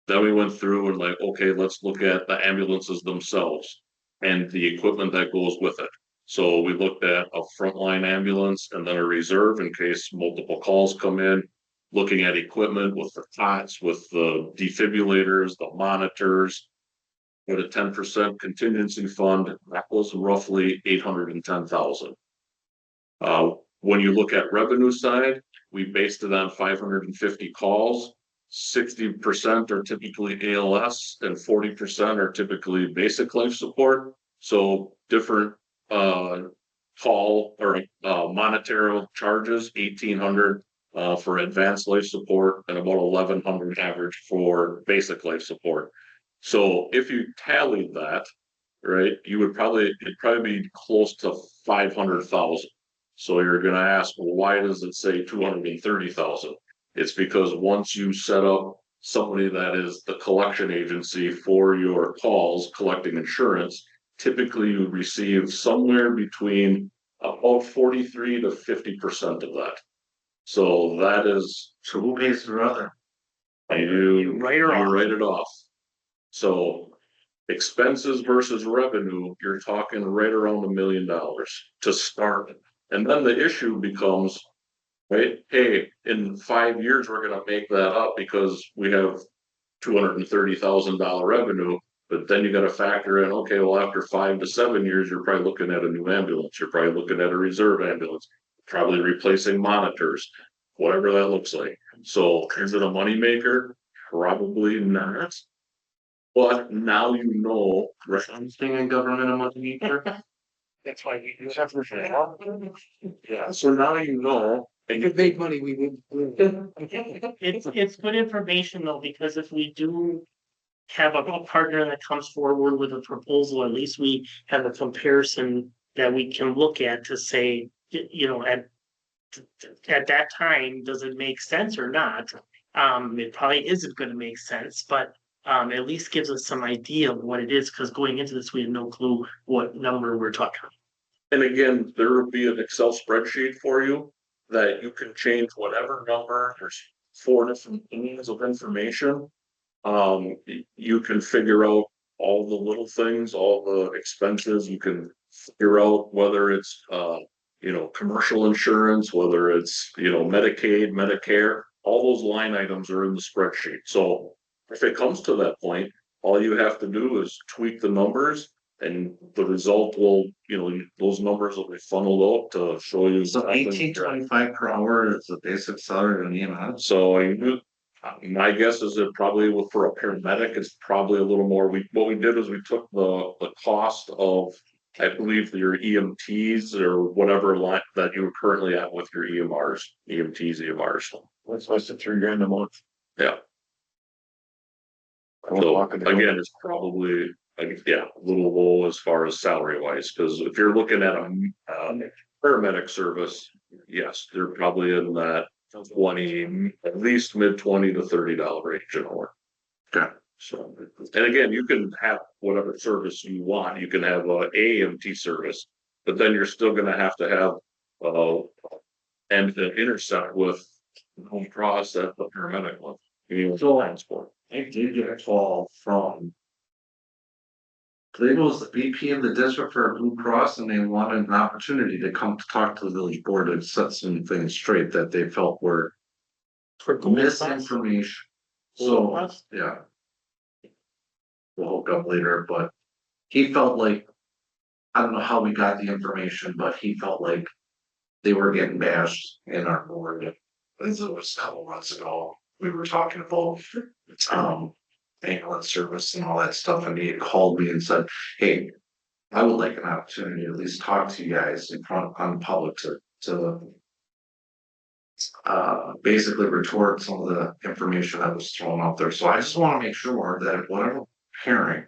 Then we went through and like, okay, let's look at the ambulances themselves and the equipment that goes with it. So we looked at a frontline ambulance and then a reserve in case multiple calls come in, looking at equipment with the cots, with the defibrillators, the monitors, with a 10% contingency fund, that was roughly 810,000. When you look at revenue side, we based it on 550 calls. 60% are typically ALS and 40% are typically basic life support. So different call or monetary charges, 1,800 for advanced life support and about 1,100 average for basic life support. So if you tallied that, right, it'd probably be close to 500,000. So you're going to ask, well, why does it say 230,000? It's because once you set up somebody that is the collection agency for your calls, collecting insurance, typically you receive somewhere between about 43 to 50% of that. So that is. So who pays the other? You Write her off. write it off. So expenses versus revenue, you're talking right around $1 million to start. And then the issue becomes, right, hey, in 5 years, we're gonna make that up because we have $230,000 revenue. But then you gotta factor in, okay, well, after 5 to 7 years, you're probably looking at a new ambulance, you're probably looking at a reserve ambulance, probably replacing monitors, whatever that looks like. So is it a moneymaker? Probably not. But now you know, right? Something in government a moneymaker. That's why we do. Yeah, so now you know. If it made money, we would. It's good information though, because if we do have a partner that comes forward with a proposal, at least we have a comparison that we can look at to say, you know, at that time, does it make sense or not? It probably isn't gonna make sense, but at least gives us some idea of what it is, because going into this, we had no clue what number we're talking. And again, there will be an Excel spreadsheet for you that you can change whatever number. There's 4 different means of information. You can figure out all the little things, all the expenses. You can figure out whether it's, you know, commercial insurance, whether it's, you know, Medicaid, Medicare, all those line items are in the spreadsheet. So if it comes to that point, all you have to do is tweak the numbers and the result will, you know, those numbers will be funneled out to show you. So exactly. 18.25 per hour is the basic salary in EMS. So my guess is that probably for a paramedic, it's probably a little more. What we did is we took the cost of, I believe, your EMTs or whatever line that you're currently at with your EMRs, EMRs. That's less than $3,000 a month. Yeah. So again, it's probably, yeah, a little low as far as salary wise, because if you're looking at a paramedic service, yes, they're probably in that 20, at least mid $20 to $30 range an hour. Okay. So, and again, you can have whatever service you want. You can have a AMT service, but then you're still gonna have to have and intersect with home cross at the paramedic level. You need transport. I did get a call from. I think it was the VP of the district for Blue Cross, and they wanted an opportunity to come to talk to the village board and set some things straight that they felt were For misinformation. So, Plus? yeah. We'll hook up later, but he felt like, I don't know how we got the information, but he felt like they were getting bashed in our board. This was a couple months ago. We were talking about ambulance service and all that stuff, and he had called me and said, hey, I would like an opportunity to at least talk to you guys in front on public to basically retort some of the information that was thrown out there. So I just want to make sure that whatever we're hearing,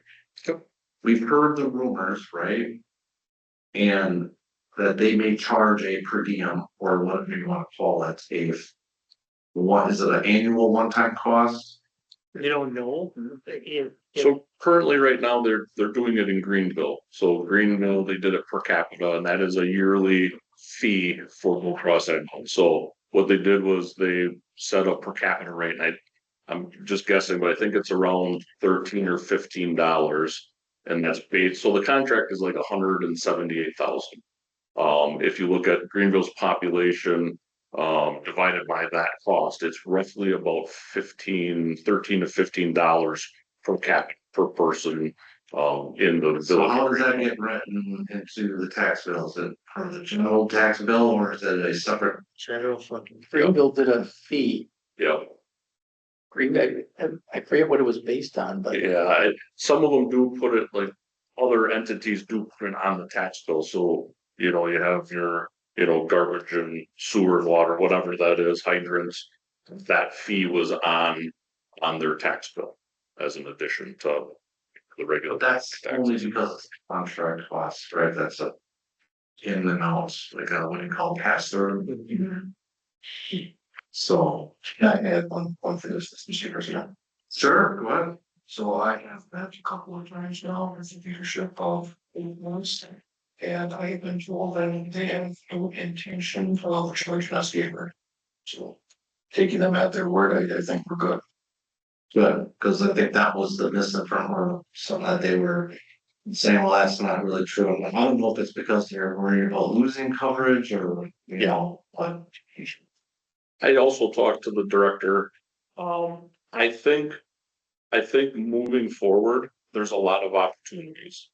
we've heard the rumors, right? And that they may charge a per diem or whatever you want to call it, what is it, an annual one-time cost? They don't know. So currently, right now, they're doing it in Greenville. So Greenville, they did it per capita, and that is a yearly fee for Blue Cross Ambulance. So what they did was they set up per capita rate, and I'm just guessing, but I think it's around $13 or $15, and that's paid. So the contract is like $178,000. If you look at Greenville's population, divided by that cost, it's roughly about $13 to $15 per person in the village. So how does that get written into the tax bill? Is it part of the general tax bill or is it a separate? General fucking. Greenville did a fee. Yeah, Greenville, I forget what it was based on, but yeah, some of them do put it, like other entities do put it on the tax bill, so you know, you have your, you know, garbage and sewer and water, whatever that is, hydrants. That fee was on their tax bill as an addition to the regular. But that's tax. only because of contract costs, right? That's a in the house, like what do you call pass through? So. Yeah, I had one for this, Mr. President. Sure, go ahead. So I have met a couple of times now as the leadership of Woodlands. And I have been told that they have no intention of charging us either. So taking them at their word, I think we're good. Good, because I think that was the missing from her, so that they were saying, well, that's not really true. I'm like, I don't know if it's because they're worried about losing coverage or, you know, what. I also talked to the director. I think, moving forward, there's a lot of opportunities,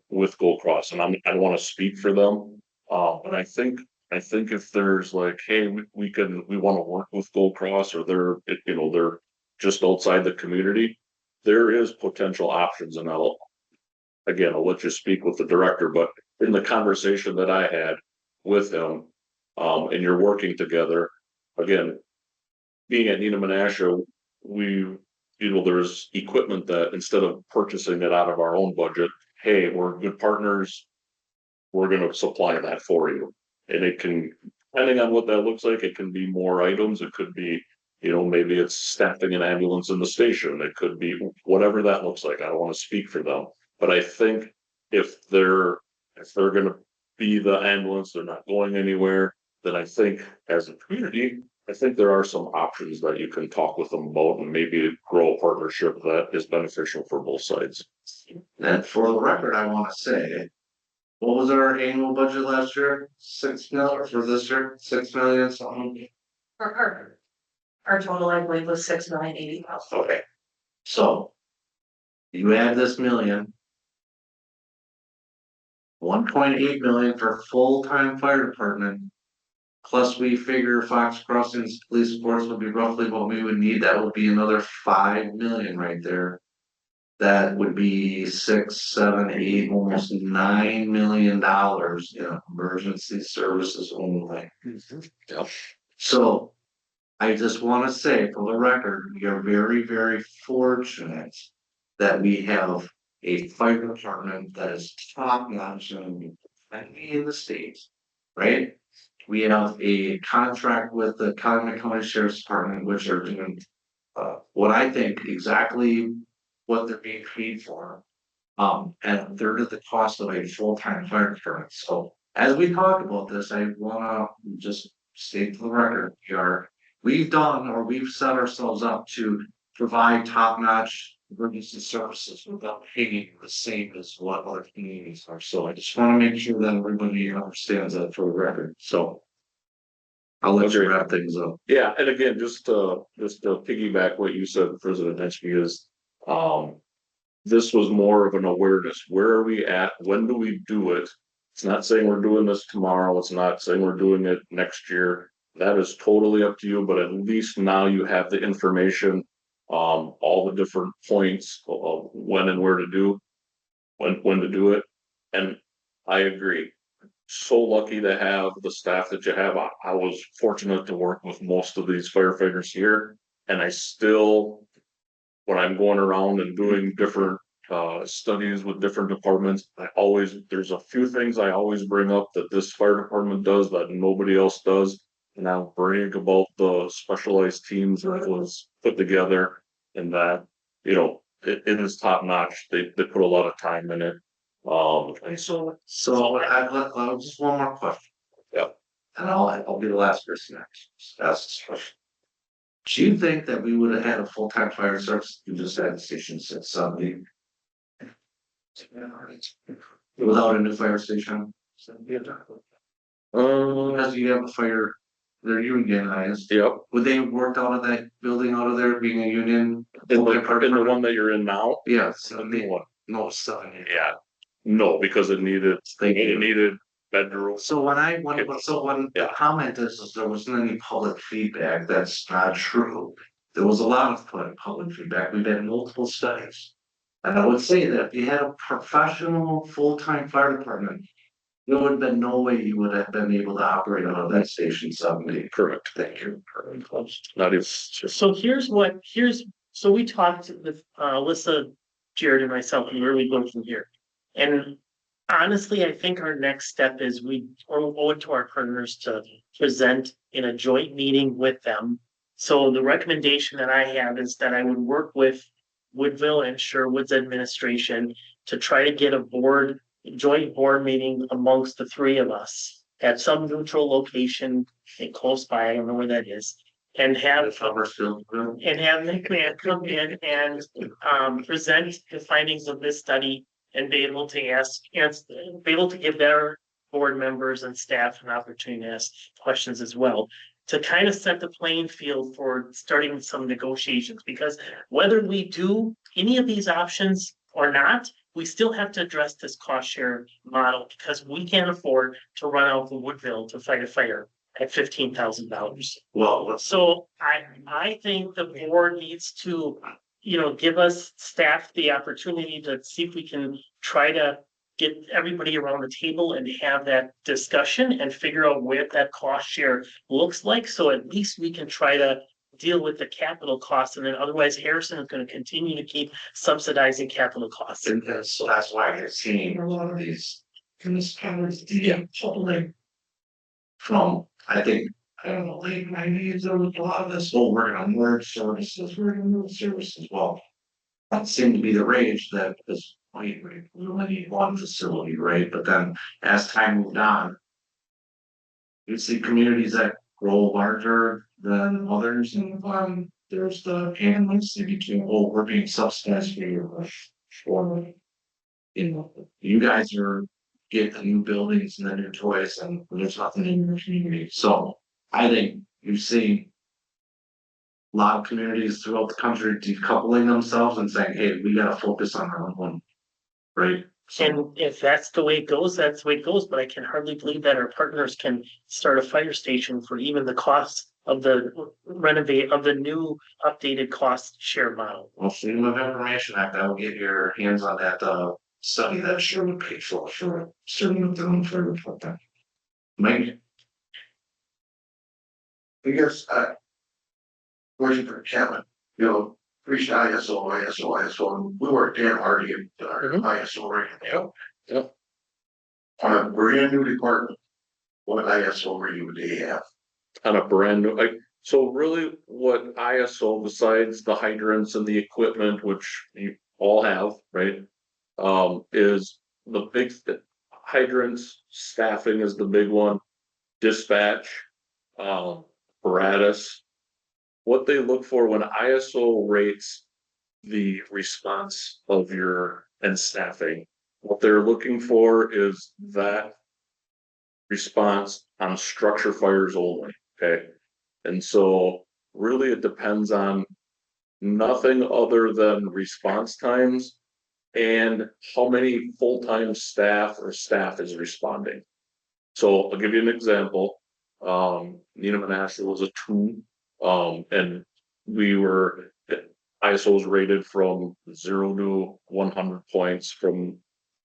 with Gold Cross, and I don't wanna speak for them. But I think if there's like, hey, we wanna work with Gold Cross, or they're just outside the community. There is potential options, and I'll let you speak with the director, but in the conversation that I had with him, and you're working together, again, being at Neenah Menasha, there's equipment that instead of purchasing it out of our own budget, hey, we're good partners. We're gonna supply that for you. And it can, depending on what that looks like, it can be more items. It could be, maybe it's staffing an ambulance in the station. It could be whatever that looks like. I don't want to speak for them. But I think if they're gonna be the ambulance, they're not going anywhere, then I think as a community, I think there are some options that you can talk with them about and maybe grow a partnership that is beneficial for both sides. And for the record, I wanna say, what was our annual budget last year? 6 million for this year, 6 million something. Our total, I believe, was 6,080,000. Okay. So. You add this million. 1.8 million for full-time fire department. Plus we figure Fox Crossings police force would be roughly what we would need. That would be another 5 million right there. That would be 6, 7, 8, almost $9 million in emergency services only. Yep. So I just want to say for the record, we are very, very fortunate that we have a fire department that is top notch and in the state, right? We have a contract with the Calumet County Sheriff's Department, which are doing what I think exactly what they're being paid for. And a third of the cost of a full-time fire department. So as we talk about this, I wanna just state for the record, we've set ourselves up to provide top-notch emergency services without paying the same as what other communities are. So I just wanna make sure that everybody understands that for the record, so. I'll let you wrap things up. Yeah, and again, just to piggyback what you said, President Henschke, is, this was more of an awareness. Where are we at? When do we do it? It's not saying we're doing this tomorrow. It's not saying we're doing it next year. That is totally up to you, but at least now you have the information, all the different points of when and where to do, when to do it. And I agree. So lucky to have the staff that you have. I was fortunate to work with most of these firefighters here, and I still, when I'm going around and doing different studies with different departments, there's a few things I always bring up that this fire department does that nobody else does. And I'll brag about the specialized teams that was put together, and that, it is top notch. They put a lot of time in it. So I'll just one more question. Yep. And I'll be the last person to ask this question. Do you think that we would have had a full-time fire service if you just had Station 670? Without a new fire station? Because you have a fire, they're unionized. Yep. Would they have worked out of that building out of there being a union? In the one that you're in now? Yes. No, 70. Yeah. No, because it needed bedroom. So when the comment is there wasn't any public feedback, that's not true. There was a lot of public feedback. We've had multiple studies. And I would say that if you had a professional full-time fire department, there would have been no way you would have been able to operate out of that Station 70. Correct. Thank you. Not even. So so we talked with Alyssa, Jared and myself, and where we go from here. And honestly, I think our next step is we owe it to our partners to present in a joint meeting with them. So the recommendation that I have is that I would work with Woodville and Sherwood's administration to try to get a joint board meeting amongst the three of us at some neutral location close by, I don't know where that is. and have Summerfield, and have McMahon come in and present the findings of this study and be able to be able to give their board members and staff an opportunity to ask questions as well, to kind of set the playing field for starting some negotiations, because whether we do any of these options or not, we still have to address this cost share model, because we can't afford to run out to Woodville to fight a fire at $15,000. well, let's, So I think the board needs to, give us staff the opportunity to see if we can try to get everybody around the table and have that discussion and figure out what that cost share looks like. So at least we can try to deal with the capital costs, and then otherwise Harrison is going to continue to keep subsidizing capital costs. and so that's why you're seeing a lot of these municipalities, yeah, pulling from, I think, I don't know, late nineties, there was a lot of this, oh, we're gonna merge services, we're gonna move services, well. That seemed to be the rage that was, we only need one facility, right, but then as time moved on. You see communities that grow larger than others, and there's the animals in between, oh, we're being subsidized for. You guys are getting the new buildings and the new toys, and there's nothing in your community, so I think you see. A lot of communities throughout the country decoupling themselves and saying, hey, we gotta focus on our own one. Right? So, And if that's the way it goes, that's the way it goes, but I can hardly believe that our partners can start a fire station for even the cost of the new updated cost share model. well, Freedom of Information Act, I will get your hands on that, study that sure would pay for certain of their own fire department. Mike, I guess, question for Kevin, preach ISO, and we work damn hard to get our ISO rating. Yep. On a brand new department, what ISO rating would they have? On a brand new, so really what ISO, besides the hydrants and the equipment, which you all have, right? Is the big hydrants, staffing is the big one, dispatch, apparatus. What they look for when ISO rates the response of your and staffing, what they're looking for is that response on structure fires only, okay? And so really it depends on nothing other than response times and how many full-time staff or staff is responding. So I'll give you an example. Nina Manasseh was a 2, and we were, ISO was rated from 0 to 100 points, from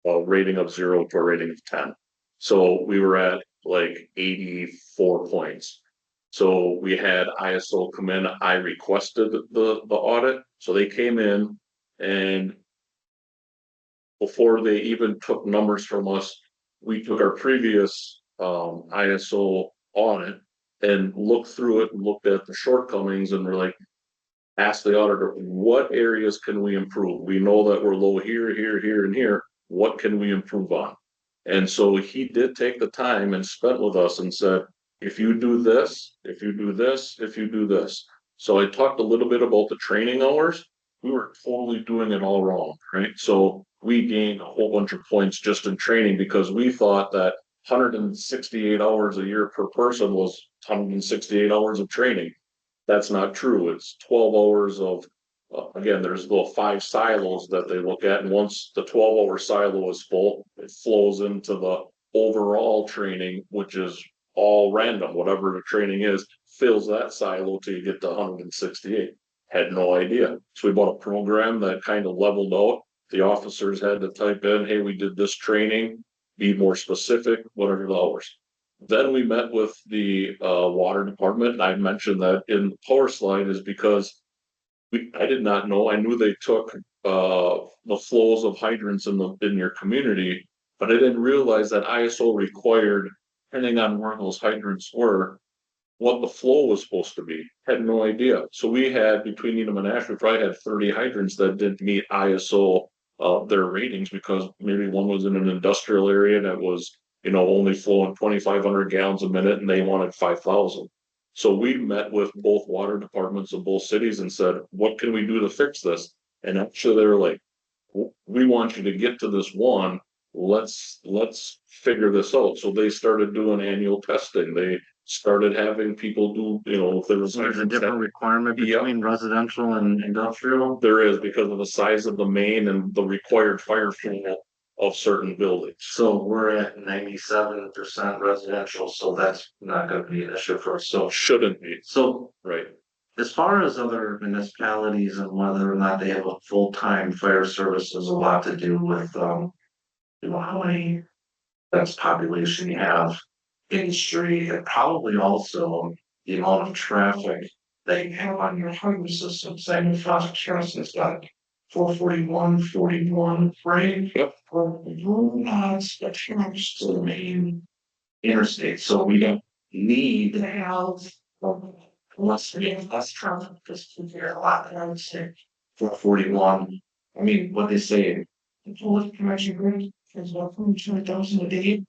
a rating of 0 to a rating of 10. So we were at like 84 points. So we had ISO come in, I requested the audit, so they came in, and before they even took numbers from us, we took our previous ISO audit and looked through it and looked at the shortcomings, and we're like, ask the auditor, what areas can we improve? We know that we're low here, here, here, and here. What can we improve on? And so he did take the time and spent with us and said, if you do this, if you do this, if you do this. So I talked a little bit about the training hours. We were totally doing it all wrong, right? So we gained a whole bunch of points just in training, because we thought that 168 hours a year per person was 168 hours of training. That's not true. It's 12 hours of, again, there's the 5 silos that they look at. And once the 12-hour silo is full, it flows into the overall training, which is all random. Whatever the training is, fills that silo till you get to 168. Had no idea. So we bought a program that kind of leveled out. The officers had to type in, hey, we did this training, be more specific, what are the hours? Then we met with the water department, and I mentioned that in the power slide is because I did not know. I knew they took the flows of hydrants in your community, but I didn't realize that ISO required, depending on where those hydrants were, what the flow was supposed to be. Had no idea. So we had, between Needham and Ashland, we probably had 30 hydrants that didn't meet ISO their ratings, because maybe one was in an industrial area that was, only flowing 2,500 gallons a minute, and they wanted 5,000. So we met with both water departments of both cities and said, what can we do to fix this? And actually they were like, we want you to get to this one, let's figure this out. So they started doing annual testing. They started having people do, you know, if there was. There's a different requirement Yep. between residential and industrial. There is because of the size of the main and the required fire flow of certain buildings. So we're at 97% residential, so that's not gonna be an issue for us. So, Shouldn't be, so right? as far as other municipalities and whether or not they have a full-time fire service has a lot to do with, you know, how many dense population you have, industry, and probably also the amount of traffic that you have on your highway system. Same with Fox has got 441, 41, right? Yep. That's close to the main interstate, so we don't need to have. Less traffic, just to hear a lot, I would say. 441, I mean, what they say. The full commercial grid is about 200,000 a day.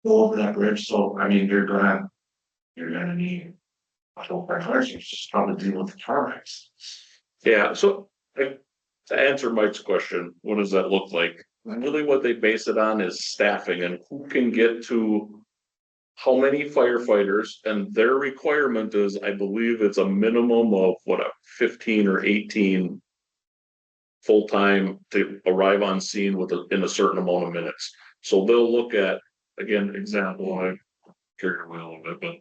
Go over that bridge, so I mean, you're gonna need. I don't just probably deal with the car wrecks. Yeah, so to answer Mike's question, what does that look like? Really what they base it on is staffing and who can get to how many firefighters, and their requirement is, I believe it's a minimum of 15 or 18 full-time to arrive on scene in a certain amount of minutes. So they'll look at, again, example, I carried away a little bit, but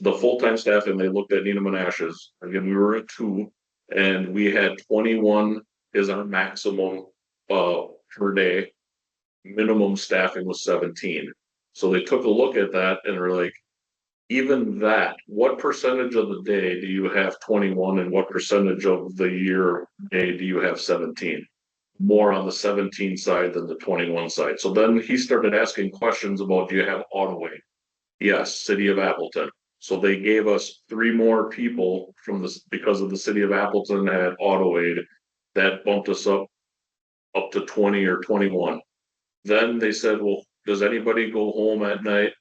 the full-time staff, and they looked at Nina Menashes. Again, we were at 2 and we had 21 is our maximum per day. Minimum staffing was 17. So they took a look at that and were like, even that, what percentage of the day do you have 21 and what percentage of the year day do you have 17? More on the 17 side than the 21 side. So then he started asking questions about, do you have AutoAid? Yes, City of Appleton. So they gave us 3 more people from this because of the City of Appleton had AutoAid. That bumped us up to 20 or 21. Then they said, well, does anybody go home at night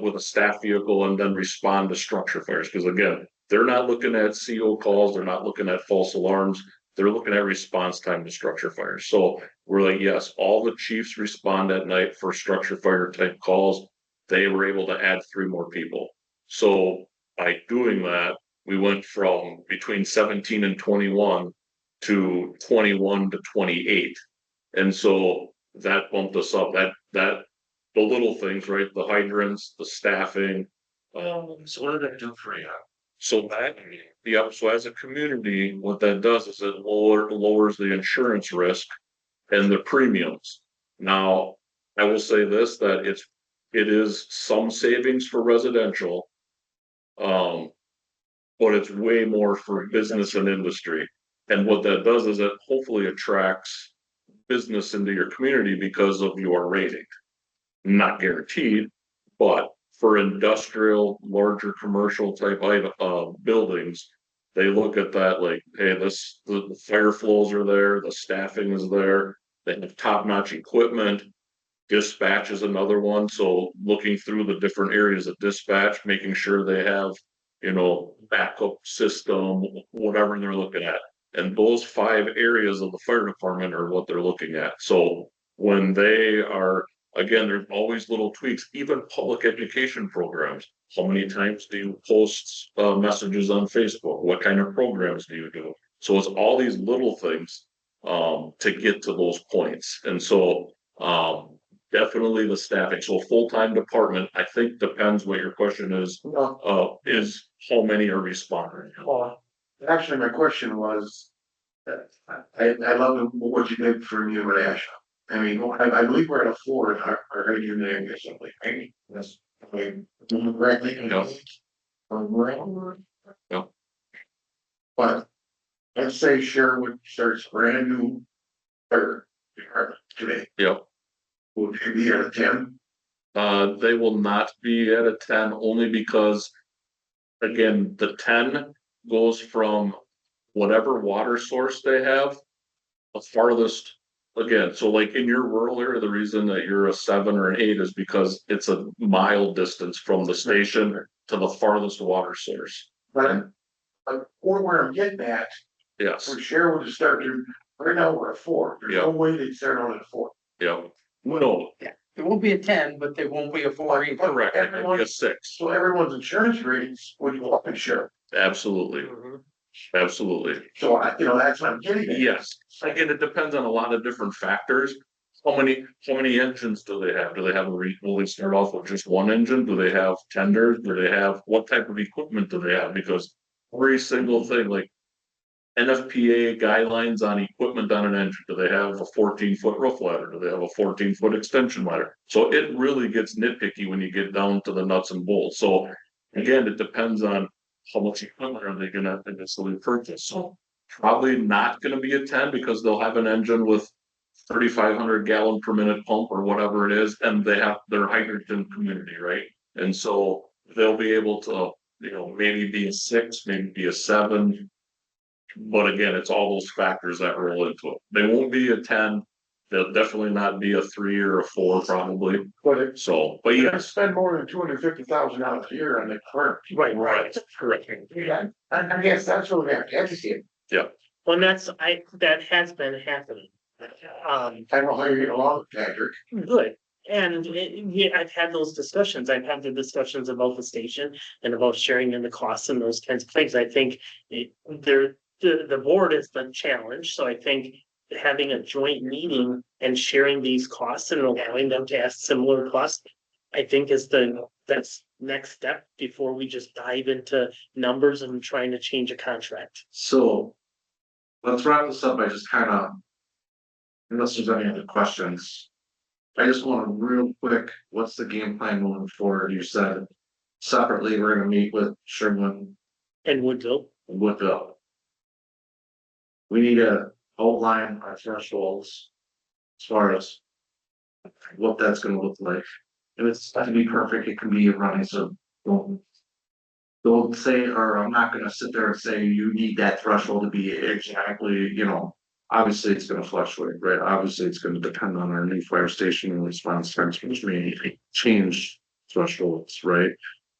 with a staff vehicle and then respond to structure fires? Because again, they're not looking at CO calls, they're not looking at false alarms, they're looking at response time to structure fires. So we're like, yes, all the chiefs respond at night for structure fire type calls. They were able to add 3 more people. So by doing that, we went from between 17 and 21 to 21 to 28. And so that bumped us up, that the little things, right? The hydrants, the staffing. So what did that do for you? So that, so as a community, what that does is it lowers the insurance risk and the premiums. Now, I will say this, that it is some savings for residential. But it's way more for business and industry. And what that does is it hopefully attracts business into your community because of your rating. Not guaranteed, but for industrial, larger commercial type buildings, they look at that like, hey, the fire flows are there, the staffing is there, they have top-notch equipment. Dispatch is another one, so looking through the different areas of dispatch, making sure they have, backup system, whatever they're looking at. And those 5 areas of the fire department are what they're looking at. So when they are, again, there's always little tweaks, even public education programs. How many times do you post messages on Facebook? What kind of programs do you do? So it's all these little things to get to those points. And so definitely the staffing. So full-time department, I think depends what your question is how many are responding. Actually, my question was, I love what you did for New Menasha. I mean, I believe we're at a 4 in our unit or something, right? That's, correctly. Yeah. But let's say Sherwood starts brand new fire department today. Yep. Would they be at a 10? They will not be at a 10 only because, again, the 10 goes from whatever water source they have, the farthest again, so like in your rural area, the reason that you're a 7 or an 8 is because it's a mile distance from the station to the farthest water source. But where I'm getting at, Yes, for Sherwood to start, right now we're at 4. There's no way they'd start on at 4. yeah. No, It won't be a 10, but they won't be a 4 either. correct, it could be a 6. So everyone's insurance rates would go up and share. Absolutely, absolutely. So that's what I'm getting at. Yes, again, it depends on a lot of different factors. How many engines do they have? Do they have will they start off with just one engine? Do they have tenders? Do they have, what type of equipment do they have? Because every single thing, like NFPA guidelines on equipment on an engine, do they have a 14-foot roof ladder? Do they have a 14-foot extension ladder? So it really gets nitpicky when you get down to the nuts and bolts. So again, it depends on how much equipment are they gonna initially purchase. So probably not gonna be a 10 because they'll have an engine with 3,500 gallon per minute pump or whatever it is, and they have their hydrogen community, right? And so they'll be able to, maybe be a 6, maybe be a 7. But again, it's all those factors that roll into it. They won't be a 10. They'll definitely not be a 3 or a 4 probably. But But you yes, gotta spend more than $250,000 a year on the clerk. right, correct. Yeah, I guess that's what we have to educate. Well, that has been happening. I don't know how you get along with Patrick. Good. And yeah, I've had those discussions. I've had the discussions about the station and about sharing in the costs and those kinds of things. I think the board has been challenged, so I think having a joint meeting and sharing these costs and allowing them to ask similar costs, I think that's next step before we just dive into numbers and trying to change a contract. So let's wrap this up by just unless there's any other questions. I just want to real quick, what's the game plan moving forward? You said separately, we're gonna meet with Sherman And Woodville, and Woodville. We need to outline our thresholds as far as what that's gonna look like. And it's not to be perfect, it can be running, so don't say, or I'm not gonna sit there and say you need that threshold to be exactly, obviously it's gonna fluctuate, right? Obviously, it's gonna depend on our new fire station and response times, which may change thresholds, right?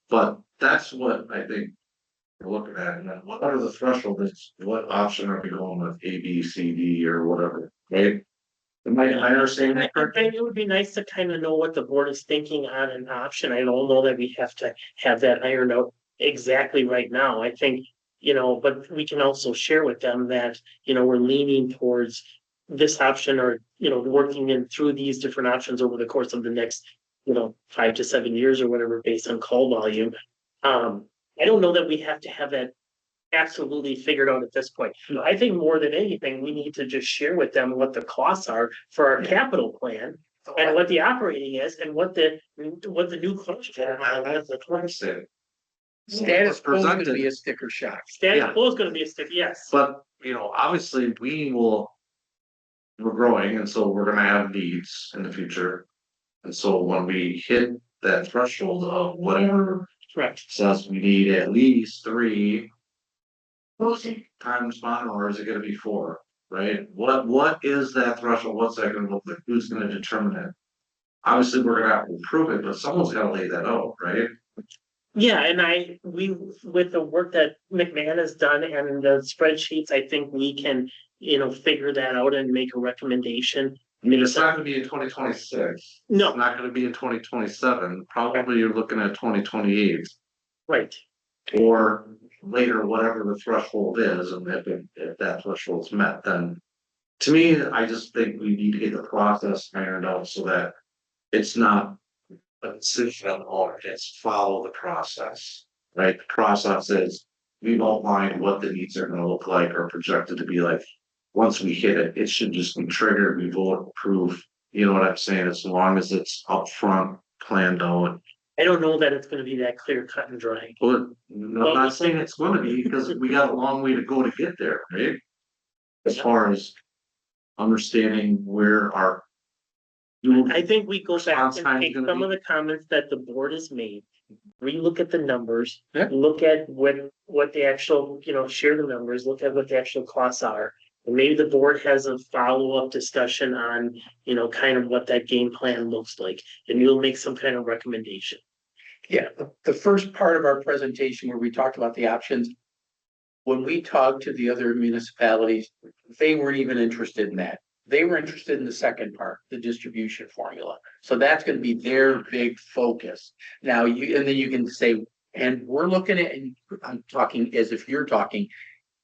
But that's what I think we're looking at, and then what are the thresholds, what option are we going with, A, B, C, D, or whatever, right? Am I understanding that I correctly? think it would be nice to kind of know what the board is thinking on an option. I don't know that we have to have that ironed out exactly right now. I think, but we can also share with them that, we're leaning towards this option or, working in through these different options over the course of the next, 5 to 7 years or whatever, based on call volume. I don't know that we have to have that absolutely figured out at this point. I think more than anything, we need to just share with them what the costs are for our capital plan and what the operating is and what the new cost. That's what I said. Status quo is gonna Presented. be a sticker shock. Status quo is gonna be a stick, yes. But, obviously, we're growing, and so we're gonna have needs in the future. And so when we hit that threshold of whatever Correct. says we need at least 3 times responder, or is it gonna be 4, right? What is that threshold? What's that gonna look like? Who's gonna determine it? Obviously, we're gonna have to prove it, but someone's gotta lay that out, right? Yeah, and with the work that McMahon has done and the spreadsheets, I think we can, figure that out and make a recommendation. I mean, it's not gonna be in 2026. No. It's not gonna be in 2027. Probably you're looking at 2028 Right. or later, whatever the threshold is, and if that threshold's met, then. To me, I just think we need to get the process ironed out so that it's not a decision on the owner, it's follow the process, right? The process is, we've outlined what the needs are gonna look like or projected to be like. Once we hit it, it should just be triggered, we vote approve, you know what I'm saying, as long as it's upfront, planned out. I don't know that it's gonna be that clear cut and dry. But I'm not saying it's gonna be, because we got a long way to go to get there, right? As far as understanding where our. I think we go back Response and time's take gonna some be- of the comments that the board has made. Relook at the numbers, Yeah. look at what the actual, share the numbers, look at what the actual costs are. And maybe the board has a follow-up discussion on, you know, kind of what that game plan looks like, and you'll make some kind of recommendation. Yeah, the first part of our presentation where we talked about the options. When we talked to the other municipalities, they weren't even interested in that. They were interested in the second part, the distribution formula. So that's gonna be their big focus. Now and then you can say, and we're looking at, and I'm talking as if you're talking.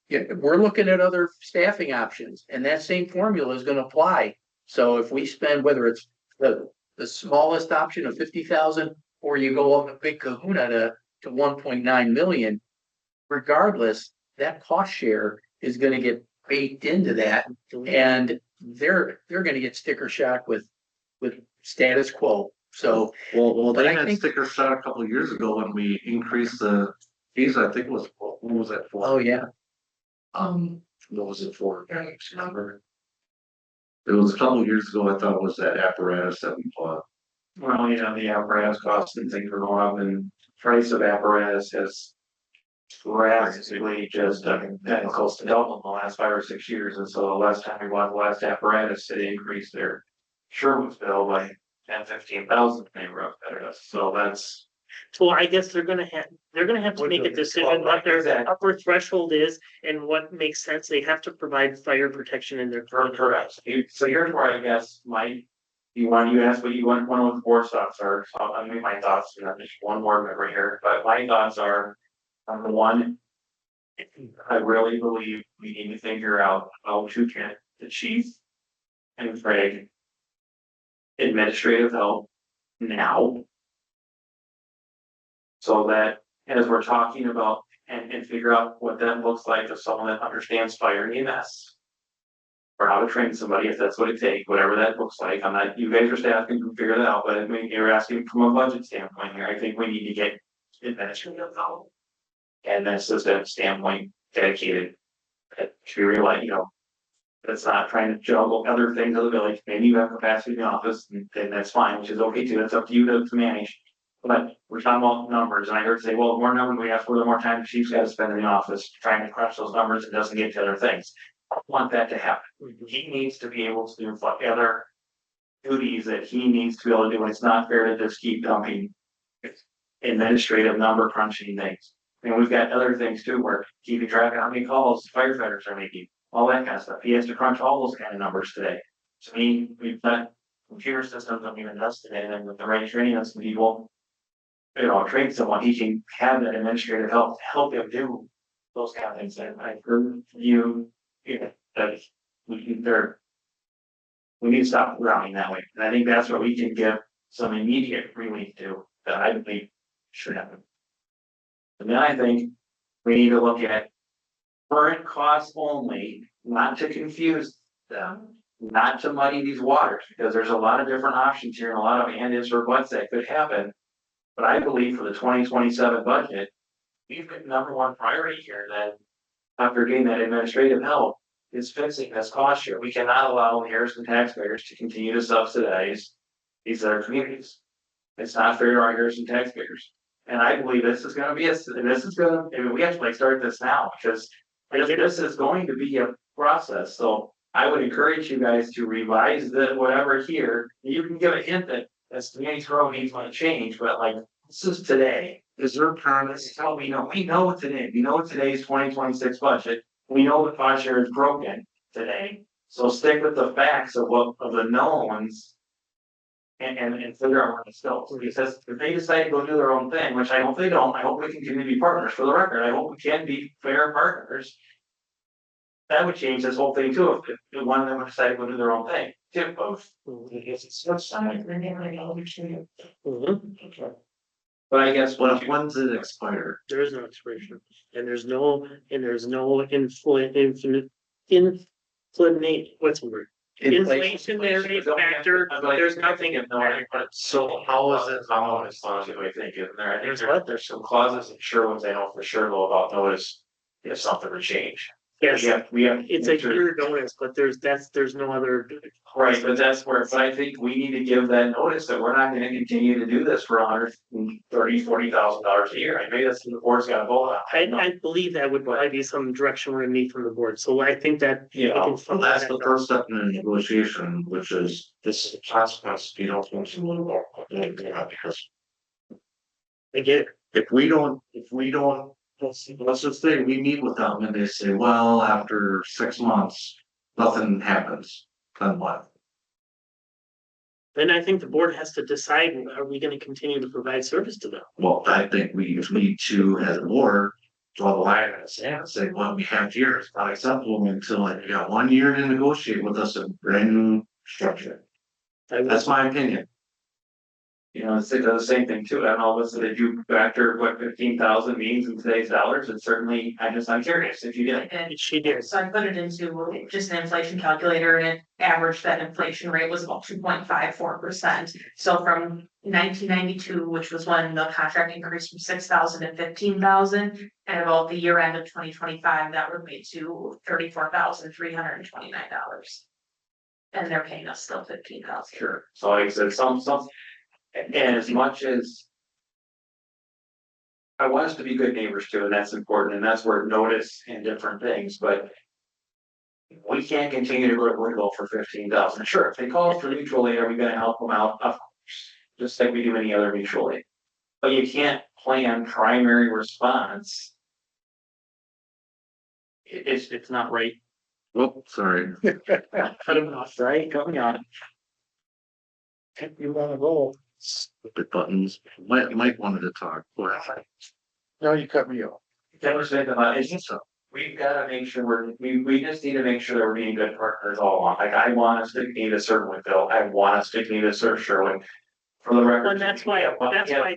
Yeah, we're looking at other staffing options and that same formula is gonna apply. So if we spend, whether it's the smallest option of 50,000, or you go on the big kahuna to 1.9 million. Regardless, that cost share is gonna get baked into that, and they're gonna get sticker shock with status quo. So, Well, But they I had think- sticker shock a couple of years ago when we increased the fees, I think it was, what was that for? oh yeah, What was it for? I can't remember. It was a couple of years ago, I thought it was that apparatus that we bought. Well, you know, the apparatus costs and things are going up and price of apparatus has drastically just, been close to double in the last 5 or 6 years. And so the last time we bought the last apparatus, they increased their Sherwood's bill by 10-15,000. They were up better. So that's. So I guess they're gonna have to make a decision what their Exactly. upper threshold is and what makes sense. They have to provide fire protection in their. Correct. So here's where I guess you asked what you want, one of the board thoughts are, so I'll make my thoughts, and I'm just one board member here, but my thoughts are. Number one. I really believe we need to figure out how to get the chief. And Craig. Administrative help now. So that as we're talking about and figure out what that looks like of someone that understands fire and EMS. Or how to train somebody, if that's what it takes, whatever that looks like. I'm not, you guys are staff can figure that out, but I mean, you're asking from a budget standpoint here. I think we need to get administrative help. And then system standpoint dedicated. To realize, that's not trying to juggle other things of the village. Maybe you have capacity in the office, and that's fine, which is okay too. That's up to you to manage. But we're talking about numbers, and I heard say, well, the more numbers we have, for the more time the chief's got to spend in the office trying to crunch those numbers and doesn't get to other things. I don't want that to happen. He needs to be able to do other duties that he needs to be able to do, and it's not fair to just keep dumping administrative number crunching things. And we've got other things too, where keeping track of how many calls firefighters are making, all that kind of stuff. He has to crunch all those kind of numbers today. So we've got computer systems that we've invested in, and with the right training of some people, train someone, he can have that administrative help to help him do those kind of things. And I've heard that we need to stop drowning that way. And I think that's what we can give some immediate relief to, that I believe should happen. And then I think we need to look at current costs only, not to confuse them, not to muddy these waters, because there's a lot of different options here and a lot of and ifs or buts that could happen. But I believe for the 2027 budget, we've got number one priority here that after getting that administrative help is fixing this cost share. We cannot allow the Harrison taxpayers to continue to subsidize these other communities. It's not fair to our Harrison taxpayers. And I believe this is gonna be we have to start this now, because this is going to be a process. So I would encourage you guys to revise the whatever here. You can give a hint that as community growth needs to change, but this is today. Is there This parents? is how we know today. We know today's 2026 budget. We know the cost share is broken today. So stick with the facts of the knowns. And figure out where it's still. Because if they decide to go do their own thing, which I hope they don't, I hope we can continue to be partners for the record. I hope we can be fair partners. That would change this whole thing too, if one of them would decide to go do their own thing, too, both. Because it's so side. But I guess When's it expire? There is no expiration, and there's no inflationary, what's the word? Inflationary factor, there's nothing in there. So how is it, how is it, I think, isn't there? I think there's some clauses in Sherwood's, I know for sure though about notice if something would change. Yes, We have. it's a year notice, but there's no other. Right, but that's where, but I think we need to give that notice that we're not gonna continue to do this for $130,000-$40,000 a year. I mean, that's what the board's gotta vote on. I believe that would probably be some direction we're gonna need from the board, so I think that. You know, Well, that's the first step in the negotiation, which is this is a consequence, you don't want to move on. Because I get it. if we don't, let's just say we meet with them and they say, well, after 6 months, nothing happens, then what? Then I think the board has to decide, are we gonna continue to provide service to them? Well, I think we need to, as a board, draw the line in the sand and say, what we have here is not acceptable until like, you got 1 year to negotiate with us a brand new structure. That's my opinion. You know, it's the same thing too. I don't know, listen, did you factor what 15,000 means in today's dollars? And certainly, I'm curious if you did. And She did. so I put it into just an inflation calculator and it averaged that inflation rate was about 2.54%. So from 1992, which was when the contract increased from 6,000 to 15,000, and about the year end of 2025, that would be to $34,329. And they're paying us still 15,000. Sure. So like I said, some, and as much as. I want us to be good neighbors too, and that's important, and that's where notice and different things, but. We can't continue to go to Woodville for 15,000. Sure, if they call us for mutual aid, are we gonna help them out? Of course, just like we do any other mutual aid. But you can't plan primary response. It's not right. Whoop, sorry. Cut him off, right? Coming on. You wanna go? Stupid buttons. Mike wanted to talk. Go ahead. No, you cut me off. That was thinking about, it's just, we've gotta make sure we just need to make sure that we're being good partners all along. Like, I want us to continue to serve Woodville. I want us to continue to serve Sherwood. For the record. And that's why-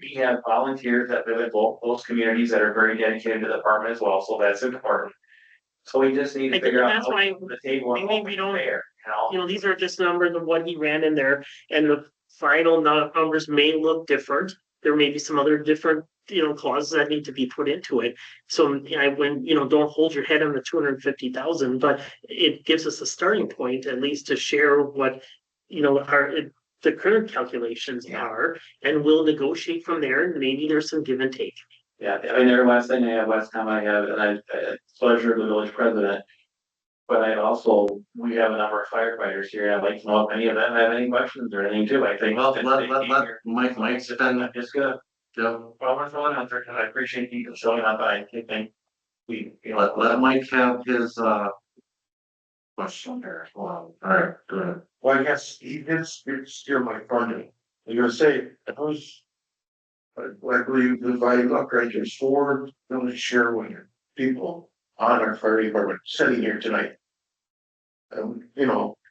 We have volunteers that live in both those communities that are very dedicated to the department as well, so that's important. So we just need I to think figure out. that's how why to put the table and maybe we don't- fair, you know? These are just numbers of what he ran in there, and the final numbers may look different. There may be some other different, clauses that need to be put into it. So don't hold your head on the 250,000, but it gives us a starting point, at least to share what, the current calculations are, and we'll negotiate from there, and maybe there's some give and take. Yeah, I mean, every last thing I have, last time I have, and I, pleasure of the village president. But we have a number of firefighters here, I'd like to know if any of them have any questions or anything too, I think. Well, let Mike spend. It's good. Yeah, Well, we're throwing out there, and I appreciate you showing up, I think let Mike have his, question there. Well, all right, go ahead. Well, I guess he did steal my funding. I'm gonna say, I believe if I look right, there's 4 village Sherwood people on our fire department sitting here tonight.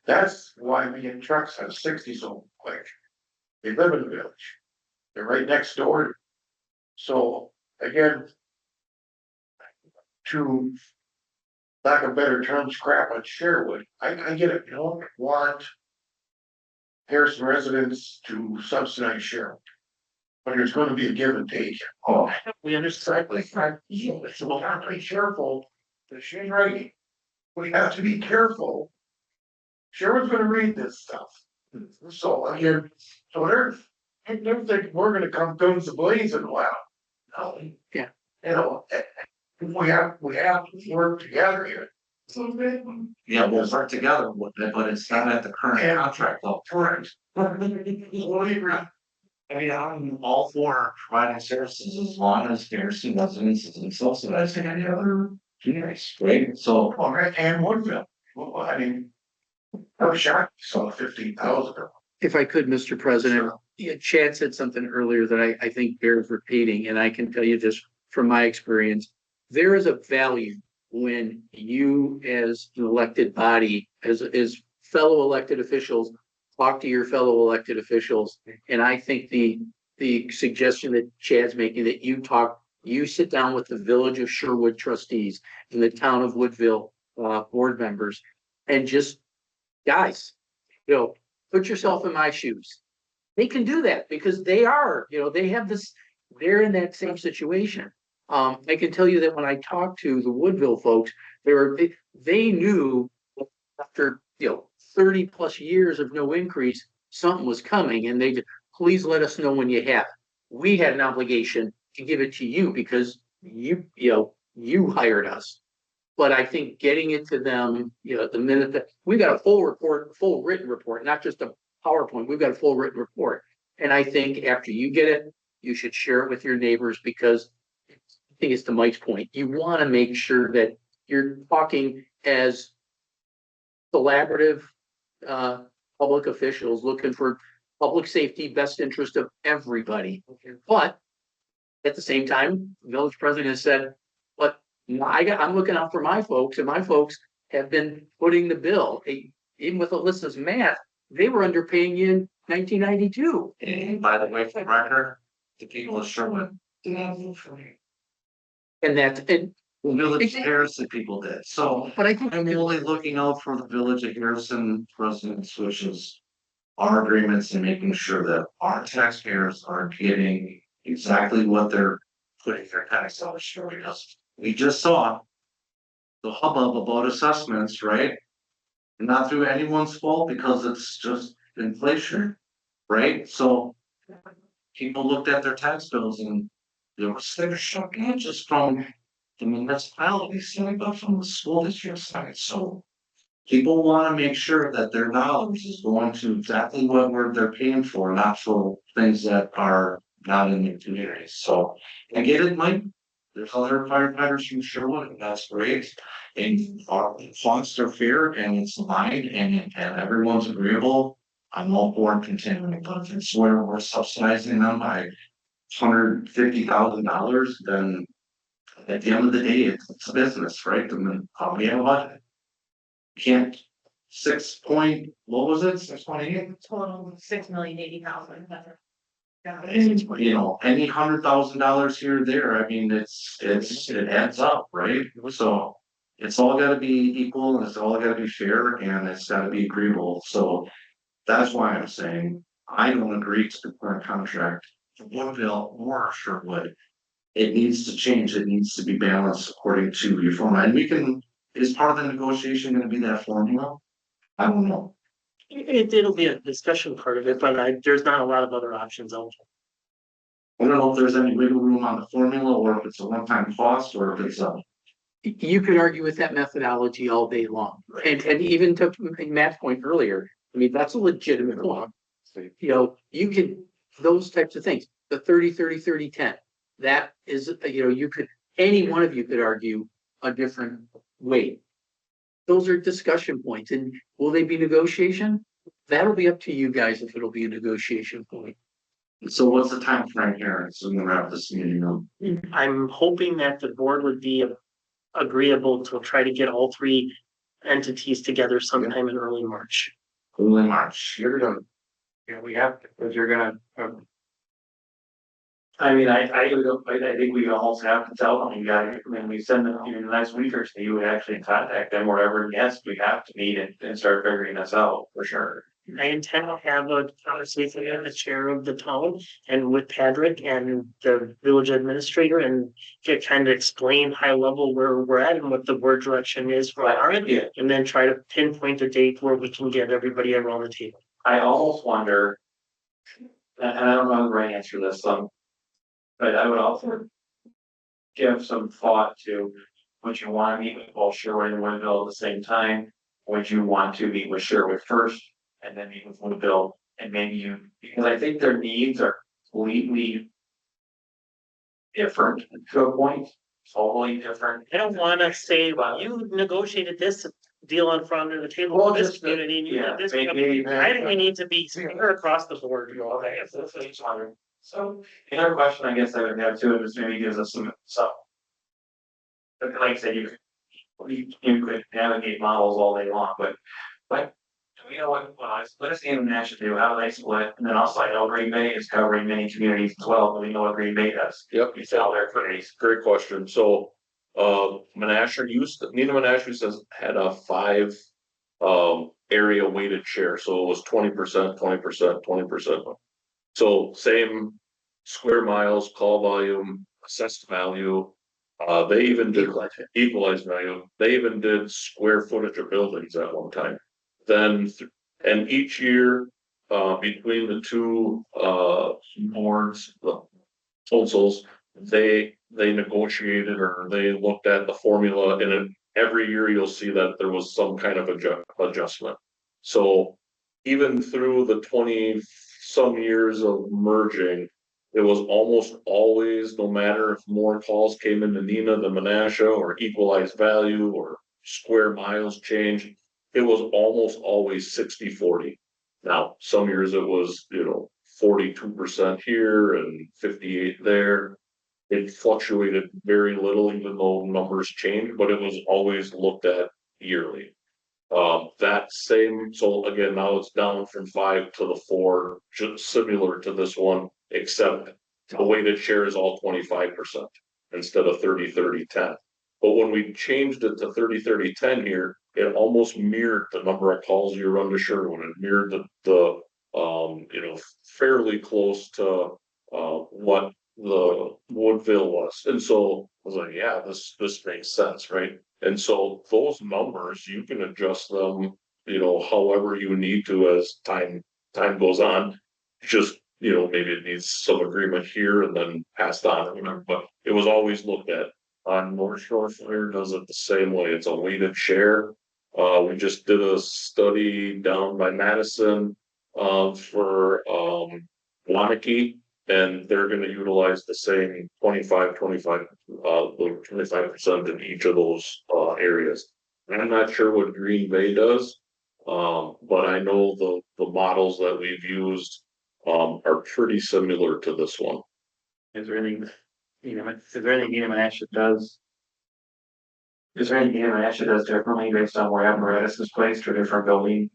That's why we get trucks at 60 so quick. They live in the village. They're right next door. So again, to lack of better terms, crap on Sherwood, I get it, you don't want Harrison residents to subsidize Sherwood. But there's gonna be a give and take. Oh, We understand. so we'll have to be careful. That she's right. We have to be careful. Sherwood's gonna read this stuff. So again, they're thinking we're gonna come guns a-blazing. Wow. No. Yeah. We have to work together here. Yeah, we'll work together with it, but it's not at the current contract level. Correct. Fully agree. I mean, I'm all for providing services as long as Harrison residents isn't subsidizing any other communities, right? So, All right, and Woodville. Well, I mean, I was shocked, saw 15,000. If I could, Mr. President, yeah, Chad said something earlier that I think bears repeating, and I can tell you just from my experience, there is a value when you as an elected body, as fellow elected officials, talk to your fellow elected officials. And I think the suggestion that Chad's making, that you sit down with the Village of Sherwood trustees and the Town of Woodville board members, and just, guys, put yourself in my shoes. They can do that because they are, they have this, they're in that same situation. I can tell you that when I talked to the Woodville folks, they knew after, 30+ years of no increase, something was coming and they just, please let us know when you have it. We had an obligation to give it to you because you hired us. But I think getting it to them, the minute that, we got a full report, full written report, not just a PowerPoint, we've got a full written report. And I think after you get it, you should share it with your neighbors because I think it's to Mike's point. You want to make sure that you're talking as collaborative public officials looking for public safety, best interest of everybody. But at the same time, the village president has said, but I'm looking out for my folks, and my folks have been footing the bill. Even with Alyssa's math, they were underpaying you in 1992. And by the way, for the record, the people of Sherwood. And that's, and, The village of Harrison people did, so but I think. I'm really looking out for the village of Harrison residents, which is. Our agreements and making sure that our taxpayers are getting exactly what they're putting their tax dollars for, because we just saw. The hubbub about assessments, right? Not through anyone's fault because it's just inflation, right? So. People looked at their tax bills and they were shocked, not just from the municipalities, but from the school district side, so. People wanna make sure that their knowledge is going to exactly what they're paying for, not for things that are not in the communities, so. I get it, Mike. There's other firefighters from Sherwood, and that's great. And our funds are fair and it's aligned and everyone's agreeable. I'm all for continuing, but if it's where we're subsidizing them by $150,000, then. At the end of the day, it's a business, right? I mean, we have a budget. Can't 6 point, what was it, 6.8? Total $6,080,000. Any $100,000 here or there, I mean, it adds up, right? So. It's all gotta be equal and it's all gotta be fair and it's gotta be agreeable, so. That's why I'm saying, I don't agree to the current contract, for Woodville or Sherwood. It needs to change, it needs to be balanced according to your formula, and we can, is part of the negotiation gonna be that formula? I don't know. It'll be a discussion part of it, but there's not a lot of other options out I don't know if there's any wiggle room on the formula, or if it's a one-time cost, or if it's a. You could argue with that methodology all day long. And even to Matt's point earlier, I mean, that's a legitimate one. You can, those types of things, the 30-30-30-10, that is, any one of you could argue a different way. Those are discussion points, and will they be negotiation? That'll be up to you guys if it'll be a negotiation point. So what's the time frame here, so we can wrap this meeting up? I'm hoping that the board would be agreeable to try to get all three entities together sometime in early March. Early March. You're gonna. Yeah, we have to, because you're gonna. I mean, I think we almost have to tell them, you got, when we send them in the next week or so, you would actually contact them, whatever, yes, we have to meet and start figuring this out, for sure. I intend to have a conversation with the chair of the town and with Patrick and the village administrator and get kind of explain high level where we're at and what the board direction is for our end. Yeah. And then try to pinpoint a date where we can get everybody around the table. I almost wonder, and I don't know the right answer to this, but I would also give some thought to, would you want to meet with both Sherwood and Woodville at the same time? Would you want to meet with Sherwood first and then meet with Woodville? And maybe because I think their needs are completely different to a point, totally different. I don't wanna say, well, you negotiated this deal on front of the table Well, for this just community and you yeah, did this. maybe- I think we need to be fair across the board. Okay, that's what I was wondering. So, the other question I guess I would have too is maybe gives us some. But like I said, you could navigate models all day long, but do we know what does the international do? How do they split? And then also I know Green Bay is covering many communities as well. Do we know what Green Bay does? Yep. We sell their communities. Great question. So, Menasha Nina Menasha had a 5 area weighted share, so it was 20%, 20%, 20%. So same square miles, call volume, assessed value. They even did equalized value. They even did square footage of buildings at one time. Then, and each year, between the two, boards, the councils, they negotiated or they looked at the formula and every year you'll see that there was some kind of adjustment. So even through the 20 some years of merging, it was almost always, no matter if more calls came into Nina than Menasha or equalized value or square miles change, it was almost always 60-40. Now, some years it was, 42% here and 58 there. It fluctuated very little, even though numbers changed, but it was always looked at yearly. That same, so again, now it's down from 5 to the 4, just similar to this one, except the weighted share is all 25% instead of 30-30-10. But when we changed it to 30-30-10 here, it almost mirrored the number of calls you run to Sherwin. It mirrored the fairly close to what the Woodville was. And so I was like, yeah, this makes sense, right? And so those numbers, you can adjust them, however you need to as time goes on. Just, maybe it needs some agreement here and then passed on or whatever, but it was always looked at. On North Shore Fire does it the same way. It's a weighted share. We just did a study down by Madison for Wanakee, and they're gonna utilize the same 25% in each of those areas. I'm not sure what Green Bay does, but I know the models that we've used are pretty similar to this one. Is there anything, Menasha does? Is there anything Menasha does differently based on where apparatus is placed or different building?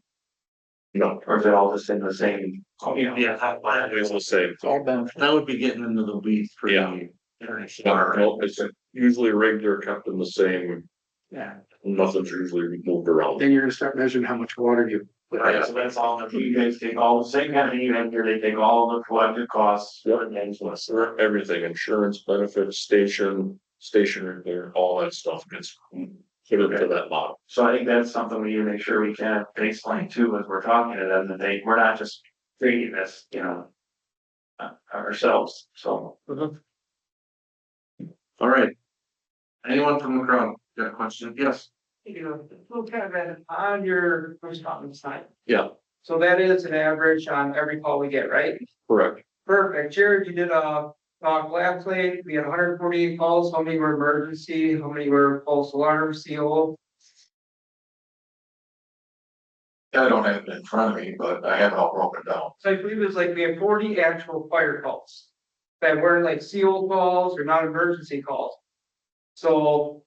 No, Or is it all just in the same? it's the same. It's all been. That would be getting into the weeds pretty. Yeah. No, it's usually rigged or kept in the same, Yeah, nothing's usually moved around. then you're gonna start measuring how much water you. Right, so that's all, you guys take all the same kind of thing in here, they take all the collected costs. Everything, insurance, benefits, stationary there, all that stuff gets put into that model. So I think that's something we need to make sure we can explain too, as we're talking to them, that we're not just treating this, ourselves, so. All right. Anyone from the crowd got a question? Yes. On your response time. Yeah, So that is an average on every call we get, right? correct. Perfect. Jared, you did a talk last week. We had 148 calls. How many were emergency? How many were false alarm, CO? I don't have it in front of me, but I have it all broken down. So I believe it was like we had 40 actual fire calls. That weren't like CO calls or non-emergency calls. So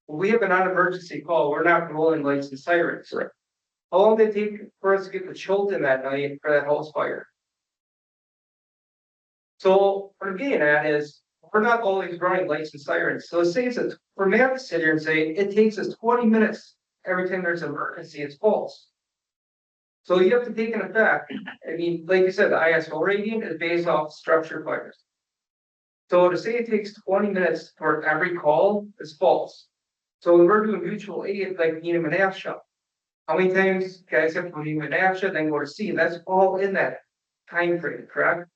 when we have a non-emergency call, we're not rolling lights and sirens. Right. How long did it take for us to get the Chilton that night for that house fire? So what I'm getting at is, we're not always running lights and sirens. So it says that for me to sit here and say, it takes us 20 minutes every time there's an emergency, it's false. So you have to take an effect. I mean, like you said, the ISO rating is based off structure fires. So to say it takes 20 minutes for every call is false. So when we're doing mutual aid, like Nina Menasha, how many times guys have to go to Nina Menasha, then go to C, that's all in that time frame, correct?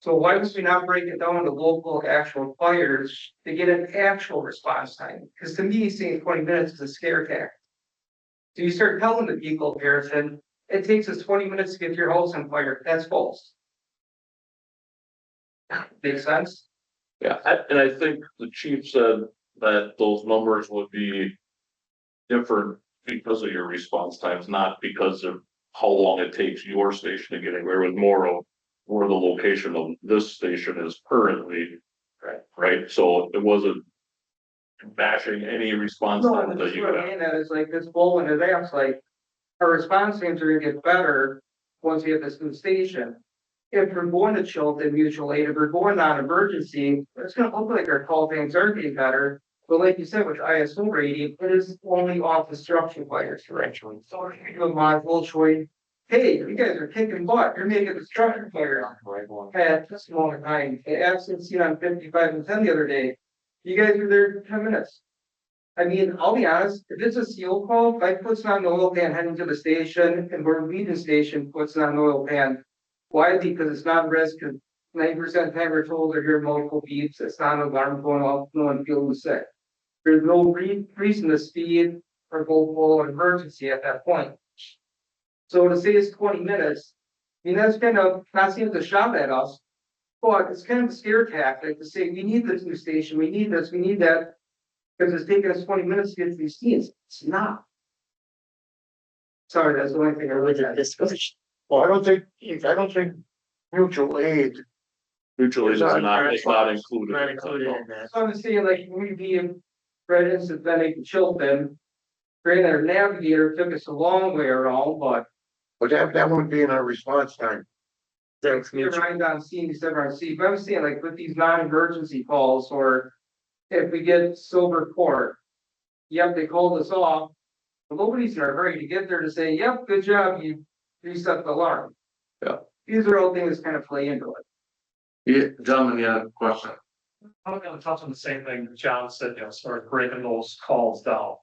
So why would we not break it down to local actual fires to get an actual response time? Because to me, saying 20 minutes is a scare tactic. So you start telling the people, Harrison, it takes us 20 minutes to get your house on fire, that's false. Makes sense? Yeah, and I think the chief said that those numbers would be different because of your response times, not because of how long it takes your station to get anywhere, with more of where the location of this station is currently. Right, so it wasn't bashing any response No, time that's that you what I have. mean, that is like this bowl in advance, like, our response times are gonna get better once we have this new station. If we're going to Chilton Mutual Aid, if we're going on emergency, it's gonna look like our call times are getting better. But like you said, with ISO rating, it is only off the structure fires directionally. So if you do a module choice, hey, you guys are kicking butt, you're making the structure fire. I had this moment, I absentee on 55 and 10 the other day. You guys were there for 10 minutes. I mean, I'll be honest, if it's a seal call, if I put on the oil pan heading to the station and we're leaving the station, puts on an oil pan. Why? Because it's not a risk, because 90% of the time we're told to hear multiple beeps, it's not an alarm going off, no one feels sick. There's no reason to speed or go full emergency at that point. So to say it's 20 minutes, I mean, that's kind of, not saying to shout at us, but it's kind of a scare tactic to say, we need this new station, we need this, we need that. Because it's taking us 20 minutes to get to these teams. It's not. Sorry, that's the only thing I With really the had. discussion. Well, I don't think mutual aid. Mutually, it's not Not included. included in that. So I'm saying like, we being residents of Bennington, Chilton. Granted, our navigator took us a long way around, but But that wouldn't be in our response time. That's you're mutual. right on scene, except on scene. But I'm saying like with these non-emergency calls, or if we get Silver Court. Yep, they called us off. But nobody's in a hurry to get there to say, yep, good job, you reset the alarm. Yeah. These are all things that kind of play into it. Yeah, gentlemen, you had a question? I'm gonna touch on the same thing John said, you know, as far as breaking those calls down.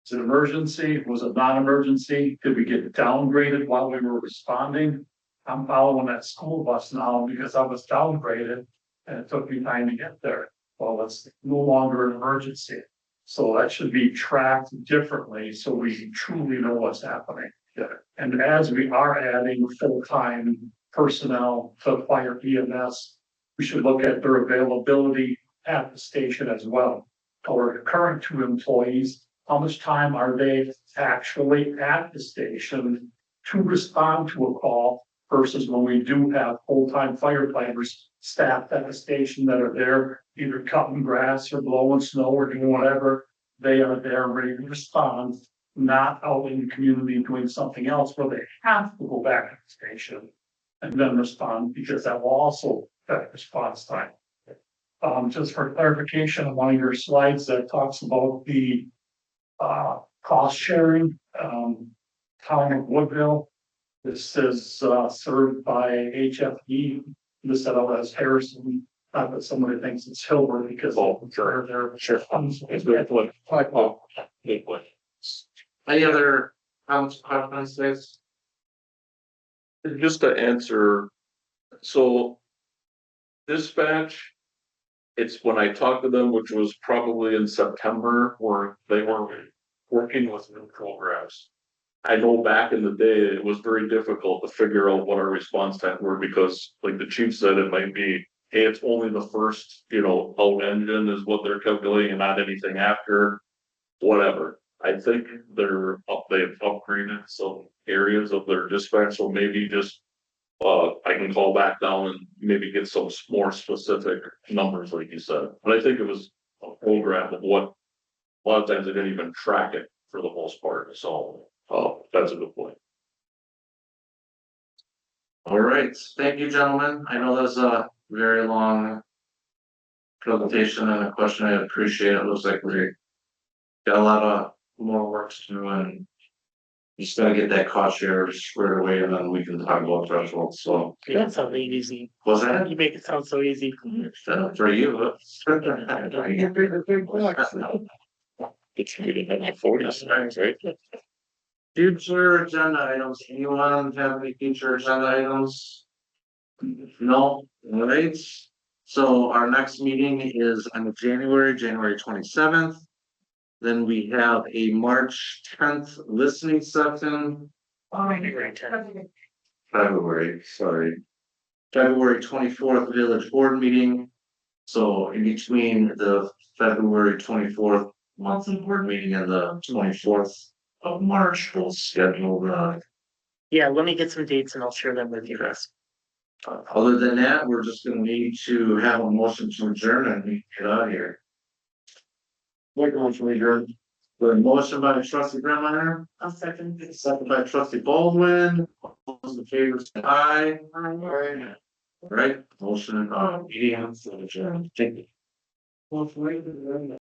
Is it emergency? Was it non-emergency? Did we get downgraded while we were responding? I'm following that school bus now because I was downgraded and it took me time to get there. Well, it's no longer an emergency. So that should be tracked differently so we truly know what's happening. And as we are adding full-time personnel to fire EMS, we should look at their availability at the station as well. Our current 2 employees, how much time are they actually at the station to respond to a call versus when we do have full-time firefighters staffed at the station that are there, either cutting grass or blowing snow or doing whatever, they are there ready to respond, not out in the community doing something else where they have to go back to the station and then respond, because that will also affect response time. Just for clarification, on one of your slides that talks about the cost sharing, town of Woodville. This is served by HFE, this set up as Harrison, not that somebody thinks it's Hilbert because they're funds. Any other comments, questions? Just to answer, so dispatch, it's when I talked to them, which was probably in September, where they were working with new programs. I know back in the day, it was very difficult to figure out what our response time were because like the chief said, it might be, hey, it's only the first, out engine is what they're calculating and not anything after, whatever. I think they've upgraded some areas of their dispatch, so maybe just I can call back down and maybe get some more specific numbers, like you said. But I think it was a program of what, a lot of times they didn't even track it for the most part, so that's a good point. All right, thank you, gentlemen. I know that's a very long presentation and a question. I appreciate it. Looks like we got a lot of more work to do and just gotta get that cost share squared away and then we can talk about thresholds. So That sounds easy. was that You make it sound so easy. for you? It's really not 40 times, right? Future agenda items, anyone have any future agenda items? No, all right. So our next meeting is on January 27th. Then we have a March 10th listening session. February, sorry. February 24th village board meeting. So in between the February 24th monthly board meeting and the 24th of March, we'll schedule the. Yeah, let me get some dates and I'll share them with you guys. Other than that, we're just gonna need to have a motion to adjourn and we get out of here. What motion we adjourn? The motion by trustee Grandmeyer. I'll second. Second by trustee Baldwin. All those in favor say aye. Aye. All right, motion, meeting, adjourned. Thank you.